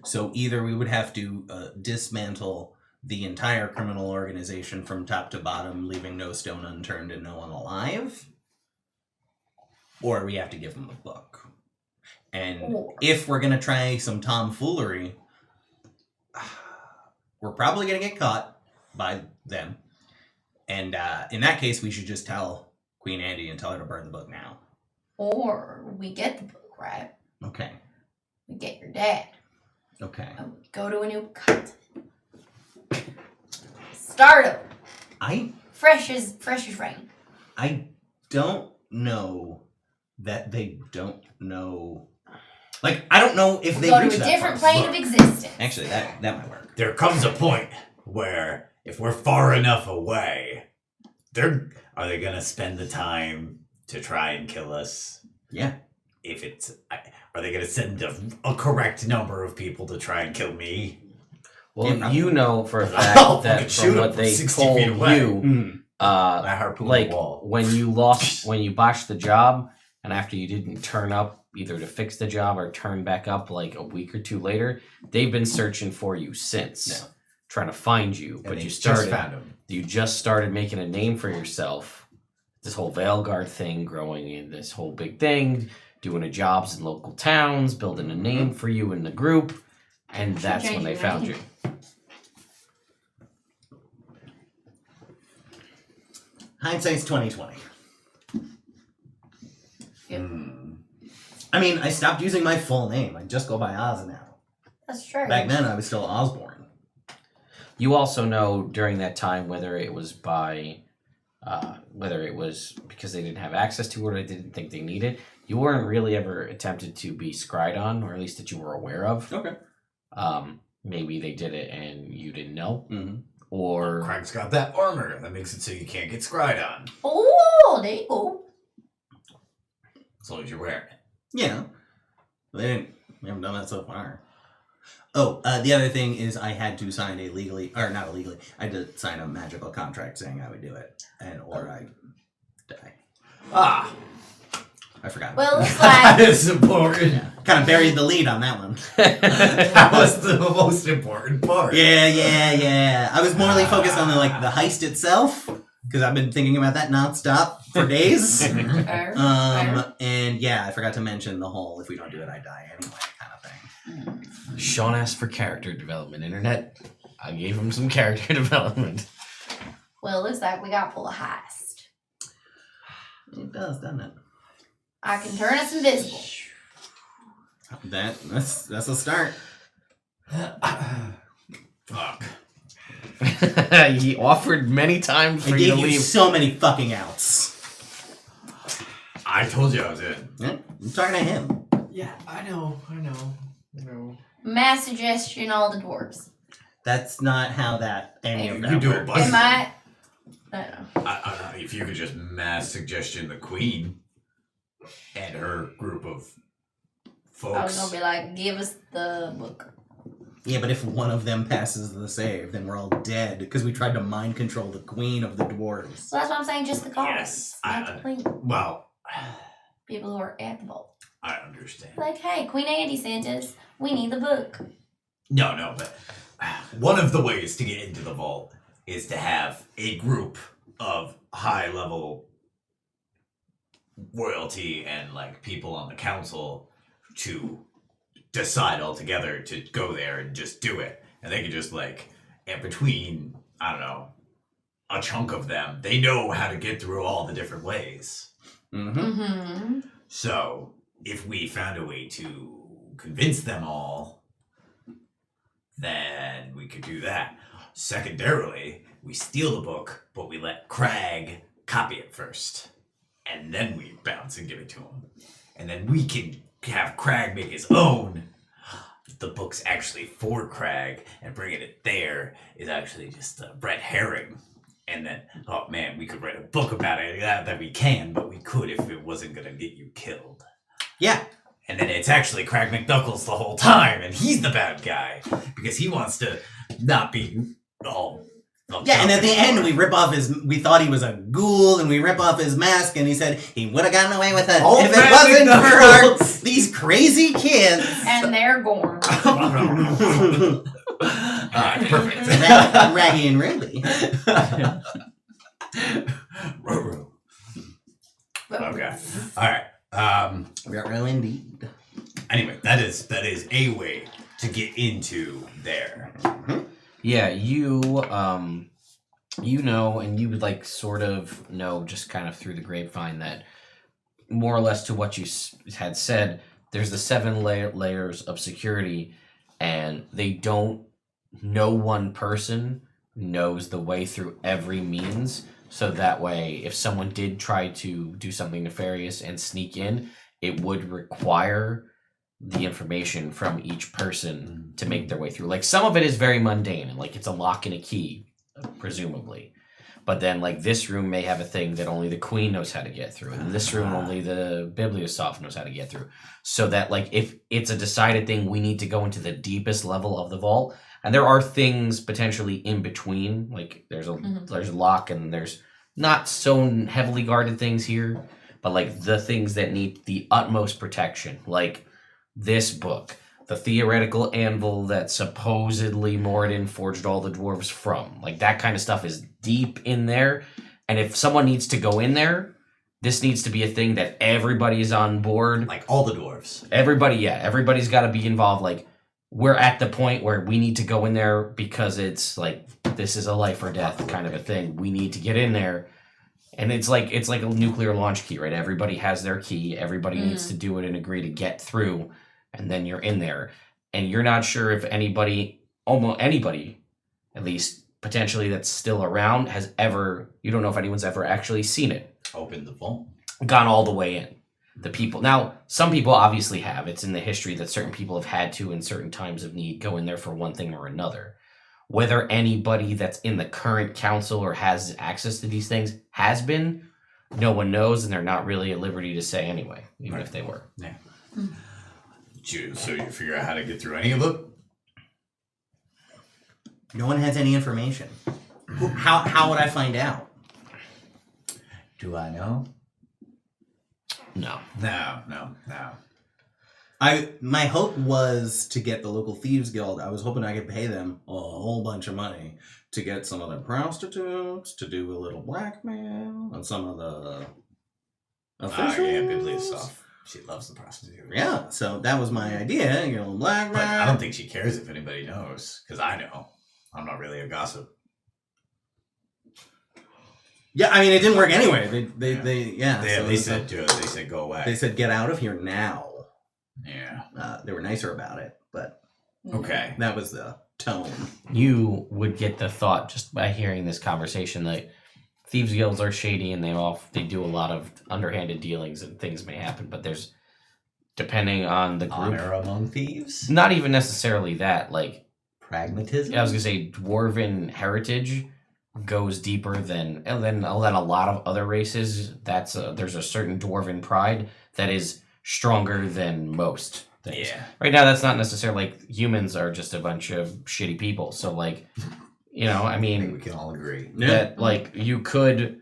[SPEAKER 2] So either we would have to dismantle the entire criminal organization from top to bottom, leaving no stone unturned and no one alive, or we have to give them the book. And
[SPEAKER 3] Or-
[SPEAKER 2] if we're gonna try some tomfoolery, we're probably gonna get caught by them. And in that case, we should just tell Queen Andy and tell her to burn the book now.
[SPEAKER 3] Or we get the book, right?
[SPEAKER 2] Okay.
[SPEAKER 3] We get your dad.
[SPEAKER 2] Okay.
[SPEAKER 3] And we go to a new continent. Start over. Fresh as rain.
[SPEAKER 2] I don't know that they don't know. Like, I don't know if
[SPEAKER 3] We
[SPEAKER 2] they
[SPEAKER 3] go to
[SPEAKER 2] reach
[SPEAKER 3] a
[SPEAKER 2] that
[SPEAKER 3] different
[SPEAKER 2] far.
[SPEAKER 3] plane of existence.
[SPEAKER 2] Actually, that might work.
[SPEAKER 5] There comes a point where if we're far enough away, are they gonna spend the time to try and kill us?
[SPEAKER 2] Yeah.
[SPEAKER 5] If are they gonna send a correct number of people to try and kill me?
[SPEAKER 1] Well,
[SPEAKER 2] Yeah,
[SPEAKER 1] you know for a
[SPEAKER 5] I'll
[SPEAKER 1] fact
[SPEAKER 5] fucking
[SPEAKER 1] that
[SPEAKER 5] shoot
[SPEAKER 1] from
[SPEAKER 5] him
[SPEAKER 1] what
[SPEAKER 5] from
[SPEAKER 1] they
[SPEAKER 5] 60
[SPEAKER 1] told
[SPEAKER 5] feet away.
[SPEAKER 1] you,
[SPEAKER 5] I harpoon
[SPEAKER 1] like
[SPEAKER 5] the wall.
[SPEAKER 1] when you botched the job, and after you didn't turn up either to fix the job or turn back up like a week or two later, they've been searching for you since,
[SPEAKER 2] Yeah.
[SPEAKER 1] trying to find you.
[SPEAKER 5] And
[SPEAKER 1] But
[SPEAKER 5] they
[SPEAKER 1] you
[SPEAKER 5] just
[SPEAKER 1] started,
[SPEAKER 5] found him.
[SPEAKER 1] you just started making a name for yourself. This whole Veilguard thing growing in this whole big thing, doing a jobs in local towns, building a name for you in the group, and that's when
[SPEAKER 3] change
[SPEAKER 1] they
[SPEAKER 3] your
[SPEAKER 1] found
[SPEAKER 3] name.
[SPEAKER 1] you.
[SPEAKER 2] Hindsight's 20/20.
[SPEAKER 3] Yep.
[SPEAKER 2] I mean, I stopped using my full name. I just go by Oz now.
[SPEAKER 3] That's true.
[SPEAKER 2] Back then, I was still Osborne.
[SPEAKER 1] You also know during that time whether it was because they didn't have access to it or they didn't think they needed. You weren't really ever attempted to be scried on, or at least that you were aware of.
[SPEAKER 2] Okay.
[SPEAKER 1] Maybe they did it and you didn't know,
[SPEAKER 2] Mm-hmm.
[SPEAKER 1] or
[SPEAKER 5] Craig's got that armor that makes it so you can't get scryed on
[SPEAKER 3] Oh, there you go.
[SPEAKER 5] as long as you're wearing it.
[SPEAKER 2] Yeah. We haven't done that so far. Oh, the other thing is I had to sign not illegally, I had to sign a magical contract saying I would do it, or I die.
[SPEAKER 5] Ah,
[SPEAKER 2] I forgot.
[SPEAKER 3] Well, looks
[SPEAKER 5] that
[SPEAKER 3] like
[SPEAKER 5] is important.
[SPEAKER 2] Kind of buried the lead on that one.
[SPEAKER 5] That was the most important part.
[SPEAKER 2] Yeah. I was morely focused on the heist itself, because I've been thinking about that nonstop for days.
[SPEAKER 3] Fair.
[SPEAKER 2] And yeah, I forgot to mention the whole if we don't do it, I die anyway kind of thing.
[SPEAKER 1] Sean asked for character development. Internet, I gave him some character development.
[SPEAKER 3] Well, it looks like we got to pull a heist.
[SPEAKER 2] It does, doesn't it?
[SPEAKER 3] I can turn us invisible.
[SPEAKER 2] That's a start.
[SPEAKER 5] Fuck.
[SPEAKER 1] He offered many times
[SPEAKER 2] I
[SPEAKER 1] for you to
[SPEAKER 2] gave you
[SPEAKER 1] leave.
[SPEAKER 2] so many fucking outs.
[SPEAKER 5] I told you I was in.
[SPEAKER 2] Yeah, I'm talking to him.
[SPEAKER 7] Yeah, I know.
[SPEAKER 3] Mass suggestion, all the dwarves.
[SPEAKER 2] That's not how any of
[SPEAKER 5] You
[SPEAKER 2] that
[SPEAKER 5] do a
[SPEAKER 2] works.
[SPEAKER 5] bunch.
[SPEAKER 3] Am I? I don't know.
[SPEAKER 5] If you could just mass suggestion the queen and her group of
[SPEAKER 3] I was
[SPEAKER 5] folks.
[SPEAKER 3] gonna be like, give us the book.
[SPEAKER 2] Yeah, but if one of them passes the save, then we're all dead because we tried to mind control the queen of the dwarves.
[SPEAKER 3] So that's what I'm saying, just the cards.
[SPEAKER 5] Yes,
[SPEAKER 3] Not the queen.
[SPEAKER 5] Well,
[SPEAKER 3] People who are at the vault.
[SPEAKER 5] I understand.
[SPEAKER 3] Like, hey, Queen Andy sent us. We need the book.
[SPEAKER 5] No, but one of the ways to get into the vault is to have a group of high-level royalty and like people on the council to decide all together to go there and just do it. And they can just like, and between, I don't know, a chunk of them, they know how to get through all the different ways.
[SPEAKER 3] Mm-hmm.
[SPEAKER 5] So if we found a way to convince them all, then we could do that. Secondarily, we steal the book, but we let Crag copy it first. And then we bounce and give it to him. And then we can have Crag make his own. The book's actually for Crag, and bringing it there is actually just a red herring. And then, oh man, we could write a book about it. That we can, but we could if it wasn't going to get you killed.
[SPEAKER 2] Yeah.
[SPEAKER 5] And then it's actually Crag McKnuckles the whole time, and he's the bad guy because he wants to not be all.
[SPEAKER 2] Yeah, and at the end we rip off his. We thought he was a ghoul, and we rip off his mask, and he said he would have gotten away with it
[SPEAKER 5] Old
[SPEAKER 2] if it
[SPEAKER 5] man
[SPEAKER 2] wasn't
[SPEAKER 5] McKnuckles.
[SPEAKER 2] for these crazy kids.
[SPEAKER 3] And they're Gorn.
[SPEAKER 5] Alright, perfect.
[SPEAKER 2] Raggy and Ruby.
[SPEAKER 5] Roro. Okay. Alright.
[SPEAKER 2] Ruh-roh indeed.
[SPEAKER 5] Anyway, that is a way to get into there.
[SPEAKER 1] Yeah, you know, and you would like sort of know just kind of through the grapevine that more or less to what you had said, there's the 7 layers of security, and they don't. No one person knows the way through every means. So that way, if someone did try to do something nefarious and sneak in, it would require the information from each person to make their way through. Like, some of it is very mundane, and like it's a lock and a key, presumably. But then, like, this room may have a thing that only the queen knows how to get through, and this room only the bibliosoph knows how to get through. So that, like, if it's a decided thing, we need to go into the deepest level of the vault. And there are things potentially in between, like there's a lock, and there's not so heavily guarded things here, but like the things that need the utmost protection, like this book, the theoretical anvil that supposedly Moradin forged all the dwarves from, like that kind of stuff is deep in there. And if someone needs to go in there, this needs to be a thing that everybody's on board.
[SPEAKER 5] Like all the dwarves.
[SPEAKER 1] Everybody's got to be involved. Like, we're at the point where we need to go in there because it's like, this is a life or death kind of a thing. We need to get in there. And it's like a nuclear launch key, right? Everybody has their key. Everybody needs to do it and agree to get through. And then you're in there. And you're not sure if anybody, at least potentially that's still around, you don't know if anyone's ever actually seen it.
[SPEAKER 5] Open the vault.
[SPEAKER 1] Gone all the way in. The people. Now, some people obviously have. It's in the history that certain people have had to, in certain times of need, go in there for one thing or another. Whether anybody that's in the current council or has access to these things has been, no one knows, and they're not really at liberty to say anyway, even if they were.
[SPEAKER 5] Yeah. So you figure out how to get through any of them?
[SPEAKER 2] No one has any information. How would I find out?
[SPEAKER 5] Do I know?
[SPEAKER 1] No.
[SPEAKER 5] No.
[SPEAKER 2] My hope was to get the local thieves guild. I was hoping I could pay them a whole bunch of money to get some of the prostitutes, to do a little blackmail, and some of the officials.
[SPEAKER 5] Yeah, bibliosoph. She loves the prostitutes.
[SPEAKER 2] Yeah, so that was my idea. You know, blackmail.
[SPEAKER 5] But I don't think she cares if anybody knows, because I know. I'm not really a gossip.
[SPEAKER 2] Yeah, I mean, it didn't work anyway.
[SPEAKER 5] They said go away.
[SPEAKER 2] They said get out of here now.
[SPEAKER 5] Yeah.
[SPEAKER 2] They were nicer about it, but
[SPEAKER 5] Okay.
[SPEAKER 2] that was the tone.
[SPEAKER 1] You would get the thought just by hearing this conversation that thieves guilds are shady and they do a lot of underhanded dealings and things may happen, but there's, depending on the group,
[SPEAKER 5] Honor among thieves.
[SPEAKER 1] not even necessarily that, like,
[SPEAKER 5] Pragmatism.
[SPEAKER 1] I was gonna say dwarven heritage goes deeper than a lot of other races. There's a certain dwarven pride that is stronger than most things.
[SPEAKER 5] Yeah.
[SPEAKER 1] Right now, that's not necessarily, like, humans are just a bunch of shitty people. So, like, you know, I
[SPEAKER 5] I think
[SPEAKER 1] mean,
[SPEAKER 5] we can all agree.
[SPEAKER 1] that, like, you could,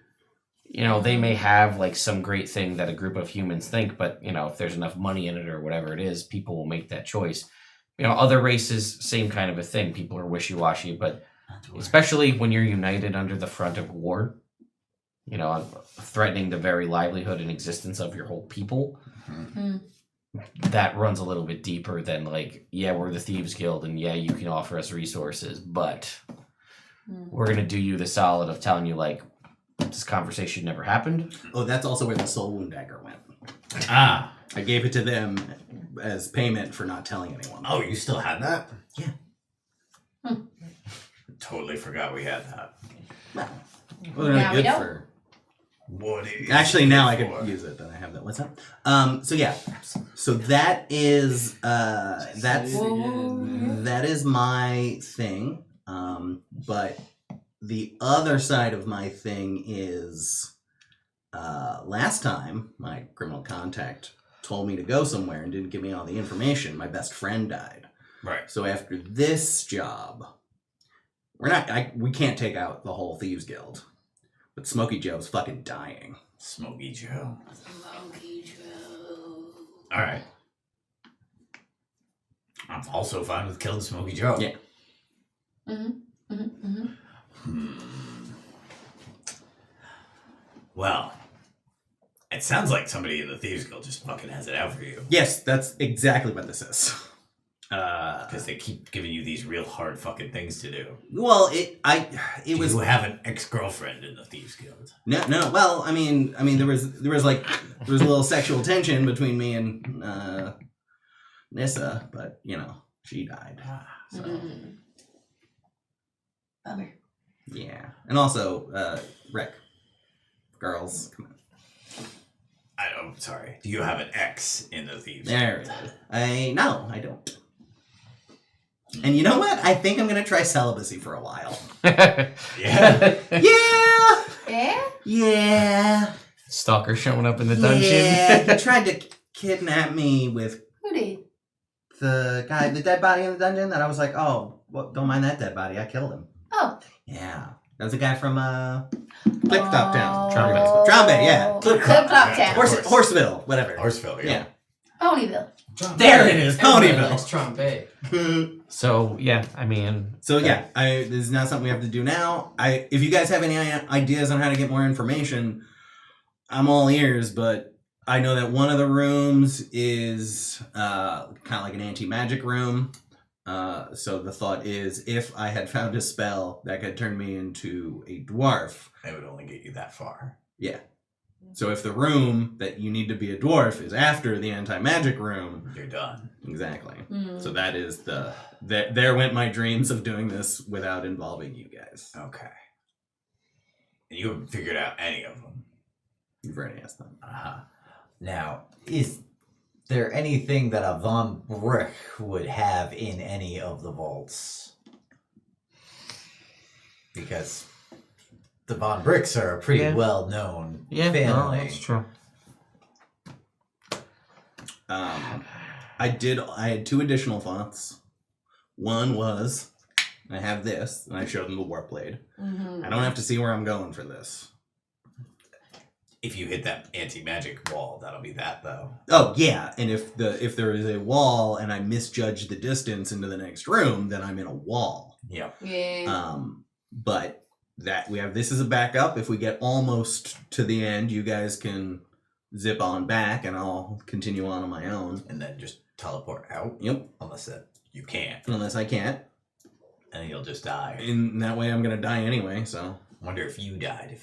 [SPEAKER 1] you know, they may have, like, some great thing that a group of humans think, but, you know, if there's enough money in it or whatever it is, people will make that choice. You know, other races, same kind of a thing. People are wishy-washy, but especially when you're united under the front of war. You know, threatening the very livelihood and existence of your whole people. That runs a little bit deeper than like, yeah, we're the Thieves Guild, and yeah, you can offer us resources, but we're gonna do you the solid of telling you like this conversation never happened.
[SPEAKER 2] Oh, that's also where the soul wound dagger went.
[SPEAKER 5] Ah.
[SPEAKER 2] I gave it to them as payment for not telling anyone.
[SPEAKER 5] Oh, you still had that?
[SPEAKER 2] Yeah.
[SPEAKER 5] Totally forgot we had that.
[SPEAKER 2] Well, they're
[SPEAKER 3] Now we
[SPEAKER 2] good
[SPEAKER 3] don't.
[SPEAKER 2] for.
[SPEAKER 5] What is
[SPEAKER 2] Actually, now I
[SPEAKER 5] it
[SPEAKER 2] could
[SPEAKER 5] for?
[SPEAKER 2] use it. Then I have that. What's that? So yeah. So that is that is my thing. But the other side of my thing is last time my criminal contact told me to go somewhere and didn't give me all the information. My best friend died.
[SPEAKER 5] Right.
[SPEAKER 2] So after this job, we can't take out the whole Thieves Guild. But Smokey Joe's fucking dying.
[SPEAKER 5] Smokey Joe.
[SPEAKER 3] Smokey Joe.
[SPEAKER 5] All right. I'm also fine with killing Smokey Joe.
[SPEAKER 2] Yeah.
[SPEAKER 5] Well, it sounds like somebody in the Thieves Guild just fucking has it out for you.
[SPEAKER 2] Yes, that's exactly what this is.
[SPEAKER 5] Because they keep giving you these real hard fucking things to do.
[SPEAKER 2] Well,
[SPEAKER 5] Do
[SPEAKER 2] was
[SPEAKER 5] you have an ex-girlfriend in the Thieves Guild?
[SPEAKER 2] no. Well, I mean, there was a little sexual tension between me and Nissa, but you know, she died. So
[SPEAKER 3] Bummer.
[SPEAKER 2] yeah, and also Rick, girls, come on.
[SPEAKER 5] Sorry. Do you have an ex in the Thieves
[SPEAKER 2] There
[SPEAKER 5] Guild?
[SPEAKER 2] it is. No, I don't. And you know what? I think I'm gonna try celibacy for a while.
[SPEAKER 5] Yeah.
[SPEAKER 2] Yeah,
[SPEAKER 3] Yeah?
[SPEAKER 2] yeah.
[SPEAKER 1] Stalker showing up in the dungeon.
[SPEAKER 2] Yeah, he tried to kidnap me with
[SPEAKER 3] Who did?
[SPEAKER 2] the dead body in the dungeon. That I was like, oh, well, don't mind that dead body. I killed him.
[SPEAKER 3] Oh.
[SPEAKER 2] Yeah, that was a guy from Click Top Town.
[SPEAKER 1] Trombay.
[SPEAKER 2] Trombay, yeah.
[SPEAKER 3] Clip Clop Town.
[SPEAKER 2] Horseville, whatever.
[SPEAKER 5] Horseville,
[SPEAKER 2] Yeah.
[SPEAKER 3] Ponyville.
[SPEAKER 2] There it is, Ponyville.
[SPEAKER 7] That's Trombay.
[SPEAKER 1] So yeah, I mean,
[SPEAKER 2] So yeah, this is not something we have to do now. If you guys have any ideas on how to get more information, I'm all ears. But I know that one of the rooms is kind of like an anti-magic room. So the thought is, if I had found a spell that could turn me into a dwarf,
[SPEAKER 5] It would only get you that far.
[SPEAKER 2] yeah. So if the room that you need to be a dwarf is after the anti-magic room,
[SPEAKER 5] You're done.
[SPEAKER 2] exactly. So that is there went my dreams of doing this without involving you guys.
[SPEAKER 5] Okay. And you haven't figured out any of them.
[SPEAKER 2] You've already asked them.
[SPEAKER 5] Uh-huh.
[SPEAKER 8] Now, is there anything that a Von Brick would have in any of the vaults? Because the Von Bricks are a pretty
[SPEAKER 1] Yeah.
[SPEAKER 8] well-known
[SPEAKER 1] yeah,
[SPEAKER 8] family.
[SPEAKER 1] no, that's true.
[SPEAKER 2] I had 2 additional thoughts. One was, I have this, and I showed them the warp blade. I don't have to see where I'm going for this.
[SPEAKER 5] If you hit that anti-magic wall, that'll be that, though.
[SPEAKER 2] Oh yeah, and if there is a wall and I misjudge the distance into the next room, then I'm in a wall.
[SPEAKER 5] Yeah.
[SPEAKER 3] Yeah.
[SPEAKER 2] But that we have this as a backup. If we get almost to the end, you guys can zip on back, and I'll continue on my own.
[SPEAKER 5] And then just teleport out.
[SPEAKER 2] Yep,
[SPEAKER 5] Unless you can't.
[SPEAKER 2] unless I can't.
[SPEAKER 5] And then you'll just die.
[SPEAKER 2] In that way, I'm gonna die anyway. So
[SPEAKER 5] Wonder if you died, if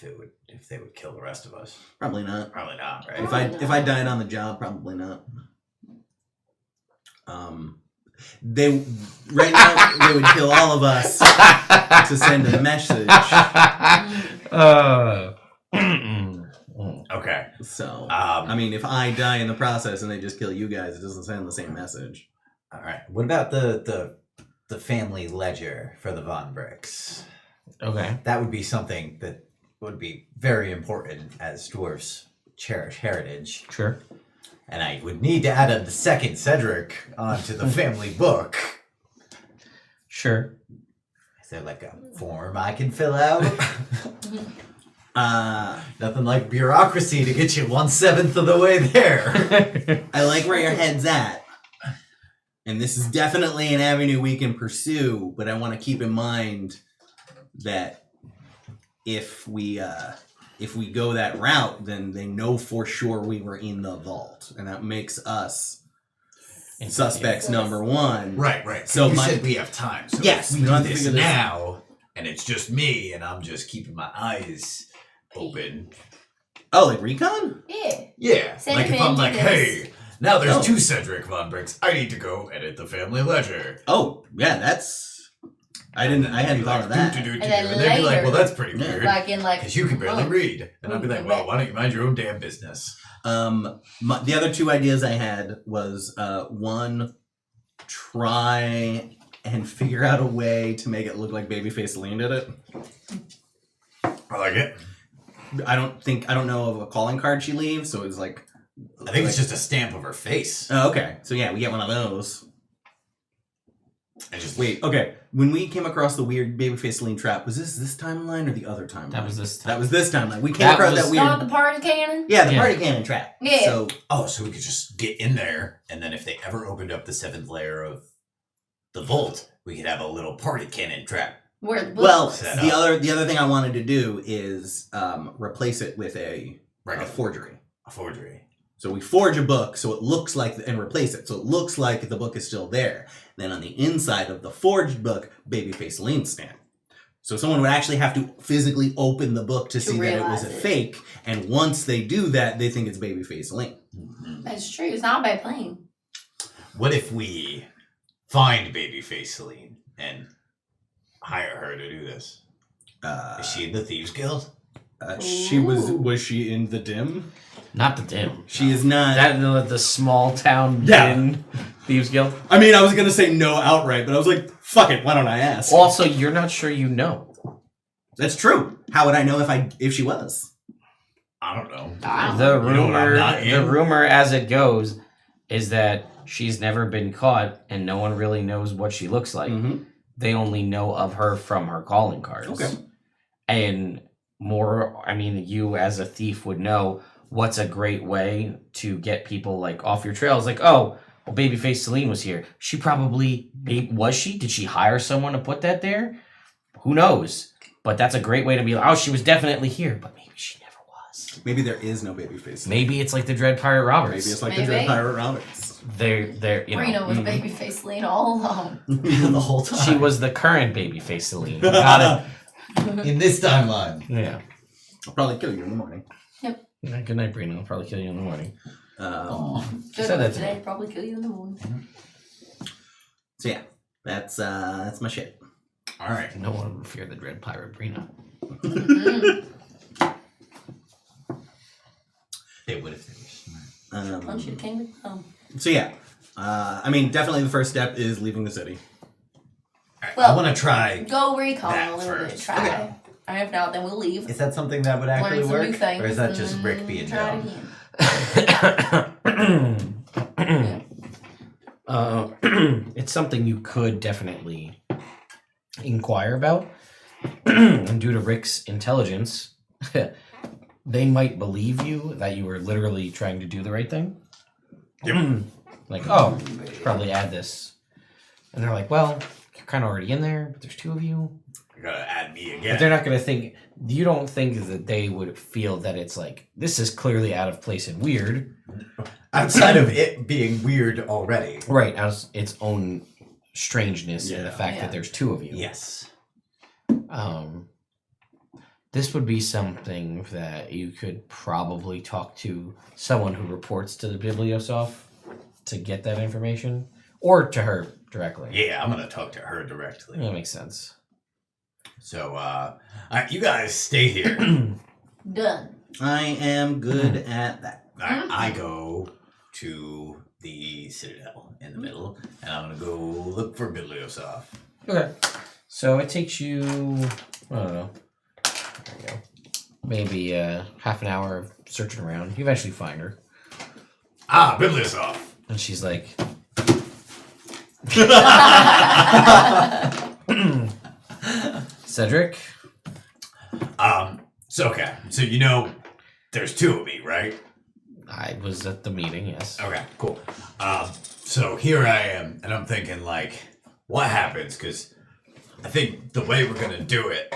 [SPEAKER 5] they would kill the rest of us.
[SPEAKER 2] probably not.
[SPEAKER 5] Probably not, right?
[SPEAKER 2] If I died on the job, probably not. They right now they would kill all of us to send a message.
[SPEAKER 5] Okay.
[SPEAKER 2] So I mean, if I die in the process and they just kill you guys, it doesn't send the same message.
[SPEAKER 5] All right.
[SPEAKER 8] What about the family ledger for the Von Bricks?
[SPEAKER 1] Okay.
[SPEAKER 8] That would be something that would be very important as dwarves cherish heritage.
[SPEAKER 1] Sure.
[SPEAKER 8] And I would need to add a second Cedric onto the family book.
[SPEAKER 1] Sure.
[SPEAKER 8] Is there like a form I can fill out? Nothing like bureaucracy to get you 1/7 of the way there.
[SPEAKER 2] I like where your head's at. And this is definitely an avenue we can pursue, but I want to keep in mind that if we go that route, then they know for sure we were in the vault, and that makes us suspects number one.
[SPEAKER 5] Right.
[SPEAKER 2] So
[SPEAKER 5] you
[SPEAKER 2] my-
[SPEAKER 5] said we have time. So
[SPEAKER 2] Yes,
[SPEAKER 5] if
[SPEAKER 2] we
[SPEAKER 5] we
[SPEAKER 2] don't
[SPEAKER 5] do
[SPEAKER 2] have to
[SPEAKER 5] this
[SPEAKER 2] figure this
[SPEAKER 5] now, and it's just me, and I'm just keeping my eyes open.
[SPEAKER 2] Oh, like recon?
[SPEAKER 3] Yeah.
[SPEAKER 5] Yeah,
[SPEAKER 3] Send
[SPEAKER 5] like
[SPEAKER 3] him
[SPEAKER 5] if I'm
[SPEAKER 3] in to
[SPEAKER 5] like,
[SPEAKER 3] this.
[SPEAKER 5] hey, now there's
[SPEAKER 2] Oh.
[SPEAKER 5] 2 Cedric Von Bricks. I need to go edit the family ledger.
[SPEAKER 2] Oh, yeah, that's. I hadn't thought of that.
[SPEAKER 3] And then
[SPEAKER 5] And they'd be like,
[SPEAKER 3] later-
[SPEAKER 5] well, that's pretty
[SPEAKER 2] Yeah.
[SPEAKER 5] weird.
[SPEAKER 3] Like in like.
[SPEAKER 5] Because you can barely
[SPEAKER 3] months.
[SPEAKER 5] read. And I'd be like, well, why don't you mind your own damn business?
[SPEAKER 2] The other 2 ideas I had was one, try and figure out a way to make it look like Babyface Lean did it.
[SPEAKER 5] I like it.
[SPEAKER 2] I don't know of a calling card she leaves, so it's like.
[SPEAKER 5] I think it's just a stamp of her face.
[SPEAKER 2] Oh, okay. So yeah, we get one of those.
[SPEAKER 5] And just
[SPEAKER 2] Wait, okay. When we came across the weird Babyface Lean trap, was this timeline or the other timeline?
[SPEAKER 1] That was this time.
[SPEAKER 2] That was this timeline. We came
[SPEAKER 1] That
[SPEAKER 2] across
[SPEAKER 1] was-
[SPEAKER 2] that weird.
[SPEAKER 3] Not the party cannon?
[SPEAKER 2] Yeah, the
[SPEAKER 1] Yeah.
[SPEAKER 2] party cannon trap.
[SPEAKER 3] Yeah.
[SPEAKER 2] So
[SPEAKER 5] so we could just get in there, and then if they ever opened up the 7th layer of the vault, we could have a little party cannon trap.
[SPEAKER 3] Where the book
[SPEAKER 2] well,
[SPEAKER 3] was.
[SPEAKER 5] Set
[SPEAKER 2] the
[SPEAKER 5] up.
[SPEAKER 2] other thing I wanted to do is replace it with a forgery.
[SPEAKER 5] A forgery.
[SPEAKER 2] So we forge a book so it looks like, and replace it so it looks like the book is still there. Then on the inside of the forged book, Babyface Lean stamp. So someone would actually have to physically open the book to see that it was a
[SPEAKER 3] realize it.
[SPEAKER 2] fake. And once they do that, they think it's Babyface Lean.
[SPEAKER 3] That's true. It's not a bad plan.
[SPEAKER 5] What if we find Babyface Celine and hire her to do this? Is she in the Thieves Guild?
[SPEAKER 2] She was she in the dim?
[SPEAKER 1] Not the dim.
[SPEAKER 2] She is not.
[SPEAKER 1] That the small town
[SPEAKER 2] Yeah.
[SPEAKER 1] dim thieves guild.
[SPEAKER 2] I mean, I was gonna say no outright, but I was like, fuck it, why don't I ask?
[SPEAKER 1] Also, you're not sure you know.
[SPEAKER 2] That's true. How would I know if she was?
[SPEAKER 5] I don't know.
[SPEAKER 1] The
[SPEAKER 5] You know what I'm not
[SPEAKER 1] rumor
[SPEAKER 5] in?
[SPEAKER 1] as it goes is that she's never been caught and no one really knows what she looks like.
[SPEAKER 2] Mm-hmm.
[SPEAKER 1] They only know of her from her calling cards.
[SPEAKER 2] Okay.
[SPEAKER 1] And you as a thief would know what's a great way to get people like off your trails. Like, oh, well, Babyface Celine was here. She probably was she? Did she hire someone to put that there? Who knows? But that's a great way to be like, oh, she was definitely here, but maybe she never was.
[SPEAKER 2] Maybe there is no Babyface.
[SPEAKER 1] Maybe it's like the Dread Pirate Roberts.
[SPEAKER 2] Maybe it's like the
[SPEAKER 3] Maybe.
[SPEAKER 2] Dread Pirate Roberts.
[SPEAKER 1] They're you know.
[SPEAKER 3] Reno was
[SPEAKER 2] mhm.
[SPEAKER 3] Babyface Lean all along.
[SPEAKER 5] The whole time.
[SPEAKER 1] She was the current Babyface Celine. Got it.
[SPEAKER 8] In this timeline.
[SPEAKER 1] Yeah.
[SPEAKER 2] I'll probably kill you in the morning.
[SPEAKER 1] Yeah, good night, Brino. I'll probably kill you in the morning. She
[SPEAKER 3] Good
[SPEAKER 1] said
[SPEAKER 3] one
[SPEAKER 1] that to me.
[SPEAKER 3] today. Probably kill you in the morning.
[SPEAKER 2] So yeah, that's my shit.
[SPEAKER 5] All right.
[SPEAKER 1] No one would fear the Dread Pirate Brino.
[SPEAKER 3] Mm.
[SPEAKER 5] They would if they were smart.
[SPEAKER 3] Punch you came to
[SPEAKER 2] So yeah, I mean, definitely the first step is leaving the city.
[SPEAKER 5] All right.
[SPEAKER 3] Well,
[SPEAKER 5] I want to try.
[SPEAKER 3] Go recon
[SPEAKER 5] That
[SPEAKER 3] a little bit.
[SPEAKER 5] first.
[SPEAKER 3] Try.
[SPEAKER 2] Okay.
[SPEAKER 3] And if not, then we'll leave.
[SPEAKER 8] Is that something that would actually
[SPEAKER 3] Learn some new
[SPEAKER 8] work?
[SPEAKER 3] things.
[SPEAKER 8] Or is that just
[SPEAKER 3] and
[SPEAKER 8] Rick being
[SPEAKER 3] try it
[SPEAKER 8] dumb?
[SPEAKER 3] again.
[SPEAKER 1] It's something you could definitely inquire about. And due to Rick's intelligence, they might believe you that you were literally trying to do the right thing. Like, oh, should probably add this. And they're like, well, you're kind of already in there, but there's 2 of you.
[SPEAKER 5] You gotta add me
[SPEAKER 1] But
[SPEAKER 5] again.
[SPEAKER 1] they're not going to think, you don't think that they would feel that it's like, this is clearly out of place and weird.
[SPEAKER 8] Outside of it being weird already.
[SPEAKER 1] Right, as its own strangeness in the
[SPEAKER 2] Yeah.
[SPEAKER 1] fact
[SPEAKER 3] Yeah.
[SPEAKER 1] that there's 2 of you.
[SPEAKER 8] Yes.
[SPEAKER 1] This would be something that you could probably talk to someone who reports to the Bibliosoft to get that information, or to her directly.
[SPEAKER 5] Yeah, I'm gonna talk to her directly.
[SPEAKER 1] That makes sense.
[SPEAKER 5] So, all right, you guys stay here.
[SPEAKER 3] Done.
[SPEAKER 2] I am good at that.
[SPEAKER 5] All right, I go to the Citadel in the middle, and I'm gonna go look for Bibliosoft.
[SPEAKER 1] Okay. So it takes you, I don't know, there you go, maybe half an hour of searching around. You eventually find her.
[SPEAKER 5] Ah, Bibliosoft.
[SPEAKER 1] And she's like, Cedric?
[SPEAKER 5] So okay, so you know, there's 2 of me, right?
[SPEAKER 1] I was at the meeting, yes.
[SPEAKER 5] Okay, cool. So here I am, and I'm thinking like, what happens? Because I think the way we're gonna do it,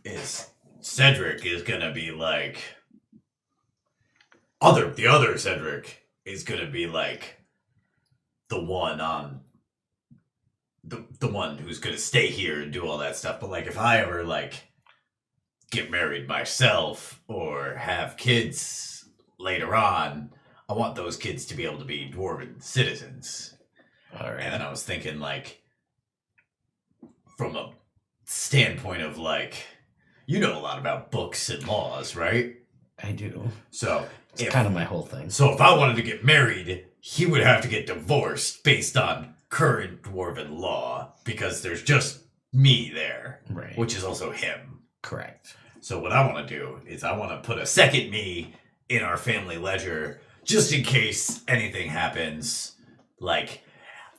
[SPEAKER 5] is Cedric is gonna be like the other Cedric is gonna be like the one on the one who's gonna stay here and do all that stuff. But like if I ever like get married myself or have kids later on, I want those kids to be able to be dwarven citizens.
[SPEAKER 1] All right.
[SPEAKER 5] And then I was thinking like from a standpoint of like, you know a lot about books and laws, right?
[SPEAKER 1] I do.
[SPEAKER 5] So
[SPEAKER 1] It's kind of my whole thing.
[SPEAKER 5] So if I wanted to get married, he would have to get divorced based on current dwarven law because there's just me there,
[SPEAKER 1] Right.
[SPEAKER 5] which is also him.
[SPEAKER 1] Correct.
[SPEAKER 5] So what I want to do is I want to put a second me in our family ledger just in case anything happens. Like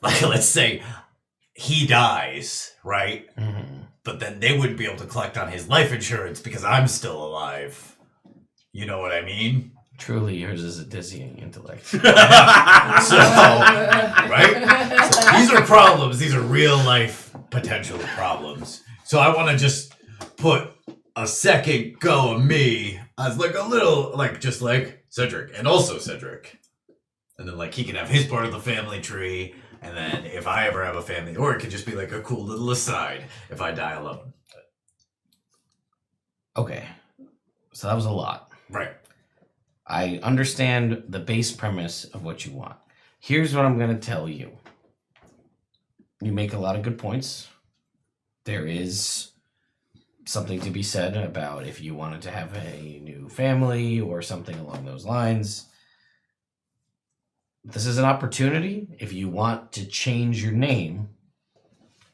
[SPEAKER 5] let's say he dies, right?
[SPEAKER 1] Mm-hmm.
[SPEAKER 5] But then they wouldn't be able to collect on his life insurance because I'm still alive. You know what I mean?
[SPEAKER 1] Truly, yours is a dizzying intellect.
[SPEAKER 5] So, right? So these are problems. These are real life potential problems. So I want to just put a second go of me as like a little, like just like Cedric and also Cedric. And then like he can have his part of the family tree. And then if I ever have a family, or it could just be like a cool little aside if I die alone.
[SPEAKER 1] Okay. So that was a lot.
[SPEAKER 5] Right.
[SPEAKER 1] I understand the base premise of what you want. Here's what I'm going to tell you. You make a lot of good points. There is something to be said about if you wanted to have a new family or something along those lines. This is an opportunity. If you want to change your name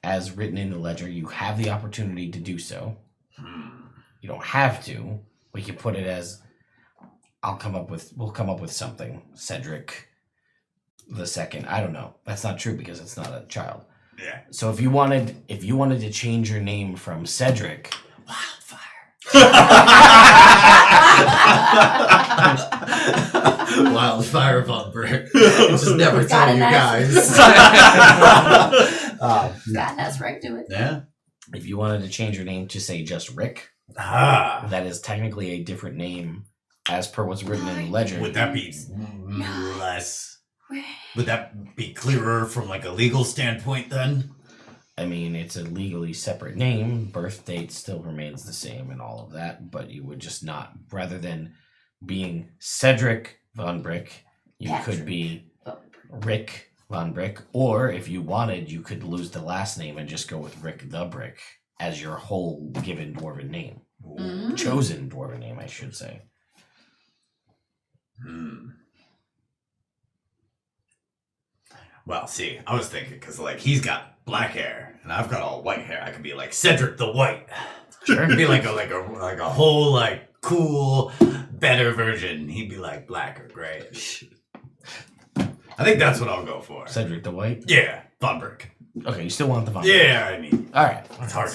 [SPEAKER 1] as written in the ledger, you have the opportunity to do so. You don't have to. We can put it as we'll come up with something. Cedric the second. I don't know. That's not true because it's not a child.
[SPEAKER 5] Yeah.
[SPEAKER 1] So if you wanted to change your name from Cedric,
[SPEAKER 5] Wildfire von Brick. Just never tell you guys.
[SPEAKER 3] God, that's right to it.
[SPEAKER 5] Yeah.
[SPEAKER 1] if you wanted to change your name to say just Rick, that is technically a different name as per what's written in the ledger.
[SPEAKER 5] Would that be less? Would that be clearer from like a legal standpoint then?
[SPEAKER 1] I mean, it's a legally separate name. Birth date still remains the same and all of that, but you would just not, rather than being Cedric Von Brick, you could be Rick Von Brick, or if you wanted, you could lose the last name and just go with Rick the Brick as your whole given dwarven name. Chosen dwarven name, I should say.
[SPEAKER 5] Well, see, I was thinking because like he's got black hair and I've got all white hair. I could be like Cedric the White.
[SPEAKER 1] Sure.
[SPEAKER 5] Be like a whole like cool, better version. He'd be like black or gray. I think that's what I'll go for.
[SPEAKER 1] Cedric the White?
[SPEAKER 5] Yeah, Von Brick.
[SPEAKER 1] Okay, you still want the Von Brick.
[SPEAKER 5] Yeah, I mean,
[SPEAKER 1] Alright.
[SPEAKER 5] it's hard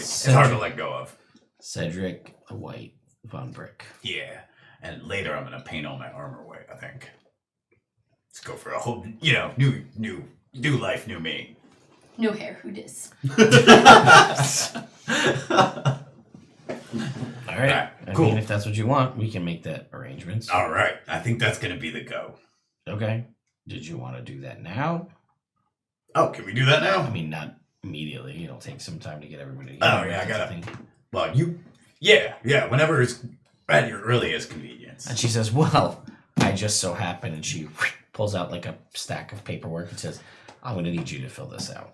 [SPEAKER 5] to let go of.
[SPEAKER 1] Cedric the White Von Brick.
[SPEAKER 5] Yeah, and later I'm gonna paint all my armor white. I think. Let's go for a whole, new life, new me.
[SPEAKER 3] No hair, who dis?
[SPEAKER 1] Alright.
[SPEAKER 5] Cool.
[SPEAKER 1] I mean, if that's what you want, we can make that arrangements.
[SPEAKER 5] All right, I think that's gonna be the go.
[SPEAKER 1] Okay. Did you want to do that now?
[SPEAKER 5] Oh, can we do that now?
[SPEAKER 1] I mean, not immediately. It'll take some time to get everybody
[SPEAKER 5] Oh,
[SPEAKER 1] together.
[SPEAKER 5] yeah, I gotta-
[SPEAKER 1] think.
[SPEAKER 5] Well, yeah, whenever it's at your earliest convenience.
[SPEAKER 1] And she says, well, I just so happen, and she pulls out like a stack of paperwork and says, I'm going to need you to fill this out.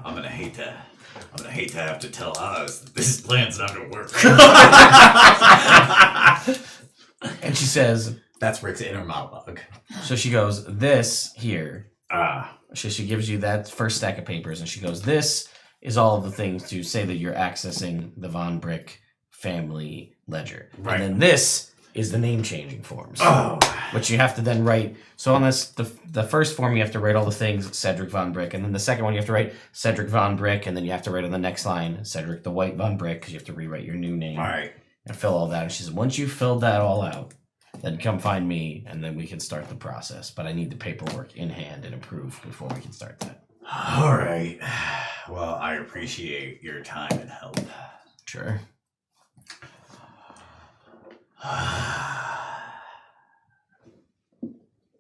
[SPEAKER 5] I'm gonna hate to have to tell Oz that this plan's not gonna work.
[SPEAKER 1] And she says,
[SPEAKER 5] That's Rick's inner monologue.
[SPEAKER 1] so she goes, this here.
[SPEAKER 5] Ah.
[SPEAKER 1] So she gives you that first stack of papers, and she goes, this is all of the things to say that you're accessing the Von Brick family ledger.
[SPEAKER 5] Right.
[SPEAKER 1] And then this is the name changing forms.
[SPEAKER 5] Oh.
[SPEAKER 1] Which you have to then write. So on this, the first form, you have to write all the things Cedric Von Brick, and then the second one you have to write Cedric Von Brick, and then you have to write on the next line Cedric the White Von Brick, because you have to rewrite your new name.
[SPEAKER 5] All right.
[SPEAKER 1] And fill all that. And she says, once you've filled that all out, then come find me, and then we can start the process. But I need the paperwork in hand and approved before we can start that.
[SPEAKER 5] All right. Well, I appreciate your time and help.
[SPEAKER 1] Sure.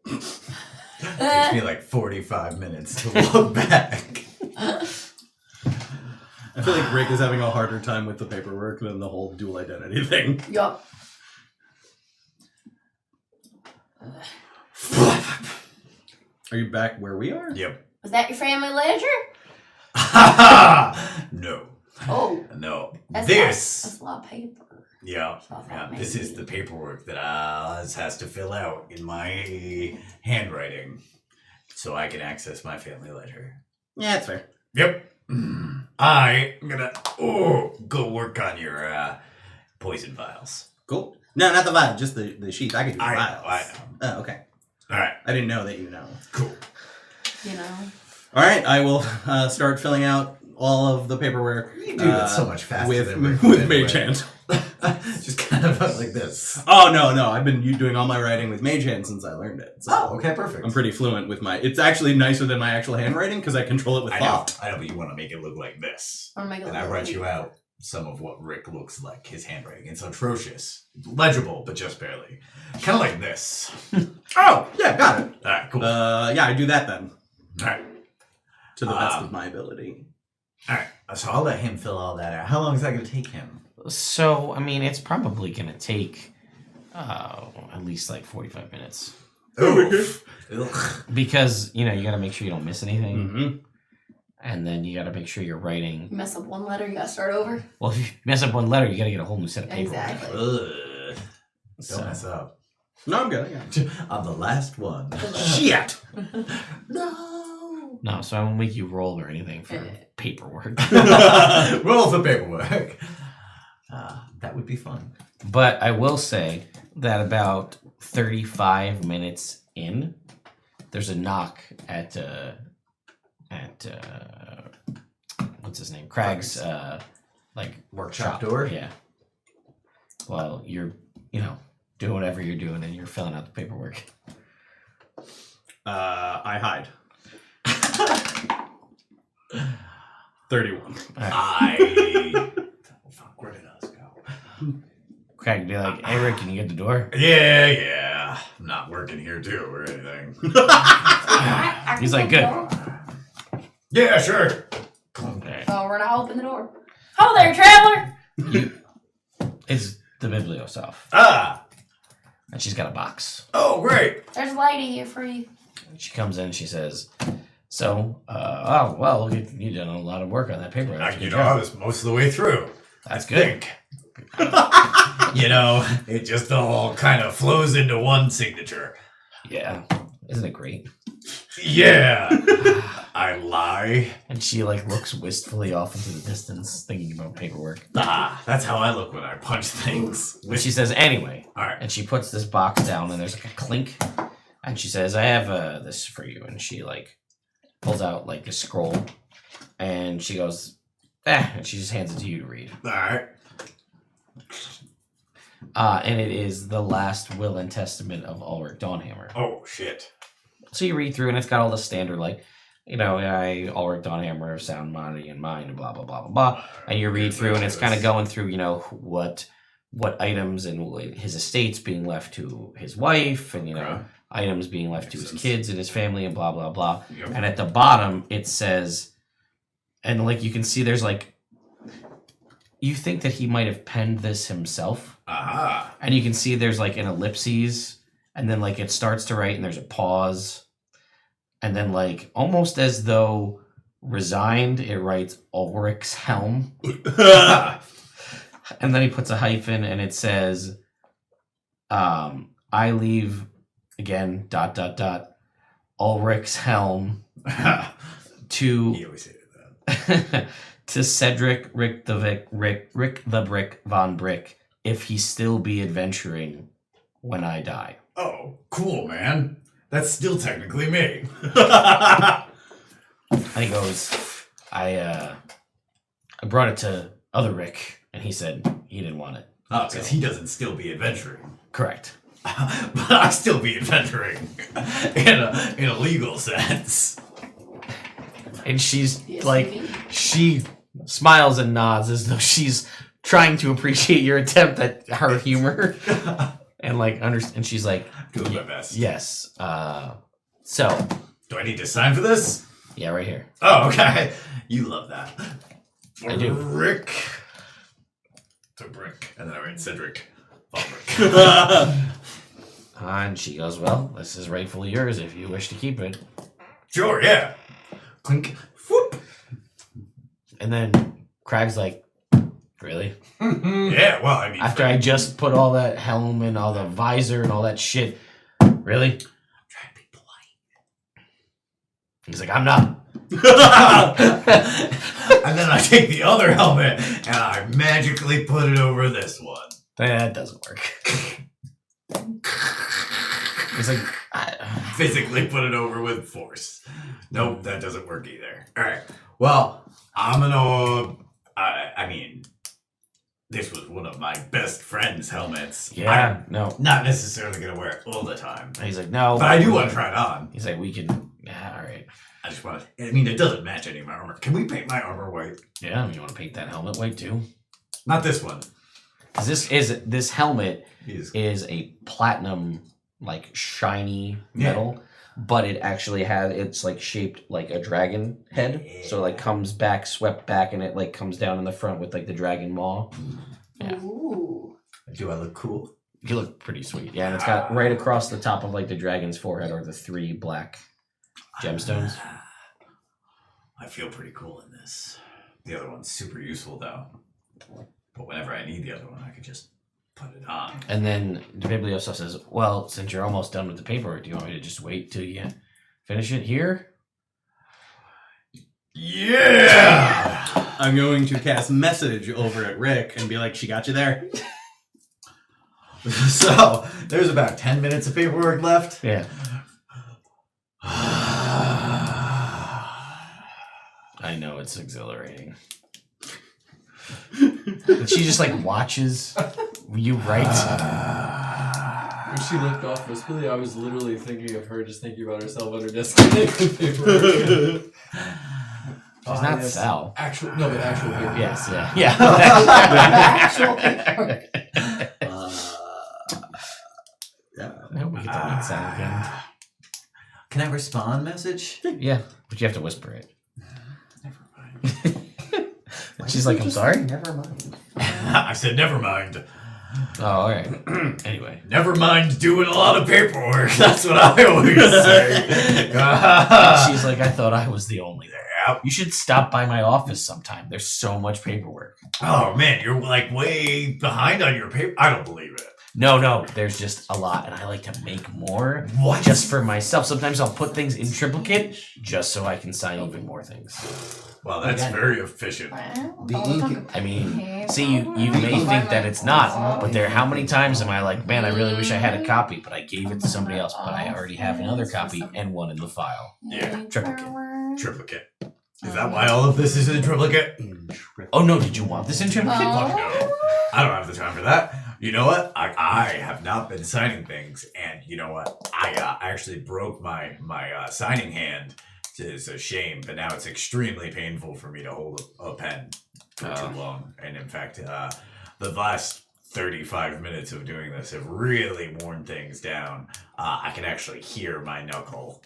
[SPEAKER 5] Takes me like 45 minutes to look back.
[SPEAKER 2] I feel like Rick is having a harder time with the paperwork than the whole dual identity thing.
[SPEAKER 3] Yup.
[SPEAKER 2] Are you back where we are?
[SPEAKER 5] Yep.
[SPEAKER 3] Was that your family ledger?
[SPEAKER 5] No.
[SPEAKER 3] Oh.
[SPEAKER 5] No.
[SPEAKER 3] That's
[SPEAKER 5] This.
[SPEAKER 3] a lot of paper.
[SPEAKER 5] Yeah.
[SPEAKER 3] So I thought
[SPEAKER 5] Yeah.
[SPEAKER 3] maybe-
[SPEAKER 5] This is the paperwork that Oz has to fill out in my handwriting so I can access my family ledger.
[SPEAKER 2] Yeah, that's fair.
[SPEAKER 5] Yep. I'm gonna go work on your poison vials.
[SPEAKER 2] Cool. No, not the vial, just the sheath. I could do the
[SPEAKER 5] I
[SPEAKER 2] vials.
[SPEAKER 5] know.
[SPEAKER 2] Oh, okay.
[SPEAKER 5] All right.
[SPEAKER 2] I didn't know that you know.
[SPEAKER 5] Cool.
[SPEAKER 3] You know.
[SPEAKER 2] All right, I will start filling out all of the paperwork.
[SPEAKER 5] You do that so much faster
[SPEAKER 2] with
[SPEAKER 5] than Rick
[SPEAKER 2] with
[SPEAKER 5] would
[SPEAKER 2] Mage
[SPEAKER 5] anyway.
[SPEAKER 2] Hand.
[SPEAKER 5] Just kind of like this.
[SPEAKER 2] Oh no, I've been doing all my writing with Mage Hand since I learned it. So
[SPEAKER 5] Oh, okay, perfect.
[SPEAKER 2] I'm pretty fluent with my. It's actually nicer than my actual handwriting because I control it with
[SPEAKER 5] I know,
[SPEAKER 2] thought.
[SPEAKER 5] but you want to make it look like this.
[SPEAKER 3] I want to make it
[SPEAKER 5] And I
[SPEAKER 3] look
[SPEAKER 5] write
[SPEAKER 3] like-
[SPEAKER 5] you out some of what Rick looks like, his handwriting. It's atrocious. Legible, but just barely. Kind of like this.
[SPEAKER 2] Oh yeah, got it.
[SPEAKER 5] All right, cool.
[SPEAKER 2] Yeah, I do that then
[SPEAKER 5] All right.
[SPEAKER 2] to the best of my ability.
[SPEAKER 5] All right. So I'll let him fill all that out. How long is that going to take him?
[SPEAKER 1] So, I mean, it's probably going to take at least like 45 minutes.
[SPEAKER 5] Oof. Ugh.
[SPEAKER 1] Because, you got to make sure you don't miss anything.
[SPEAKER 2] Mm-hmm.
[SPEAKER 1] And then you got to make sure you're writing.
[SPEAKER 3] You mess up one letter, you gotta start over.
[SPEAKER 1] Well, if you mess up one letter, you got to get a whole new set of paperwork.
[SPEAKER 3] Exactly.
[SPEAKER 5] Ugh.
[SPEAKER 1] So-
[SPEAKER 5] Don't mess up.
[SPEAKER 2] No, I'm good. Yeah.
[SPEAKER 5] I'm the last one.
[SPEAKER 2] Shit.
[SPEAKER 5] No.
[SPEAKER 1] No, so I won't make you roll or anything for paperwork.
[SPEAKER 5] Roll for paperwork. That would be fun.
[SPEAKER 1] But I will say that about 35 minutes in, there's a knock at what's his name? Crag's
[SPEAKER 5] Workshop door?
[SPEAKER 1] Yeah. Well, you're doing whatever you're doing and you're filling out the paperwork.
[SPEAKER 2] I hide. 31.
[SPEAKER 5] Fuck, where did us go?
[SPEAKER 1] Crag would be like, "Hey Rick, can you get the door?"
[SPEAKER 5] Yeah. I'm not working here too or anything.
[SPEAKER 3] I
[SPEAKER 1] He's
[SPEAKER 3] can
[SPEAKER 1] like,
[SPEAKER 3] open
[SPEAKER 1] "Good."
[SPEAKER 3] the door.
[SPEAKER 5] Yeah, sure.
[SPEAKER 1] Okay.
[SPEAKER 3] So we're gonna open the door. Hello there, traveler!
[SPEAKER 1] It's the bibliosof. And she's got a box.
[SPEAKER 5] Oh, great.
[SPEAKER 3] There's a lady here for you.
[SPEAKER 1] She comes in and she says, "So, well, you done a lot of work on that paper. That's a good
[SPEAKER 5] I
[SPEAKER 1] job.
[SPEAKER 5] was most of the way through.
[SPEAKER 1] That's
[SPEAKER 5] I
[SPEAKER 1] good."
[SPEAKER 5] think. It just all kind of flows into one signature.
[SPEAKER 1] Yeah. Isn't it great?
[SPEAKER 5] Yeah. I lie.
[SPEAKER 1] And she looks wistfully off into the distance, thinking about paperwork.
[SPEAKER 5] That's how I look when I punch things.
[SPEAKER 1] And she says, "Anyway,"
[SPEAKER 5] All right.
[SPEAKER 1] and she puts this box down, and there's a clink, and she says, "I have this for you," and she pulls out a scroll, and she goes, and she just hands it to you to read.
[SPEAKER 5] All right.
[SPEAKER 1] And it is the last will and testament of Ulrich Dawnhammer.
[SPEAKER 5] Oh, shit.
[SPEAKER 1] So you read through, and it's got all the standard, I, Ulrich Dawnhammer of sound body and mind, and blah, blah, blah, blah, blah. And you read through, and it's kind of going through, what items and his estates being left to his wife, and,
[SPEAKER 5] Okay.
[SPEAKER 1] items being left to
[SPEAKER 5] Makes
[SPEAKER 1] his
[SPEAKER 5] sense.
[SPEAKER 1] kids and his family, and blah, blah, blah.
[SPEAKER 5] Yep.
[SPEAKER 1] And at the bottom, it says, and, you can see there's, you think that he might have penned this himself.
[SPEAKER 5] Aha.
[SPEAKER 1] And you can see there's an ellipses, and then it starts to write, and there's a pause, and then almost as though resigned, it writes Ulrich's helm, and then he puts a hyphen, and it says, "I leave again ... Ulrich's helm to
[SPEAKER 5] He always hated that.
[SPEAKER 1] to Cedric Rick the Brick von Brick, if he still be adventuring when I die."
[SPEAKER 5] Oh, cool, man. That's still technically me.
[SPEAKER 1] And he goes, I brought it to other Rick, and he said he didn't want it.
[SPEAKER 5] Oh, because he doesn't still be adventuring.
[SPEAKER 1] Correct.
[SPEAKER 5] But I still be adventuring in a legal sense.
[SPEAKER 1] And she's
[SPEAKER 3] Yes,
[SPEAKER 1] like,
[SPEAKER 3] indeed.
[SPEAKER 1] she smiles and nods as though she's trying to appreciate your attempt at her humor. And like, and she's like,
[SPEAKER 5] Doing my best.
[SPEAKER 1] yes. So,
[SPEAKER 5] Do I need to sign for this?
[SPEAKER 1] yeah, right here.
[SPEAKER 5] Oh, okay. You love that.
[SPEAKER 1] I do.
[SPEAKER 5] Rick. To Brick. And then I write Cedric. Ulrich.
[SPEAKER 1] And she goes, well, this is rightfully yours if you wish to keep it.
[SPEAKER 5] Sure, yeah. Clink. Whoop.
[SPEAKER 1] And then Crag's like, really?
[SPEAKER 5] Yeah, well, I mean.
[SPEAKER 1] After I just put all that helm and all the visor and all that shit, really?
[SPEAKER 5] I'm trying to be polite.
[SPEAKER 1] He's like, I'm not.
[SPEAKER 5] And then I take the other helmet and I magically put it over this one.
[SPEAKER 1] That doesn't work. He's like,
[SPEAKER 5] Physically put it over with force. Nope, that doesn't work either. Alright. Well, I'm gonna. I mean, this was one of my best friend's helmets.
[SPEAKER 1] yeah, no.
[SPEAKER 5] I'm not necessarily gonna wear it all the time.
[SPEAKER 1] He's like, no.
[SPEAKER 5] But I do want to try it on.
[SPEAKER 1] He's like, we can. Yeah, all right.
[SPEAKER 5] I just want to. I mean, it doesn't match any of my armor. Can we paint my armor white?
[SPEAKER 1] Yeah, you want to paint that helmet white too?
[SPEAKER 5] Not this one.
[SPEAKER 1] Because this helmet
[SPEAKER 5] He's
[SPEAKER 1] is a platinum, like shiny
[SPEAKER 5] Yeah.
[SPEAKER 1] metal, but it actually it's like shaped like a dragon head, so it like comes back, swept back, and it like comes down in the front with like the dragon maw. Yeah.
[SPEAKER 3] Ooh.
[SPEAKER 5] Do I look cool?
[SPEAKER 1] You look pretty sweet, yeah. And it's got right across the top of like the dragon's forehead are the 3 black gemstones.
[SPEAKER 5] I feel pretty cool in this. The other one's super useful though. But whenever I need the other one, I could just put it on.
[SPEAKER 1] And then Biblioso says, well, since you're almost done with the paperwork, do you want me to just wait till you finish it here?
[SPEAKER 5] Yeah!
[SPEAKER 2] I'm going to cast message over at Rick and be like, she got you there.
[SPEAKER 5] So, there's about 10 minutes of paperwork left.
[SPEAKER 1] Yeah. I know, it's exhilarating. And she just like watches you write.
[SPEAKER 7] When she looked off wistfully, I was literally thinking of her just thinking about herself on her desk with paperwork.
[SPEAKER 1] She's not Sal.
[SPEAKER 7] Actual paper.
[SPEAKER 1] Yes, yeah.
[SPEAKER 3] Actual paperwork.
[SPEAKER 2] Yeah.
[SPEAKER 1] I hope we get that Sal again.
[SPEAKER 6] Can I respond message?
[SPEAKER 1] Yeah, but you have to whisper it.
[SPEAKER 6] Never mind.
[SPEAKER 1] She's like, I'm sorry?
[SPEAKER 6] Never mind.
[SPEAKER 5] I said, never mind.
[SPEAKER 1] Oh, all right. Anyway.
[SPEAKER 5] Never mind doing a lot of paperwork. That's what I always say.
[SPEAKER 1] She's like, I thought I was the only there. You should stop by my office sometime. There's so much paperwork.
[SPEAKER 5] Oh man, you're like way behind on your paper. I don't believe it.
[SPEAKER 1] No, there's just a lot, and I like to make more
[SPEAKER 5] What?
[SPEAKER 1] just for myself. Sometimes I'll put things in triplicate just so I can sign even more things.
[SPEAKER 5] Well, that's
[SPEAKER 6] Again.
[SPEAKER 5] very efficient.
[SPEAKER 6] The ink-
[SPEAKER 1] I mean, see, you may think that it's not, but how many times am I like, man, I really wish I had a copy, but I gave it to somebody else, but I already have another copy and one in the file.
[SPEAKER 5] Yeah,
[SPEAKER 1] triplicate.
[SPEAKER 5] Triplicate. Is that why all of this is in triplicate?
[SPEAKER 1] Oh no, did you want this in triplicate?
[SPEAKER 5] Fuck no. I don't have the time for that. You know what? I have not been signing things, and you know what? I actually broke my signing hand. It's a shame, but now it's extremely painful for me to hold a pen for too long. And in fact, the last 35 minutes of doing this have really worn things down. I can actually hear my knuckle.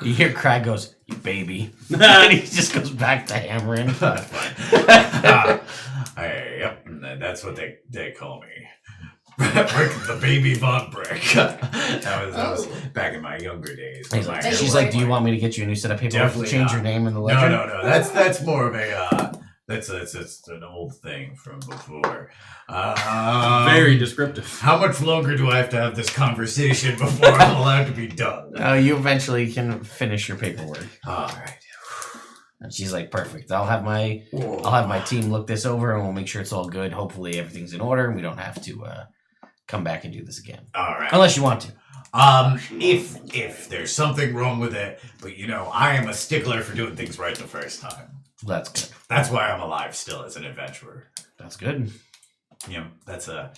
[SPEAKER 1] You hear Crag goes, you baby. And he just goes back to hammering.
[SPEAKER 5] That's fine. Yep, that's what they call me. Brick, the baby Von Brick. That was back in my younger days.
[SPEAKER 1] She's like, do you want me to get you a new set of paperwork to
[SPEAKER 5] Definitely
[SPEAKER 1] change
[SPEAKER 5] not.
[SPEAKER 1] your name in the ledger?
[SPEAKER 5] No. That's more of a that's an old thing from before.
[SPEAKER 2] Very descriptive.
[SPEAKER 5] How much longer do I have to have this conversation before I'm allowed to be done?
[SPEAKER 1] You eventually can finish your paperwork.
[SPEAKER 5] All right.
[SPEAKER 1] And she's like, perfect. I'll have my team look this over and we'll make sure it's all good. Hopefully everything's in order and we don't have to come back and do this again.
[SPEAKER 5] All right.
[SPEAKER 1] Unless you want to.
[SPEAKER 5] If there's something wrong with it, but you know, I am a stickler for doing things right the first time.
[SPEAKER 1] That's good.
[SPEAKER 5] That's why I'm alive still as an adventurer.
[SPEAKER 1] That's good.
[SPEAKER 5] You know, that's a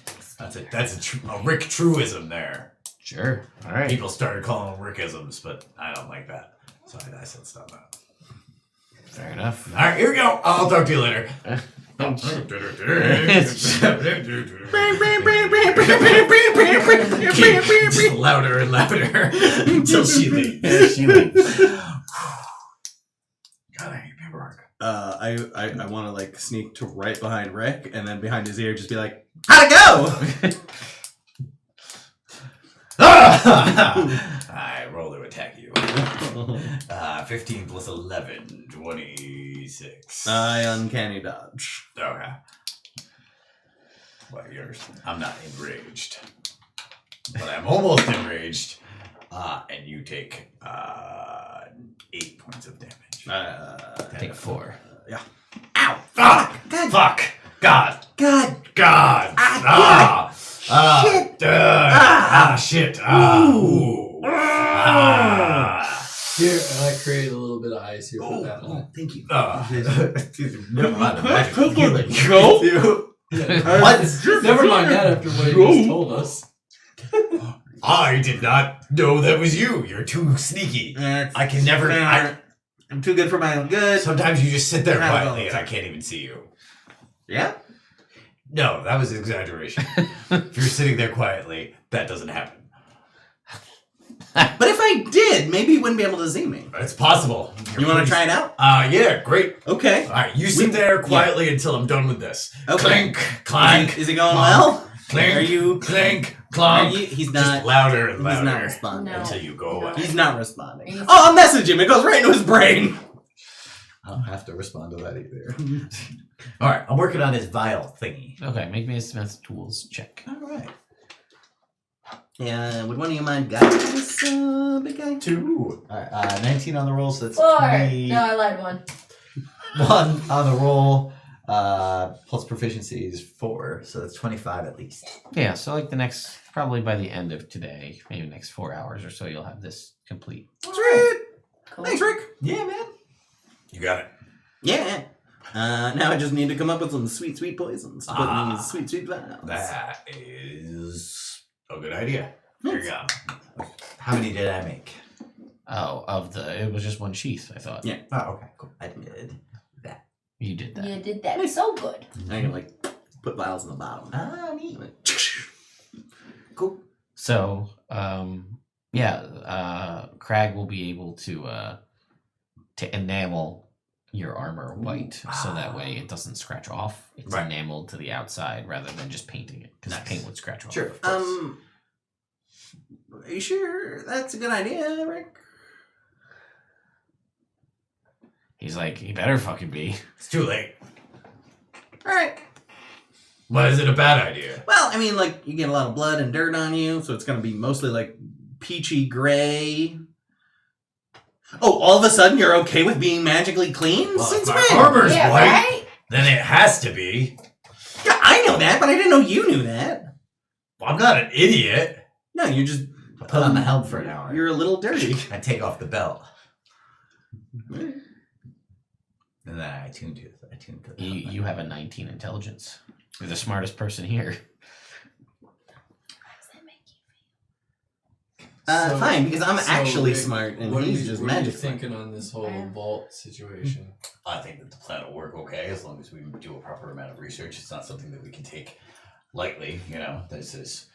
[SPEAKER 5] Rick truism there.
[SPEAKER 1] Sure. All right.
[SPEAKER 5] People started calling them Rickisms, but I don't like that. Sorry, I said stop that.
[SPEAKER 1] Fair enough.
[SPEAKER 5] All right, here we go. I'll talk to you later. Just louder and louder until she leaves.
[SPEAKER 1] She leaves.
[SPEAKER 5] God, I hate paperwork.
[SPEAKER 2] I want to like sneak to right behind Rick, and then behind his ear, just be like, "How'd it go?"
[SPEAKER 5] I roll to attack you. 15 plus 11, 26.
[SPEAKER 2] I uncanny dodge.
[SPEAKER 5] Okay. Well, yours. I'm not enraged. But I'm almost enraged. And you take 8 points of damage.
[SPEAKER 1] Take 4.
[SPEAKER 2] Yeah.
[SPEAKER 5] Ow! Fuck!
[SPEAKER 6] God.
[SPEAKER 5] Fuck! God!
[SPEAKER 6] God.
[SPEAKER 5] God!
[SPEAKER 6] Shit.
[SPEAKER 5] Shit!
[SPEAKER 6] Ooh.
[SPEAKER 7] Here, I create a little bit of ice here for that one.
[SPEAKER 6] Thank you.
[SPEAKER 5] Never mind the magic healing.
[SPEAKER 7] What? Never mind that after what you just told us.
[SPEAKER 5] I did not know that was you. You're too sneaky. I can never.
[SPEAKER 2] I'm too good for my own good.
[SPEAKER 5] Sometimes you just sit there
[SPEAKER 2] Not all
[SPEAKER 5] quietly
[SPEAKER 2] the
[SPEAKER 5] and I
[SPEAKER 2] time.
[SPEAKER 5] can't even see you.
[SPEAKER 2] Yeah.
[SPEAKER 5] No, that was an exaggeration. If you're sitting there quietly, that doesn't happen.
[SPEAKER 2] But if I did, maybe you wouldn't be able to see me.
[SPEAKER 5] It's possible.
[SPEAKER 2] You want to try it out?
[SPEAKER 5] Yeah, great.
[SPEAKER 2] Okay.
[SPEAKER 5] All right, you sit there quietly until I'm done with this.
[SPEAKER 2] Okay.
[SPEAKER 5] Clink, clank,
[SPEAKER 2] Is it going well?
[SPEAKER 5] clink,
[SPEAKER 2] Are you?
[SPEAKER 5] clink,
[SPEAKER 2] Are
[SPEAKER 5] clunk.
[SPEAKER 2] you? He's
[SPEAKER 5] Just
[SPEAKER 2] not.
[SPEAKER 5] louder and
[SPEAKER 2] He's
[SPEAKER 5] louder
[SPEAKER 2] not responding.
[SPEAKER 3] No.
[SPEAKER 5] until you go away.
[SPEAKER 2] He's not responding.
[SPEAKER 3] He's-
[SPEAKER 2] Oh, I'll message him. It goes right into his brain.
[SPEAKER 8] I don't have to respond to that either. All right, I'm working on his vial thingy.
[SPEAKER 1] Okay, make me a Smith Tools check.
[SPEAKER 8] All right.
[SPEAKER 2] Yeah, would one of you mind guiding this big guy?
[SPEAKER 8] 2. All right, 19 on the roll, so that's
[SPEAKER 3] 4.
[SPEAKER 8] 21
[SPEAKER 3] No, I lied 1.
[SPEAKER 8] on the roll. Plus proficiency is 4, so that's 25 at least.
[SPEAKER 1] Yeah, so like the next, probably by the end of today, maybe next 4 hours or so, you'll have this complete.
[SPEAKER 2] Sweet.
[SPEAKER 3] Cool.
[SPEAKER 2] Thanks, Rick.
[SPEAKER 8] Yeah, man.
[SPEAKER 5] You got it.
[SPEAKER 2] Yeah. Now I just need to come up with some sweet, sweet poisons to put in these sweet, sweet vials.
[SPEAKER 5] That is a good idea. Here you go.
[SPEAKER 8] How many did I make?
[SPEAKER 1] Oh, it was just one sheath, I thought.
[SPEAKER 2] Yeah.
[SPEAKER 8] Oh, okay, cool. I did that.
[SPEAKER 1] You did that.
[SPEAKER 3] You did that so good.
[SPEAKER 2] I can like put vials in the bottom.
[SPEAKER 8] Ah, neat.
[SPEAKER 2] Cool.
[SPEAKER 1] So, Crag will be able to enamel your armor white, so that way it doesn't scratch off. It's
[SPEAKER 5] Right.
[SPEAKER 1] enameled to the outside rather than just painting it, because
[SPEAKER 8] Nice.
[SPEAKER 1] paint would scratch off.
[SPEAKER 8] Sure, of course.
[SPEAKER 2] Are you sure that's a good idea, Rick?
[SPEAKER 1] He's like, he better fucking be.
[SPEAKER 5] It's too late.
[SPEAKER 2] All right.
[SPEAKER 5] Why is it a bad idea?
[SPEAKER 2] Well, I mean, like, you get a lot of blood and dirt on you, so it's going to be mostly, like, peachy gray. Oh, all of a sudden you're okay with being magically clean?
[SPEAKER 5] Well,
[SPEAKER 2] Since
[SPEAKER 5] if my
[SPEAKER 2] when?
[SPEAKER 5] armor's
[SPEAKER 3] Yeah,
[SPEAKER 5] white,
[SPEAKER 3] right?
[SPEAKER 5] then it has to be.
[SPEAKER 2] Yeah, I know that, but I didn't know you knew that.
[SPEAKER 5] I'm not an idiot.
[SPEAKER 2] No, you're just...
[SPEAKER 8] I put on the helm for an hour.
[SPEAKER 2] You're a little dirty.
[SPEAKER 8] I take off the belt. And then I tune to it.
[SPEAKER 1] You have a 19 intelligence. You're the smartest person here.
[SPEAKER 2] Fine, because I'm actually
[SPEAKER 7] Rick,
[SPEAKER 2] smart and
[SPEAKER 7] what
[SPEAKER 2] he's
[SPEAKER 7] are you,
[SPEAKER 2] just
[SPEAKER 7] what are you
[SPEAKER 2] magic smart.
[SPEAKER 7] thinking on this whole vault situation?
[SPEAKER 5] I think that the plan will work okay as long as we do a proper amount of research. It's not something that we can take lightly. You know, this is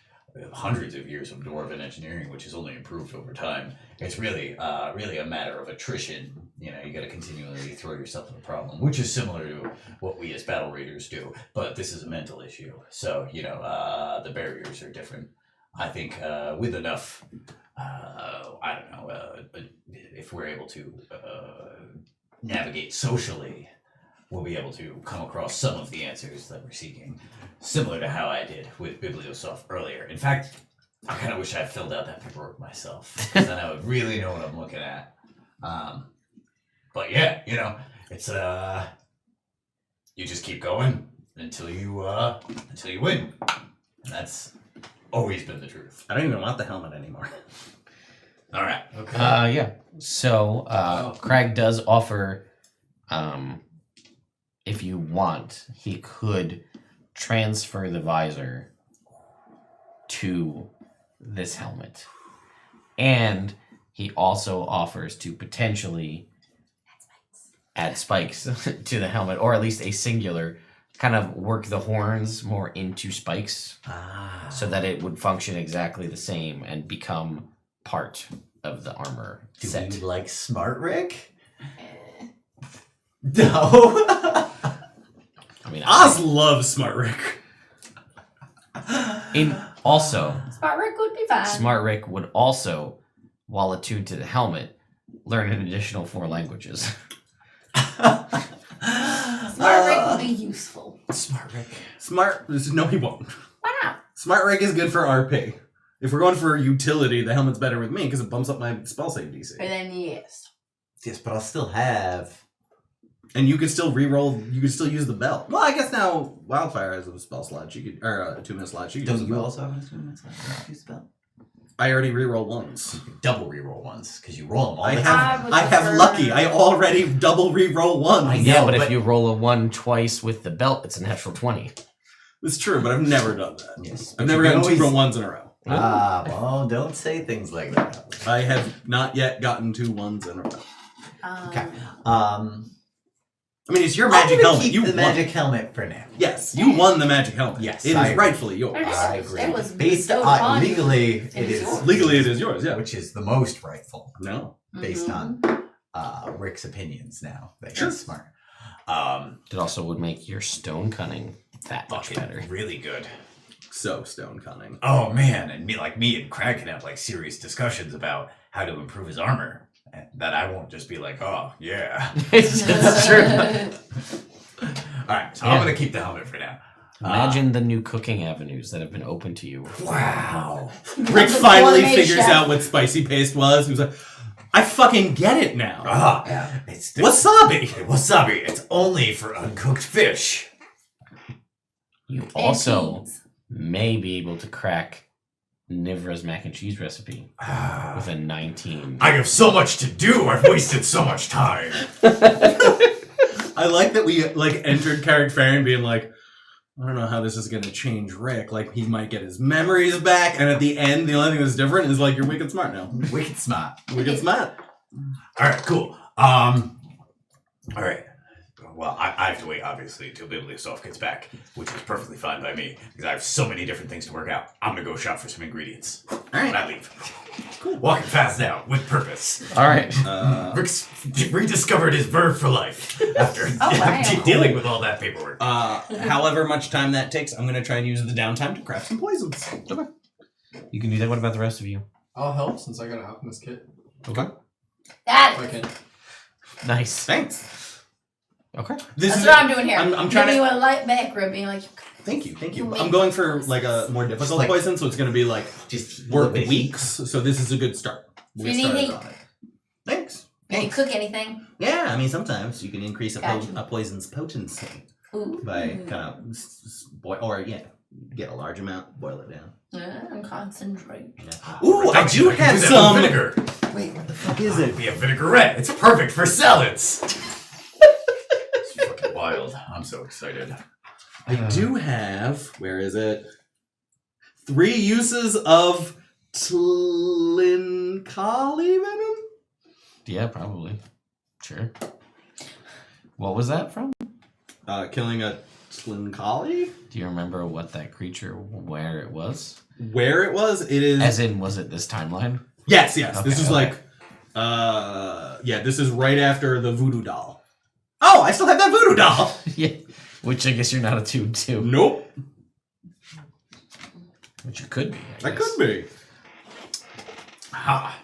[SPEAKER 5] hundreds of years of dwarven engineering, which has only improved over time. It's really a matter of attrition. You know, you got to continually throw yourself in the problem, which is similar to what we as battle raiders do. But this is a mental issue, so you know the barriers are different. I think with enough, I don't know, if we're able to navigate socially, we'll be able to come across some of the answers that we're seeking, similar to how I did with Bibliosoft earlier. In fact, I kind of wish I filled out that paperwork myself, because then I would really know what I'm looking at. But yeah, you know, it's you just keep going until you win. And that's always been the truth.
[SPEAKER 2] I don't even want the helmet anymore.
[SPEAKER 5] All right.
[SPEAKER 7] Okay.
[SPEAKER 1] Yeah. So, Crag does offer, if you want, he could transfer the visor to this helmet. And he also offers to potentially add spikes to the helmet, or at least a singular, kind of work the horns more into spikes so that it would function exactly the same and become part of the armor
[SPEAKER 8] Do
[SPEAKER 1] set.
[SPEAKER 8] you like Smart Rick? No.
[SPEAKER 1] I mean,
[SPEAKER 2] Oz loves Smart Rick.
[SPEAKER 1] also,
[SPEAKER 3] Smart Rick would be fine.
[SPEAKER 1] Smart Rick would also, while attuned to the helmet, learn an additional 4 languages.
[SPEAKER 3] Smart Rick would be useful.
[SPEAKER 8] Smart Rick.
[SPEAKER 2] No, he won't.
[SPEAKER 3] Why not?
[SPEAKER 2] Smart Rick is good for RP. If we're going for utility, the helmet's better with me because it bumps up my spell save DC.
[SPEAKER 3] And then yes.
[SPEAKER 8] Yes, but I'll still have.
[SPEAKER 2] And you could still reroll. You could still use the belt. Well, I guess now Wildfire has a spell slot. You could, or a 2-minute slot. You could use
[SPEAKER 8] Don't
[SPEAKER 2] the
[SPEAKER 8] you
[SPEAKER 2] belt.
[SPEAKER 8] also have a 2 minutes left? Use the belt.
[SPEAKER 2] I already reroll once.
[SPEAKER 8] Double reroll ones because you roll them all
[SPEAKER 2] I
[SPEAKER 8] the
[SPEAKER 2] have.
[SPEAKER 8] time.
[SPEAKER 3] would
[SPEAKER 2] I have
[SPEAKER 3] prefer-
[SPEAKER 2] lucky. I already double reroll once.
[SPEAKER 8] I
[SPEAKER 1] Yeah,
[SPEAKER 8] know,
[SPEAKER 1] but if
[SPEAKER 8] but-
[SPEAKER 1] you roll a 1 twice with the belt, it's a natural 20.
[SPEAKER 2] It's true, but I've never done that.
[SPEAKER 8] Yes,
[SPEAKER 2] I've
[SPEAKER 8] but
[SPEAKER 2] never
[SPEAKER 8] you can
[SPEAKER 2] gotten 2
[SPEAKER 8] always-
[SPEAKER 2] 1s in a row.
[SPEAKER 8] Well, don't say things like that.
[SPEAKER 2] I have not yet gotten 2 1s in a row.
[SPEAKER 8] Okay.
[SPEAKER 2] I mean, it's your
[SPEAKER 8] I'm
[SPEAKER 2] magic
[SPEAKER 8] gonna
[SPEAKER 2] helmet.
[SPEAKER 8] keep
[SPEAKER 2] You
[SPEAKER 8] the
[SPEAKER 2] won.
[SPEAKER 8] magic helmet for now.
[SPEAKER 2] Yes, you won the magic helmet.
[SPEAKER 8] Yes,
[SPEAKER 2] it is
[SPEAKER 8] I agree.
[SPEAKER 2] rightfully yours.
[SPEAKER 8] I agree.
[SPEAKER 3] It was
[SPEAKER 8] Based
[SPEAKER 3] bestowed
[SPEAKER 8] on
[SPEAKER 3] upon you.
[SPEAKER 8] legally,
[SPEAKER 3] It
[SPEAKER 8] it
[SPEAKER 3] is
[SPEAKER 8] is
[SPEAKER 3] yours.
[SPEAKER 2] Legally, it is yours. Yeah.
[SPEAKER 8] which is the most rightful
[SPEAKER 2] No.
[SPEAKER 8] based
[SPEAKER 3] Mhm.
[SPEAKER 8] on Rick's opinions now. That
[SPEAKER 2] Sure.
[SPEAKER 8] he's smart.
[SPEAKER 1] It also would make your stone cunning that much
[SPEAKER 5] Fucking
[SPEAKER 1] better.
[SPEAKER 5] really good.
[SPEAKER 2] So stone cunning.
[SPEAKER 5] Oh man, and me and Crag can have like serious discussions about how to improve his armor. And that I won't just be like, oh yeah.
[SPEAKER 1] It's true.
[SPEAKER 5] Alright, so
[SPEAKER 1] Yeah.
[SPEAKER 5] I'm gonna keep the helmet for now.
[SPEAKER 1] Imagine the new cooking avenues that have been open to you.
[SPEAKER 5] Wow.
[SPEAKER 2] Rick
[SPEAKER 3] The
[SPEAKER 2] finally
[SPEAKER 3] gourmet
[SPEAKER 2] figures
[SPEAKER 3] chef.
[SPEAKER 2] out what spicy paste was. He was like, I fucking get it now.
[SPEAKER 5] It's
[SPEAKER 2] Wasabi.
[SPEAKER 5] Wasabi. It's only for uncooked fish.
[SPEAKER 1] You
[SPEAKER 3] And
[SPEAKER 1] also
[SPEAKER 3] cheese.
[SPEAKER 1] may be able to crack Nivra's mac and cheese recipe with a 19.
[SPEAKER 5] I have so much to do. I've wasted so much time.
[SPEAKER 2] I like that we like entered Karrak-Faern being like, I don't know how this is going to change Rick. Like, he might get his memories back, and at the end, the only thing that's different is like, you're wicked smart now.
[SPEAKER 8] Wicked smart.
[SPEAKER 2] Wicked smart.
[SPEAKER 5] Alright, cool. Alright. Well, I have to wait, obviously, until Bibliosoph gets back, which is perfectly fine by me, because I have so many different things to work out. I'm gonna go shop for some ingredients when I leave. Cool. Walking fast now, with purpose.
[SPEAKER 1] All right.
[SPEAKER 5] Rick's rediscovered his verb for life after
[SPEAKER 3] wow.
[SPEAKER 5] dealing with all that paperwork.
[SPEAKER 2] However much time that takes, I'm going to try and use the downtime to craft some poisons.
[SPEAKER 1] You can do that. What about the rest of you?
[SPEAKER 7] I'll help since I got an alchemist kit.
[SPEAKER 1] Okay.
[SPEAKER 3] That
[SPEAKER 7] If I can.
[SPEAKER 1] Nice.
[SPEAKER 2] Thanks.
[SPEAKER 1] Okay.
[SPEAKER 2] This
[SPEAKER 3] That's
[SPEAKER 2] is
[SPEAKER 3] what I'm doing here.
[SPEAKER 2] I'm trying
[SPEAKER 3] Giving
[SPEAKER 2] to.
[SPEAKER 3] you a light back rub, being like,
[SPEAKER 2] Thank you.
[SPEAKER 3] You
[SPEAKER 2] I'm
[SPEAKER 3] make
[SPEAKER 2] going for like a more difficult
[SPEAKER 8] like-
[SPEAKER 2] poison, so it's going to be like
[SPEAKER 8] Just a
[SPEAKER 2] work
[SPEAKER 8] little bit of heat.
[SPEAKER 2] weeks. So this is a good start. We'll
[SPEAKER 3] You
[SPEAKER 2] get
[SPEAKER 3] need
[SPEAKER 2] started
[SPEAKER 3] heat.
[SPEAKER 2] on it. Thanks.
[SPEAKER 3] can you cook anything?
[SPEAKER 2] Yeah, I mean sometimes you can increase
[SPEAKER 3] Gotcha.
[SPEAKER 2] a poison's potency
[SPEAKER 3] Ooh.
[SPEAKER 2] by kind of boil, or get a large amount, boil it down.
[SPEAKER 3] And concentrate.
[SPEAKER 2] Yeah. Ooh, I do
[SPEAKER 5] can
[SPEAKER 2] have
[SPEAKER 5] that with
[SPEAKER 2] some.
[SPEAKER 5] vinegar.
[SPEAKER 8] Wait, what the fuck is it?
[SPEAKER 5] Be a vinaigrette. It's perfect for salads. It's fucking wild. I'm so excited.
[SPEAKER 2] I do have. Where is it? 3 uses of Tlinkali venom.
[SPEAKER 1] Yeah, probably. Sure. What was that from?
[SPEAKER 2] Killing a Tlinkali.
[SPEAKER 1] Do you remember what that creature, where it was?
[SPEAKER 2] Where it was? It is.
[SPEAKER 1] As in, was it this timeline?
[SPEAKER 2] Yes. This
[SPEAKER 1] Okay,
[SPEAKER 2] is
[SPEAKER 1] okay.
[SPEAKER 2] like. This is right after the voodoo doll. Oh, I still have that voodoo doll.
[SPEAKER 1] Yeah. Which I guess you're not attuned to.
[SPEAKER 2] Nope.
[SPEAKER 1] Which you could be.
[SPEAKER 2] I could be.
[SPEAKER 5] Ha.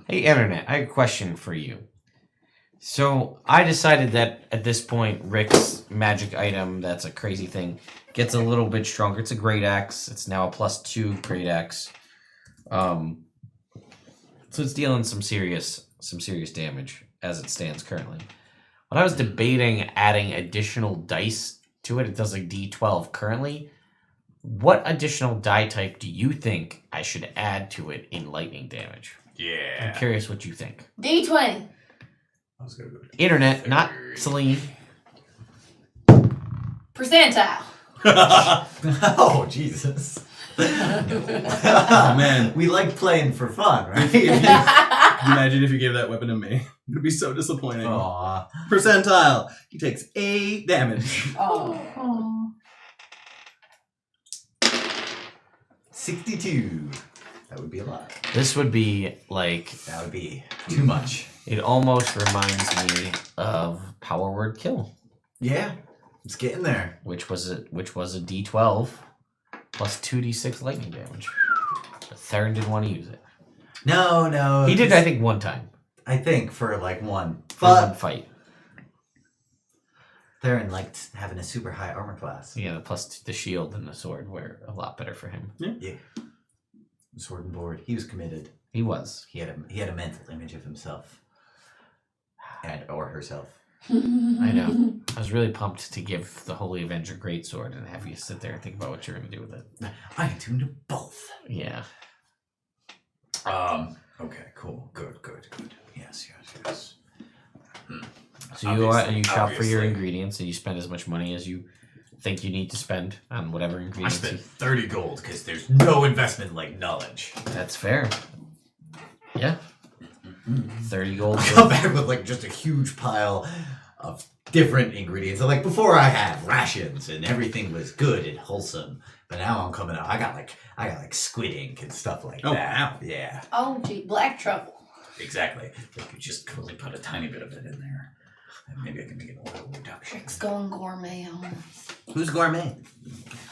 [SPEAKER 1] Hey, Internet, I have a question for you. So, I decided that at this point, Rick's magic item, that's a crazy thing, gets a little bit stronger. It's a great axe. It's now a +2 great axe. So it's dealing some serious damage as it stands currently. When I was debating adding additional dice to it, it does like D12 currently. What additional die type do you think I should add to it in lightning damage? I'm
[SPEAKER 5] Yeah.
[SPEAKER 1] curious what you think.
[SPEAKER 3] D20.
[SPEAKER 5] I was gonna go.
[SPEAKER 1] Internet, not Celine.
[SPEAKER 3] Percentile.
[SPEAKER 8] Oh, Jesus.
[SPEAKER 2] Oh, man.
[SPEAKER 8] We like playing for fun, right?
[SPEAKER 2] Imagine if you gave that weapon to me. It would be so disappointing.
[SPEAKER 8] Aw.
[SPEAKER 2] Percentile. He takes 8 damage.
[SPEAKER 3] Oh.
[SPEAKER 8] 62. That would be a lot.
[SPEAKER 1] This would be like,
[SPEAKER 8] That would be too much.
[SPEAKER 1] it almost reminds me of Power Word Kill,
[SPEAKER 8] Yeah, it's getting there.
[SPEAKER 1] which was a D12 plus 2d6 lightning damage. But Theron didn't want to use it.
[SPEAKER 8] No.
[SPEAKER 1] He did, I think, one time
[SPEAKER 8] I think for like one.
[SPEAKER 1] for one
[SPEAKER 8] But
[SPEAKER 1] fight.
[SPEAKER 8] Theron liked having a super high armor class.
[SPEAKER 1] Yeah, plus the shield and the sword were a lot better for him.
[SPEAKER 8] Yeah. Sword and board. He was committed.
[SPEAKER 1] He was.
[SPEAKER 8] He had a mental image of himself. And or herself.
[SPEAKER 1] I know. I was really pumped to give the Holy Avenger greatsword and have you sit there and think about what you're going to do with it.
[SPEAKER 8] I attuned to both.
[SPEAKER 1] Yeah.
[SPEAKER 5] Okay, cool. Good. Yes.
[SPEAKER 1] So you go out and you shop for your
[SPEAKER 5] Obviously.
[SPEAKER 1] ingredients and you spend as much money as you think you need to spend on whatever
[SPEAKER 5] I
[SPEAKER 1] ingredients.
[SPEAKER 5] spent 30 gold because there's no investment like knowledge.
[SPEAKER 1] That's fair. Yeah. 30 gold.
[SPEAKER 8] I come back with like just a huge pile of different ingredients. So, like before I had rations and everything was good and wholesome. But now I'm coming out. I got like squid ink and stuff like
[SPEAKER 2] Oh,
[SPEAKER 8] that.
[SPEAKER 2] wow.
[SPEAKER 8] Yeah.
[SPEAKER 3] Oh, gee, black truffle.
[SPEAKER 5] Exactly. Like you just only put a tiny bit of it in there. And maybe I can make it a little reduction.
[SPEAKER 3] Rick's going gourmet on us.
[SPEAKER 2] Who's gourmet?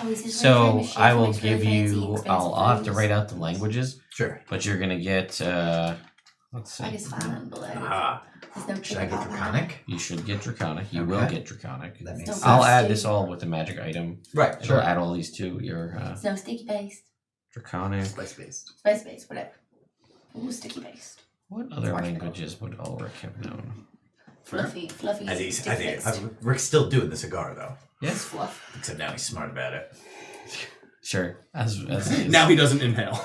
[SPEAKER 3] Oh, he's his
[SPEAKER 1] So
[SPEAKER 3] really famous chef,
[SPEAKER 1] I will
[SPEAKER 3] makes really
[SPEAKER 1] give
[SPEAKER 3] fancy,
[SPEAKER 1] you.
[SPEAKER 3] expensive
[SPEAKER 1] I'll have to
[SPEAKER 3] foods.
[SPEAKER 1] write out the languages,
[SPEAKER 8] Sure.
[SPEAKER 1] but you're gonna get. Let's see.
[SPEAKER 3] I just find blood.
[SPEAKER 5] Ah,
[SPEAKER 3] There's no
[SPEAKER 8] Should I get
[SPEAKER 3] chicken
[SPEAKER 8] Draconic?
[SPEAKER 1] You should get Draconic. You will
[SPEAKER 8] Okay.
[SPEAKER 1] get Draconic.
[SPEAKER 8] That makes
[SPEAKER 3] Don't
[SPEAKER 8] sense.
[SPEAKER 1] I'll add
[SPEAKER 3] sticky.
[SPEAKER 1] this all with a magic item.
[SPEAKER 8] Right,
[SPEAKER 1] It'll add all these to your
[SPEAKER 3] There's no sticky paste.
[SPEAKER 1] Draconic.
[SPEAKER 2] Spice based.
[SPEAKER 3] Spice paste, whatever. Ooh, sticky paste.
[SPEAKER 1] What other languages would Ulrich have known?
[SPEAKER 3] Fluffy
[SPEAKER 5] I think,
[SPEAKER 3] sticky
[SPEAKER 5] I think
[SPEAKER 3] paste.
[SPEAKER 8] Rick's still doing the cigar though.
[SPEAKER 3] It's fluff.
[SPEAKER 5] except now he's smart about it.
[SPEAKER 1] Sure. As
[SPEAKER 2] Now he doesn't inhale.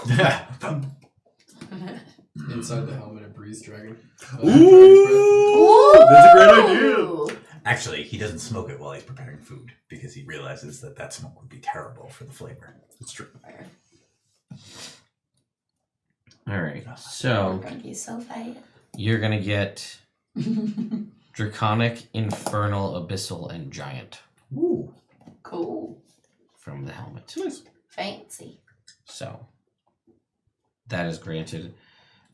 [SPEAKER 7] Inside the helmet, a breeze dragon.
[SPEAKER 2] Ooh! That's a great idea.
[SPEAKER 3] Ooh.
[SPEAKER 5] Actually, he doesn't smoke it while he's preparing food because he realizes that smoke would be terrible for the flavor.
[SPEAKER 2] That's true.
[SPEAKER 1] all right. So
[SPEAKER 3] We're gonna be so fat.
[SPEAKER 1] you're gonna get Draconic, Infernal, Abyssal, and Giant
[SPEAKER 8] Ooh.
[SPEAKER 3] Cool.
[SPEAKER 1] from the helmet.
[SPEAKER 3] Fancy.
[SPEAKER 1] So that is granted.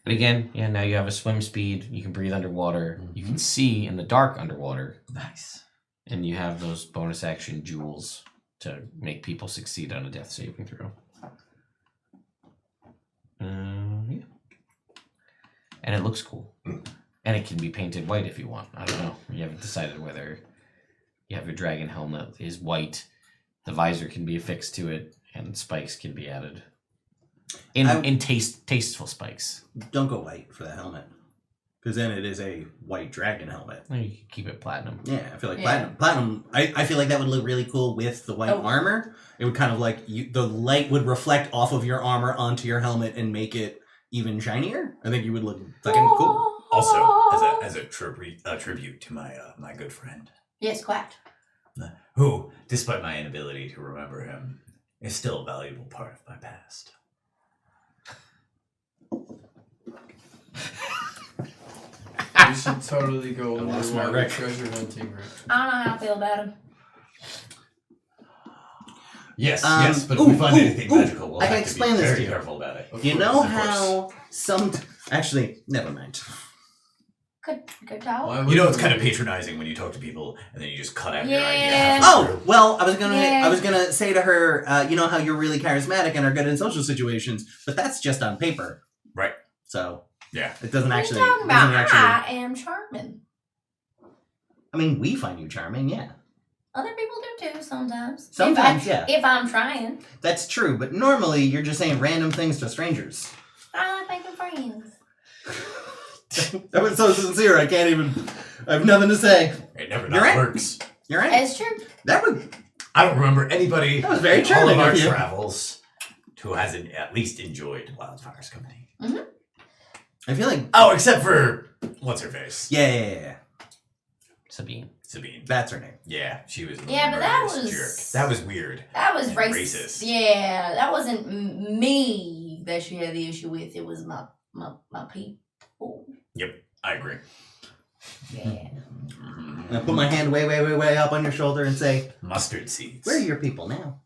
[SPEAKER 1] But again, yeah, now you have a swim speed. You can breathe underwater. You can see in the dark underwater.
[SPEAKER 8] Nice.
[SPEAKER 1] And you have those bonus action jewels to make people succeed on a death saving throw. Yeah. And it looks cool. And it can be painted white if you want. I don't know. You haven't decided whether you have your dragon helmet is white. The visor can be affixed to it, and spikes can be added. In tasteful spikes.
[SPEAKER 2] Don't go white for the helmet. Because then it is a white dragon helmet.
[SPEAKER 1] You can keep it platinum.
[SPEAKER 2] Yeah, I feel like
[SPEAKER 3] Yeah.
[SPEAKER 2] platinum. I feel like that would look really cool with the white
[SPEAKER 3] Oh.
[SPEAKER 2] armor. It would kind of like the light would reflect off of your armor onto your helmet and make it even shinier. I think you would look fucking cool.
[SPEAKER 5] Also, as a tribute to my my good friend,
[SPEAKER 3] Yes, quite.
[SPEAKER 5] who, despite my inability to remember him, is still a valuable part of my past.
[SPEAKER 7] You should totally go
[SPEAKER 2] I lost
[SPEAKER 7] underwater
[SPEAKER 2] my Rick.
[SPEAKER 7] treasure hunting, Rick.
[SPEAKER 3] I don't know how I feel about him.
[SPEAKER 5] Yes, but
[SPEAKER 2] ooh,
[SPEAKER 5] if we find
[SPEAKER 2] ooh,
[SPEAKER 5] anything
[SPEAKER 2] ooh.
[SPEAKER 5] magical, we'll
[SPEAKER 2] I can
[SPEAKER 5] have to
[SPEAKER 2] explain
[SPEAKER 5] be
[SPEAKER 2] this
[SPEAKER 5] very
[SPEAKER 2] to you.
[SPEAKER 5] careful about it.
[SPEAKER 7] Of
[SPEAKER 2] You
[SPEAKER 7] course,
[SPEAKER 2] know
[SPEAKER 7] of course.
[SPEAKER 2] how some... Actually, never mind.
[SPEAKER 3] Good talk.
[SPEAKER 7] Why
[SPEAKER 5] You know,
[SPEAKER 7] would
[SPEAKER 5] it's kind of patronizing when you talk to people and then you just cut out your
[SPEAKER 3] Yeah.
[SPEAKER 5] idea.
[SPEAKER 2] Oh, well, I was
[SPEAKER 3] Yeah.
[SPEAKER 2] gonna say to her, you know how you're really charismatic and are good in social situations, but that's just on paper.
[SPEAKER 5] Right.
[SPEAKER 2] So
[SPEAKER 5] Yeah.
[SPEAKER 2] it doesn't
[SPEAKER 3] What are
[SPEAKER 2] actually.
[SPEAKER 3] you talking
[SPEAKER 2] doesn't
[SPEAKER 3] about?
[SPEAKER 2] actually-
[SPEAKER 3] I am charming.
[SPEAKER 2] I mean, we find you charming, yeah.
[SPEAKER 3] Other people do too sometimes.
[SPEAKER 2] Sometimes,
[SPEAKER 3] if
[SPEAKER 2] yeah.
[SPEAKER 3] If I'm trying.
[SPEAKER 2] That's true, but normally you're just saying random things to strangers.
[SPEAKER 3] I like making friends.
[SPEAKER 2] That was so sincere. I can't even. I have nothing to say.
[SPEAKER 5] It never
[SPEAKER 2] You're right.
[SPEAKER 5] works.
[SPEAKER 2] You're right.
[SPEAKER 3] It's true.
[SPEAKER 2] That would.
[SPEAKER 5] I don't remember anybody
[SPEAKER 2] That was very
[SPEAKER 5] in all
[SPEAKER 2] charming
[SPEAKER 5] of our
[SPEAKER 2] of you.
[SPEAKER 5] travels who hasn't at least enjoyed Wildfire's company.
[SPEAKER 2] I feel like.
[SPEAKER 5] Oh, except for what's her face?
[SPEAKER 2] Yeah.
[SPEAKER 1] Sabine.
[SPEAKER 5] Sabine.
[SPEAKER 2] That's her name.
[SPEAKER 5] Yeah, she was. A
[SPEAKER 3] Yeah, but that
[SPEAKER 5] murderous
[SPEAKER 3] was-
[SPEAKER 5] jerk. That was weird.
[SPEAKER 3] That was
[SPEAKER 5] And
[SPEAKER 3] racist.
[SPEAKER 5] racist.
[SPEAKER 3] Yeah, that wasn't me that she had the issue with. It was my people.
[SPEAKER 5] I agree.
[SPEAKER 3] Yeah.
[SPEAKER 2] And I put my hand way up on your shoulder and say,
[SPEAKER 5] Mustard seeds.
[SPEAKER 2] "Where are your people now?"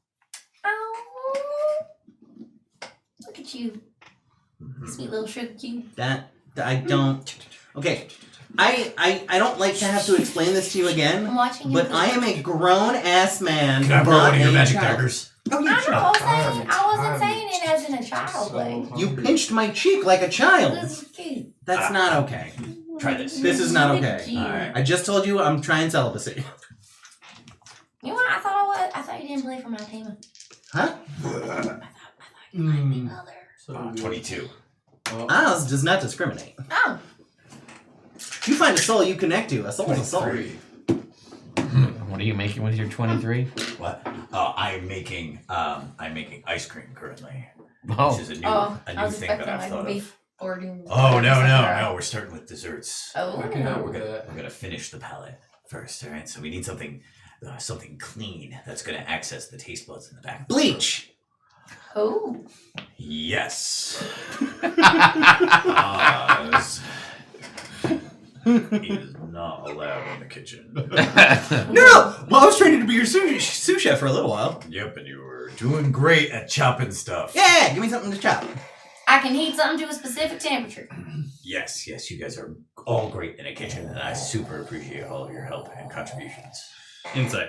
[SPEAKER 3] Oh, look at you,
[SPEAKER 5] Mhm.
[SPEAKER 3] sweet little sugar cube.
[SPEAKER 2] That I don't. Okay, I don't like to have to explain this to you
[SPEAKER 3] I'm
[SPEAKER 2] again,
[SPEAKER 3] watching you.
[SPEAKER 2] but I am a grown ass man.
[SPEAKER 5] Can I borrow
[SPEAKER 2] not
[SPEAKER 5] one of your
[SPEAKER 2] a
[SPEAKER 5] magic
[SPEAKER 2] child.
[SPEAKER 5] daggers?
[SPEAKER 2] Oh yeah,
[SPEAKER 3] I
[SPEAKER 2] sure.
[SPEAKER 3] know.
[SPEAKER 7] I'm
[SPEAKER 3] I wasn't saying it as in a child way.
[SPEAKER 2] You pinched my cheek like a child.
[SPEAKER 3] This is cute.
[SPEAKER 2] That's not okay.
[SPEAKER 5] Try this.
[SPEAKER 2] This is not
[SPEAKER 3] Look at
[SPEAKER 2] okay.
[SPEAKER 3] you.
[SPEAKER 5] Alright.
[SPEAKER 2] I just told you I'm trying celibacy.
[SPEAKER 3] You know what? I thought you didn't play for my team.
[SPEAKER 2] Huh?
[SPEAKER 3] I thought you might be mother.
[SPEAKER 7] So
[SPEAKER 5] 22.
[SPEAKER 2] Oz does not discriminate.
[SPEAKER 3] Oh,
[SPEAKER 2] You find a soul you connect to. A soul is a soul.
[SPEAKER 5] 23.
[SPEAKER 1] What are you making with your 23?
[SPEAKER 5] What? I'm making ice cream currently.
[SPEAKER 1] Oh,
[SPEAKER 5] Which is a
[SPEAKER 3] I
[SPEAKER 5] new
[SPEAKER 3] was
[SPEAKER 5] thing that
[SPEAKER 3] expecting
[SPEAKER 5] I've
[SPEAKER 3] like
[SPEAKER 5] thought of.
[SPEAKER 3] beef boarding.
[SPEAKER 5] Oh no! We're starting with desserts.
[SPEAKER 3] Oh,
[SPEAKER 7] I can help with that.
[SPEAKER 5] We're gonna finish the palate first, all right? So we need something clean that's gonna access the taste buds in the back.
[SPEAKER 2] Bleach.
[SPEAKER 3] Oh,
[SPEAKER 5] Yes. Oz is not allowed in the kitchen.
[SPEAKER 2] No! Well, I was training to be your sous chef for a little while.
[SPEAKER 5] Yep, and you were doing great at chopping stuff.
[SPEAKER 2] Yeah, give me something to chop.
[SPEAKER 3] I can heat something to a specific temperature.
[SPEAKER 5] Yes, you guys are all great in a kitchen, and I super appreciate all of your help and contributions.
[SPEAKER 2] Insight.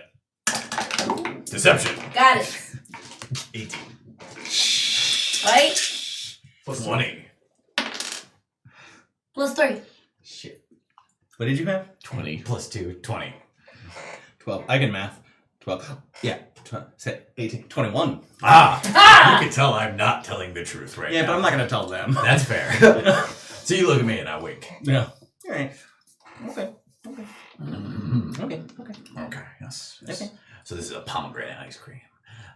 [SPEAKER 5] Deception.
[SPEAKER 3] Got it.
[SPEAKER 5] 18.
[SPEAKER 3] Wait.
[SPEAKER 5] 20.
[SPEAKER 3] +3.
[SPEAKER 2] Shit. What did you have?
[SPEAKER 1] 20.
[SPEAKER 5] Plus 2, 20.
[SPEAKER 2] 12. I can math. 12. Yeah. 18. 21.
[SPEAKER 5] Ah! You can tell I'm not telling the truth right
[SPEAKER 2] Yeah,
[SPEAKER 5] now.
[SPEAKER 2] but I'm not going to tell them.
[SPEAKER 5] That's fair. So you look at me and I wink.
[SPEAKER 2] Yeah. All right. Okay.
[SPEAKER 5] Okay,
[SPEAKER 2] Okay.
[SPEAKER 5] yes.
[SPEAKER 2] Okay.
[SPEAKER 5] So this is a pomegranate ice cream.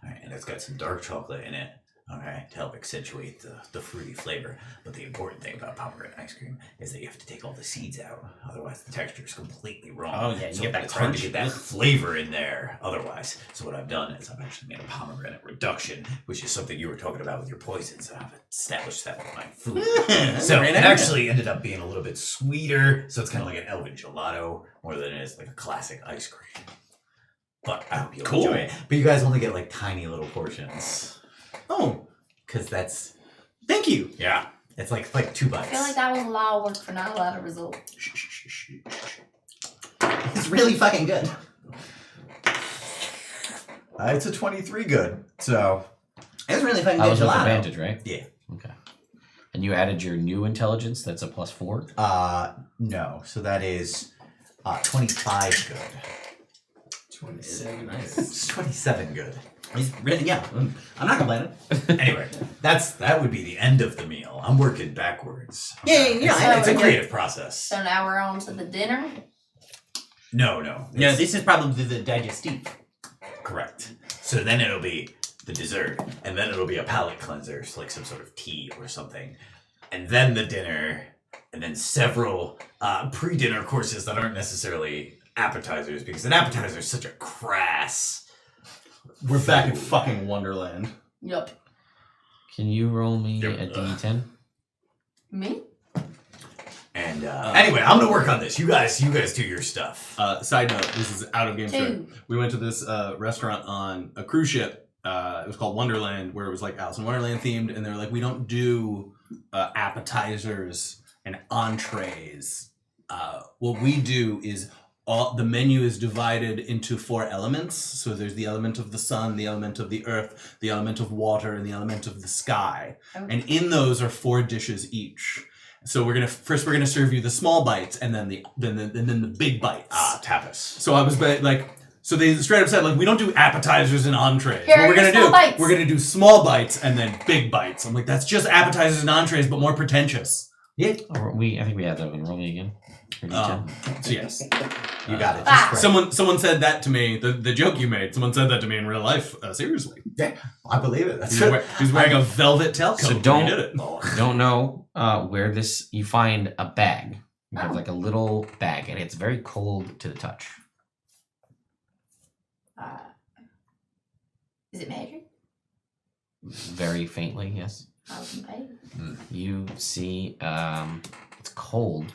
[SPEAKER 5] All right, and it's got some dark chocolate in it. All right, to help accentuate the fruity flavor. But the important thing about pomegranate ice cream is that you have to take all the seeds out. Otherwise, the texture is completely wrong.
[SPEAKER 2] Oh, yeah, you
[SPEAKER 5] so
[SPEAKER 2] get that
[SPEAKER 5] it's hard to
[SPEAKER 2] crunch.
[SPEAKER 5] get that flavor in there. Otherwise, so what I've done is I've actually made a pomegranate reduction, which is something you were talking about with your poisons. I've established that with my food. So
[SPEAKER 2] Great
[SPEAKER 5] it
[SPEAKER 2] idea.
[SPEAKER 5] actually ended up being a little bit sweeter. So it's kind of like an elven gelato more than it is like a classic ice cream. But I hope you'll
[SPEAKER 2] Cool.
[SPEAKER 5] enjoy it. But you guys only get like tiny little portions.
[SPEAKER 2] Oh,
[SPEAKER 5] Because that's,
[SPEAKER 2] thank you.
[SPEAKER 5] yeah, it's like 2 bites.
[SPEAKER 3] I feel like that was a lot of work for not a lot of result.
[SPEAKER 2] It's really fucking good.
[SPEAKER 5] It's a 23 good, so.
[SPEAKER 2] It's really fucking
[SPEAKER 1] That
[SPEAKER 2] good
[SPEAKER 1] was with
[SPEAKER 2] gelato.
[SPEAKER 1] advantage, right?
[SPEAKER 5] Yeah.
[SPEAKER 1] Okay. And you added your new intelligence, that's a +4?
[SPEAKER 5] No, so that is 25 good.
[SPEAKER 7] 27.
[SPEAKER 2] Nice.
[SPEAKER 5] It's 27 good.
[SPEAKER 2] It's really, yeah. I'm not complaining.
[SPEAKER 5] Anyway, that would be the end of the meal. I'm working backwards.
[SPEAKER 2] Yeah,
[SPEAKER 5] It's a
[SPEAKER 3] yeah.
[SPEAKER 5] creative process.
[SPEAKER 3] So now we're on to the dinner.
[SPEAKER 5] No.
[SPEAKER 2] Yeah,
[SPEAKER 5] it's-
[SPEAKER 2] this is probably the digestive.
[SPEAKER 5] Correct. So then it'll be the dessert, and then it'll be a palate cleanser, so like some sort of tea or something, and then the dinner, and then several pre-dinner courses that aren't necessarily appetizers, because an appetizer is such a crass.
[SPEAKER 2] We're back in fucking Wonderland.
[SPEAKER 3] Yup.
[SPEAKER 1] Can you roll me
[SPEAKER 5] Yep.
[SPEAKER 1] a d10?
[SPEAKER 3] Me?
[SPEAKER 5] And anyway, I'm gonna work on this. You guys do your stuff.
[SPEAKER 2] Side note, this is out of game story.
[SPEAKER 3] 2.
[SPEAKER 2] We went to this restaurant on a cruise ship. It was called Wonderland, where it was like Alice in Wonderland themed, and they were like, we don't do appetizers and entrees. What we do is the menu is divided into 4 elements. So there's the element of the sun, the element of the earth, the element of water, and the element of the sky.
[SPEAKER 3] Oh.
[SPEAKER 2] And in those are 4 dishes each. So we're gonna serve you the small bites, and then the big bites.
[SPEAKER 5] Tapas.
[SPEAKER 2] So I was like, so they straight up said like, we don't do appetizers and entrees.
[SPEAKER 3] Here
[SPEAKER 2] What
[SPEAKER 3] are
[SPEAKER 2] we're
[SPEAKER 3] your
[SPEAKER 2] gonna
[SPEAKER 3] small
[SPEAKER 2] do?
[SPEAKER 3] bites.
[SPEAKER 2] We're gonna do small bites and then big bites. I'm like, that's just appetizers and entrees, but more pretentious.
[SPEAKER 5] Yeah.
[SPEAKER 1] I think we had that one. Roll me again. Or d10.
[SPEAKER 2] So yes,
[SPEAKER 5] You got it.
[SPEAKER 3] Ah.
[SPEAKER 5] Just right.
[SPEAKER 2] someone said that to me. The joke you made. Someone said that to me in real life. Seriously,
[SPEAKER 5] I believe it. That's
[SPEAKER 2] he's wearing a velvet tailcoat.
[SPEAKER 1] So
[SPEAKER 2] when
[SPEAKER 1] don't-
[SPEAKER 2] he did it.
[SPEAKER 1] Don't know where this. You find a bag. You have
[SPEAKER 3] Oh.
[SPEAKER 1] like a little bag, and it's very cold to the touch.
[SPEAKER 3] Is it magic?
[SPEAKER 1] Very faintly, yes.
[SPEAKER 3] Okay.
[SPEAKER 1] You see, it's cold,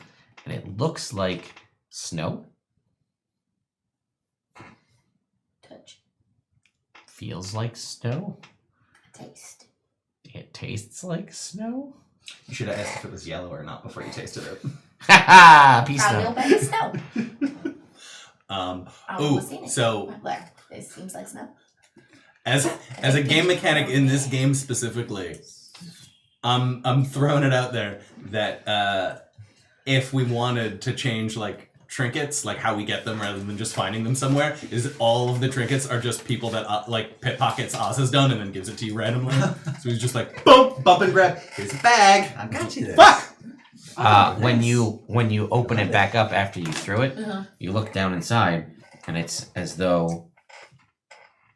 [SPEAKER 1] and it looks like snow.
[SPEAKER 3] Touch.
[SPEAKER 1] Feels like snow.
[SPEAKER 3] Taste.
[SPEAKER 1] It tastes like snow.
[SPEAKER 2] You should have asked if it was yellow or not before you tasted it.
[SPEAKER 1] Ha ha! Peace
[SPEAKER 3] Probably
[SPEAKER 1] now.
[SPEAKER 3] a bag of snow.
[SPEAKER 2] Um,
[SPEAKER 3] I've
[SPEAKER 2] ooh,
[SPEAKER 3] seen it.
[SPEAKER 2] so
[SPEAKER 3] There. It seems like snow.
[SPEAKER 2] as a game mechanic in this game specifically, I'm throwing it out there that if we wanted to change like trinkets, like how we get them rather than just finding them somewhere, is all of the trinkets are just people that like pickpockets Oz has done and then gives it to you randomly. So he's just like boom, bump and grab. Here's a bag.
[SPEAKER 6] I got you this.
[SPEAKER 2] Fuck.
[SPEAKER 1] When you open it back up after you threw it, you look down inside, and it's as though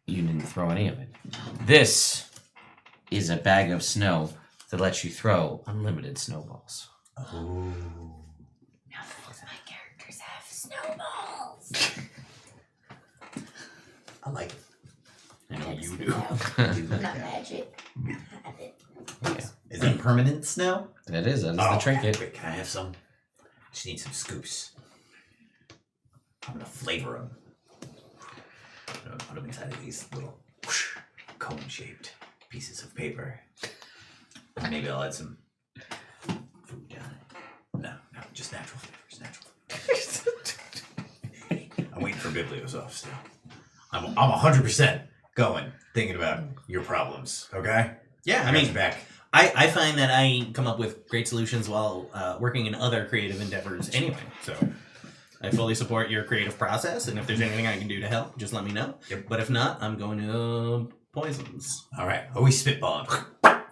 [SPEAKER 1] you didn't throw any of it. This is a bag of snow that lets you throw unlimited snowballs.
[SPEAKER 3] None of my characters have snowballs.
[SPEAKER 6] I like it.
[SPEAKER 2] I know you do.
[SPEAKER 3] Not magic. I have it.
[SPEAKER 6] Is it permanent snow?
[SPEAKER 1] That is the trinket.
[SPEAKER 8] Wait, can I have some? Just need some scoops. I'm gonna flavor them. I'm gonna put them inside of these little whoosh, cone-shaped pieces of paper. Maybe I'll add some food down it. No, just natural flavors. Natural flavors. I'm waiting for Biblios off still. I'm 100% going, thinking about your problems. Okay?
[SPEAKER 2] Yeah, I
[SPEAKER 8] got
[SPEAKER 2] mean,
[SPEAKER 8] your back.
[SPEAKER 2] I find that I come up with great solutions while working in other creative endeavors anyway. So I fully support your creative process, and if there's anything I can do to help, just let me know.
[SPEAKER 8] Yep.
[SPEAKER 2] But if not, I'm going to poisons.
[SPEAKER 8] All right. Always spitballing.
[SPEAKER 1] At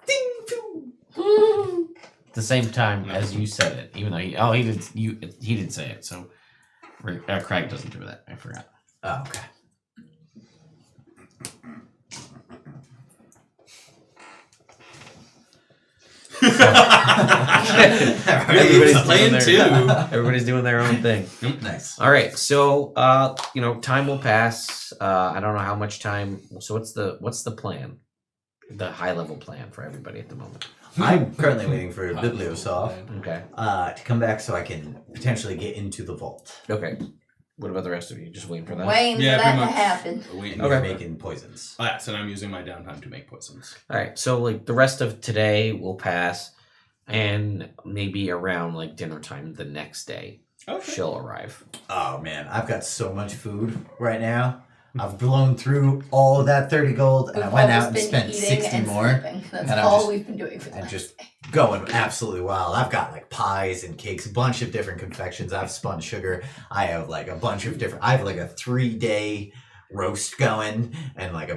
[SPEAKER 1] the same time as you said it, even though he did say it. So Crag doesn't do that. I forgot.
[SPEAKER 8] Oh, okay.
[SPEAKER 1] Everybody's
[SPEAKER 2] playing
[SPEAKER 1] doing their-
[SPEAKER 2] too.
[SPEAKER 1] Everybody's doing their own thing.
[SPEAKER 8] Nice.
[SPEAKER 1] All right, so time will pass. I don't know how much time. So what's the plan? The high level plan for everybody at the moment.
[SPEAKER 6] I'm currently waiting for Bibliosoft
[SPEAKER 1] Okay.
[SPEAKER 6] to come back so I can potentially get into the vault.
[SPEAKER 1] Okay. What about the rest of you? Just waiting for that.
[SPEAKER 3] Waiting
[SPEAKER 2] Yeah,
[SPEAKER 3] for that
[SPEAKER 2] pretty
[SPEAKER 3] to
[SPEAKER 2] much.
[SPEAKER 3] happen.
[SPEAKER 2] Waiting.
[SPEAKER 1] Okay.
[SPEAKER 6] Making poisons.
[SPEAKER 2] Oh, yeah, so now I'm using my downtime to make poisons.
[SPEAKER 1] All right. So like the rest of today will pass, and maybe around like dinner time the next day, she'll arrive.
[SPEAKER 6] Oh man, I've got so much food right now. I've blown through all of that 30 gold, and I went out and spent 60 more.
[SPEAKER 3] Sleeping. That's
[SPEAKER 6] and I'm
[SPEAKER 3] all
[SPEAKER 6] just-
[SPEAKER 3] we've been doing for the
[SPEAKER 6] and
[SPEAKER 3] last
[SPEAKER 6] just
[SPEAKER 3] day.
[SPEAKER 6] going absolutely wild. I've got like pies and cakes, a bunch of different confections. I've spun sugar. I have like a bunch of different. I have like a 3-day roast going, and like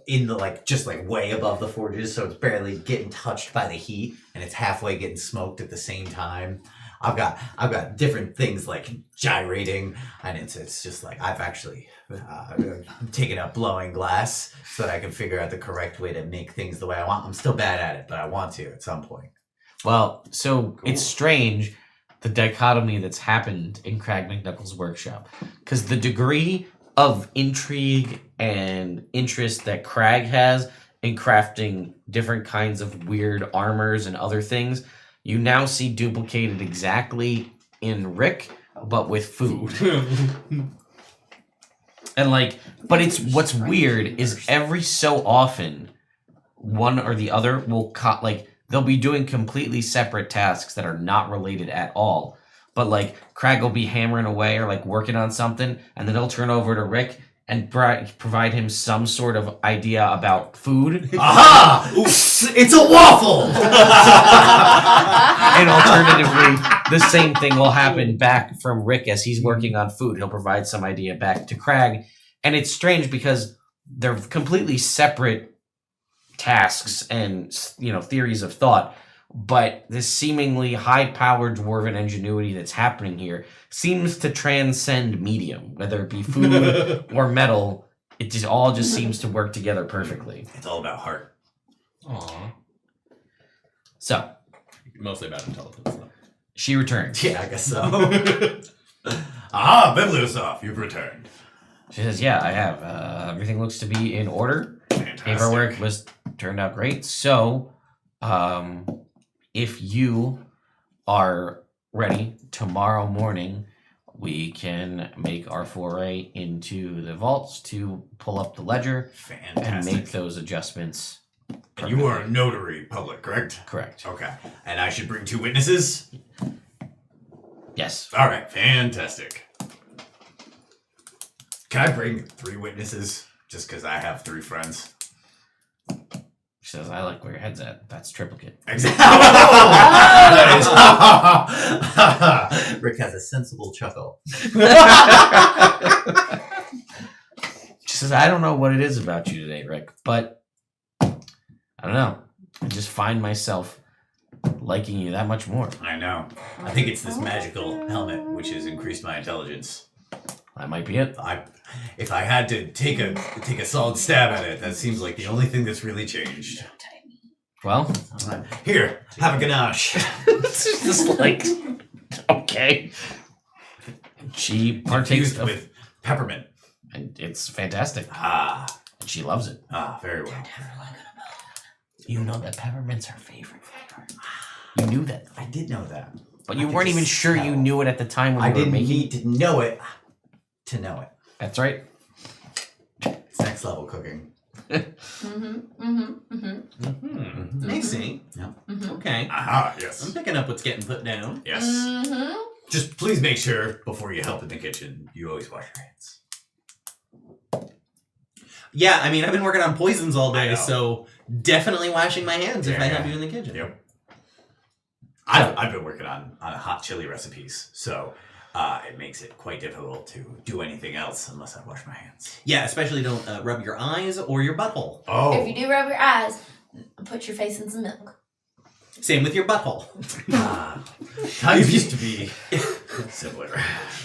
[SPEAKER 6] in the like just like way above the forges, so it's barely getting touched by the heat, and it's halfway getting smoked at the same time. I've got different things like gyrating, and it's just like I've actually taken up blowing glass so that I can figure out the correct way to make things the way I want. I'm still bad at it, but I want to at some point.
[SPEAKER 1] Well, so it's strange the dichotomy that's happened in Crag McKnuckles' workshop, because the degree of intrigue and interest that Crag has in crafting different kinds of weird armors and other things, you now see duplicated exactly in Rick, but with food. And like, but it's what's weird is every so often, one or the other will they'll be doing completely separate tasks that are not related at all. But like Crag will be hammering away or like working on something, and then he'll turn over to Rick and provide him some sort of idea about food.
[SPEAKER 6] Aha! It's a waffle!
[SPEAKER 1] And alternatively, the same thing will happen back from Rick as he's working on food. He'll provide some idea back to Crag. And it's strange because they're completely separate tasks and, theories of thought. But this seemingly high-powered dwarven ingenuity that's happening here seems to transcend medium, whether it be food or metal. It just seems to work together perfectly.
[SPEAKER 8] It's all about heart.
[SPEAKER 2] Aww.
[SPEAKER 1] So,
[SPEAKER 2] Mostly about intelligence, though.
[SPEAKER 1] she returns.
[SPEAKER 6] Yeah, I guess so.
[SPEAKER 8] Ah, Bibliosoft, you've returned.
[SPEAKER 1] She says, yeah, I have. Everything looks to be in order.
[SPEAKER 5] Fantastic.
[SPEAKER 1] Paperwork turned out great. So, if you are ready tomorrow morning, we can make our foray into the vaults to pull up the ledger and
[SPEAKER 5] Fantastic.
[SPEAKER 1] make those adjustments.
[SPEAKER 5] And you are a notary public, correct?
[SPEAKER 1] Correct.
[SPEAKER 5] Okay. And I should bring 2 witnesses?
[SPEAKER 1] Yes.
[SPEAKER 5] All right. Fantastic. Can I bring 3 witnesses? Just because I have 3 friends.
[SPEAKER 1] She says, I like where your head's at. That's triplicate.
[SPEAKER 5] Exactly.
[SPEAKER 6] Rick has a sensible chuckle.
[SPEAKER 1] She says, I don't know what it is about you today, Rick, but I don't know. I just find myself liking you that much more.
[SPEAKER 5] I know. I think it's this magical helmet which has increased my intelligence.
[SPEAKER 1] That might be it.
[SPEAKER 5] If I had to take a solid stab at it, that seems like the only thing that's really changed.
[SPEAKER 1] Well,
[SPEAKER 5] Here, have a ganache.
[SPEAKER 1] it's just like, okay. She partakes
[SPEAKER 5] Infused
[SPEAKER 1] of,
[SPEAKER 5] with peppermint.
[SPEAKER 1] and it's fantastic.
[SPEAKER 5] Ah,
[SPEAKER 1] And she loves it.
[SPEAKER 5] very well.
[SPEAKER 1] You know that peppermint's her favorite flavor. You knew that,
[SPEAKER 6] I did know that.
[SPEAKER 1] but
[SPEAKER 6] I
[SPEAKER 1] you
[SPEAKER 6] could
[SPEAKER 1] weren't
[SPEAKER 6] just
[SPEAKER 1] even sure you
[SPEAKER 6] tell.
[SPEAKER 1] knew it at the time when
[SPEAKER 6] I
[SPEAKER 1] you were
[SPEAKER 6] didn't
[SPEAKER 1] making.
[SPEAKER 6] need to know it to know it.
[SPEAKER 1] That's right.
[SPEAKER 6] It's next level cooking.
[SPEAKER 2] Macy. Okay.
[SPEAKER 5] Aha,
[SPEAKER 2] I'm
[SPEAKER 5] yes.
[SPEAKER 2] picking up what's getting put down.
[SPEAKER 5] Yes. Just please make sure before you help in the kitchen, you always wash your hands.
[SPEAKER 2] Yeah, I mean, I've been working on poisons all
[SPEAKER 5] I
[SPEAKER 2] day,
[SPEAKER 5] know.
[SPEAKER 2] so definitely washing my hands if
[SPEAKER 5] Yeah,
[SPEAKER 2] I have
[SPEAKER 5] yeah.
[SPEAKER 2] you in the kitchen.
[SPEAKER 5] Yep. I've been working on hot chili recipes, so it makes it quite difficult to do anything else unless I wash my hands.
[SPEAKER 2] Yeah, especially don't rub your eyes or your butthole.
[SPEAKER 5] Oh,
[SPEAKER 3] If you do rub your eyes, put your face in some milk.
[SPEAKER 2] Same with your butthole.
[SPEAKER 5] times used to be simpler.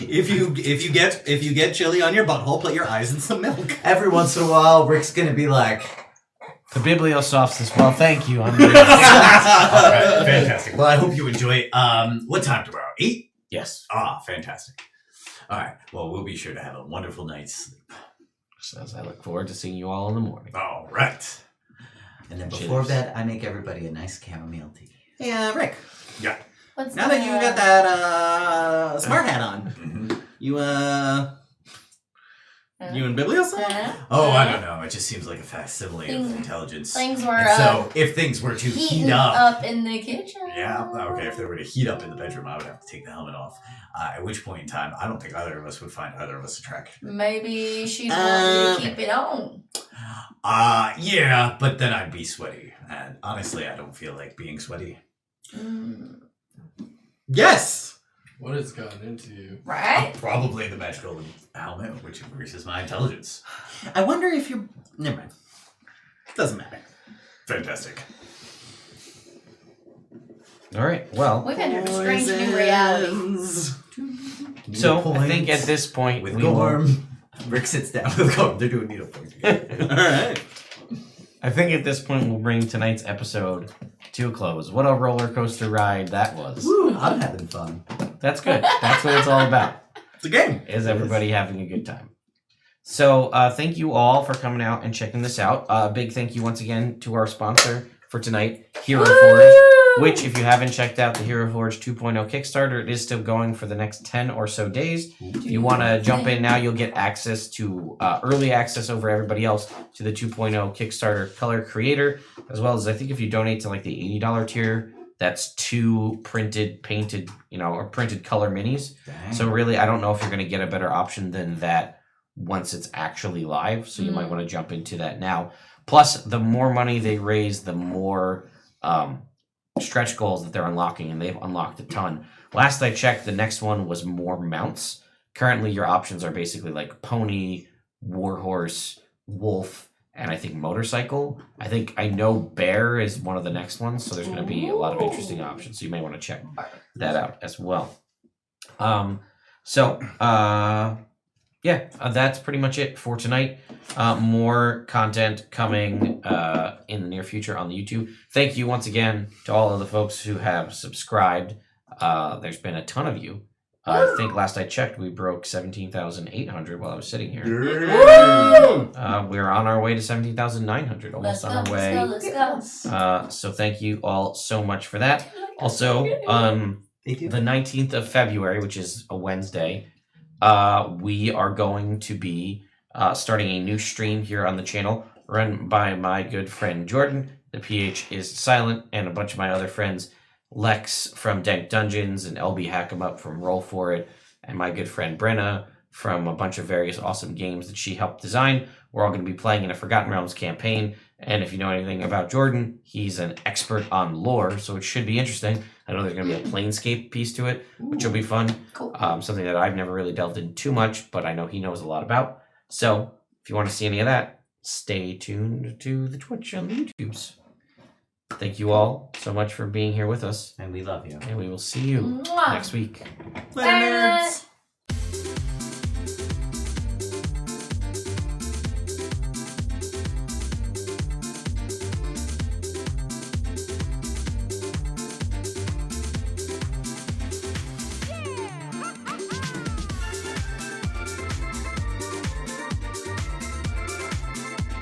[SPEAKER 2] If you get chili on your butthole, put your eyes in some milk.
[SPEAKER 6] Every once in a while, Rick's gonna be like,
[SPEAKER 1] The Bibliosoph says, well, thank you. I'm
[SPEAKER 5] All right, fantastic. Well, I hope you enjoy it. What time tomorrow? 8?
[SPEAKER 1] Yes.
[SPEAKER 5] Ah, fantastic. All right. Well, we'll be sure to have a wonderful night's sleep.
[SPEAKER 1] Says, I look forward to seeing you all in the morning.
[SPEAKER 5] All right.
[SPEAKER 6] and then
[SPEAKER 1] Cheers.
[SPEAKER 6] before bed, I make everybody a nice chamomile tea.
[SPEAKER 2] Hey, Rick.
[SPEAKER 5] Yeah.
[SPEAKER 3] What's
[SPEAKER 2] Now that you got that smart hat on,
[SPEAKER 5] Mhm.
[SPEAKER 2] you and Bibliosoph?
[SPEAKER 5] Oh, I don't know. It just seems like a facsimile of
[SPEAKER 3] Things-
[SPEAKER 5] intelligence.
[SPEAKER 3] Things were
[SPEAKER 5] And so, if things were to
[SPEAKER 3] heating
[SPEAKER 5] heat up,
[SPEAKER 3] in the kitchen.
[SPEAKER 5] yeah, okay. If they were to heat up in the bedroom, I would have to take the helmet off. At which point in time, I don't think either of us would find either of us attractive.
[SPEAKER 3] Maybe she'd want you to keep it on.
[SPEAKER 5] Yeah, but then I'd be sweaty, and honestly, I don't feel like being sweaty.
[SPEAKER 3] Mm,
[SPEAKER 2] Yes.
[SPEAKER 7] What has gotten into you?
[SPEAKER 3] right?
[SPEAKER 5] Probably the magical helmet, which increases my intelligence.
[SPEAKER 2] I wonder if you're. Never mind. Doesn't matter.
[SPEAKER 5] Fantastic.
[SPEAKER 1] All right. Well,
[SPEAKER 3] We've entered a strange new reality.
[SPEAKER 2] Poisons.
[SPEAKER 1] so I think at this point
[SPEAKER 6] With
[SPEAKER 1] we will,
[SPEAKER 6] Gorm, Rick sits down with Gorm. They're doing needlepoint together.
[SPEAKER 2] All right.
[SPEAKER 1] I think at this point we'll bring tonight's episode to a close. What a roller coaster ride that was.
[SPEAKER 6] Woo, I'm having fun.
[SPEAKER 1] That's good. That's what it's all about.
[SPEAKER 2] It's a game.
[SPEAKER 1] Is everybody having a good time? So thank you all for coming out and checking this out. Big thank you once again to our sponsor for tonight, Hero Forge. Which, if you haven't checked out the Hero Forge 2.0 Kickstarter, it is still going for the next 10 or so days. If you want to jump in now, you'll get access to early access over everybody else to the 2.0 Kickstarter Color Creator, as well as I think if you donate to like the $80 tier, that's 2 printed, painted, or printed color minis.
[SPEAKER 6] Dang.
[SPEAKER 1] So really, I don't know if you're going to get a better option than that once it's actually live. So you might want to jump into that now. Plus, the more money they raise, the more stretch goals that they're unlocking, and they've unlocked a ton. Last I checked, the next one was more mounts. Currently, your options are basically like pony, warhorse, wolf, and I think motorcycle. I know bear is one of the next ones, so there's going to be a lot of interesting options. So you may want to check that out as well. That's pretty much it for tonight. More content coming in the near future on the YouTube. Thank you once again to all of the folks who have subscribed. There's been a ton of you. I think last I checked, we broke 17,800 while I was sitting here. We're on our way to 17,900, almost on our way.
[SPEAKER 3] Let's go.
[SPEAKER 1] So thank you all so much for that. Also, the 19th of February, which is a Wednesday, we are going to be starting a new stream here on the channel run by my good friend Jordan. The PH is silent, and a bunch of my other friends, Lex from Dank Dungeons and LB Hackemup from Roll For It, and my good friend Brenna from a bunch of various awesome games that she helped design. We're all going to be playing in a Forgotten Realms campaign, and if you know anything about Jordan, he's an expert on lore, so it should be interesting. I know there's going to be a Planescape piece to it, which will be fun.
[SPEAKER 3] Cool.
[SPEAKER 1] Something that I've never really delved into too much, but I know he knows a lot about. So if you want to see any of that, stay tuned to the Twitch and the YouTubes. Thank you all so much for being here with us,
[SPEAKER 2] And we love you.
[SPEAKER 1] and we will see you
[SPEAKER 3] Mwah.
[SPEAKER 1] next week.
[SPEAKER 2] Later, nerds.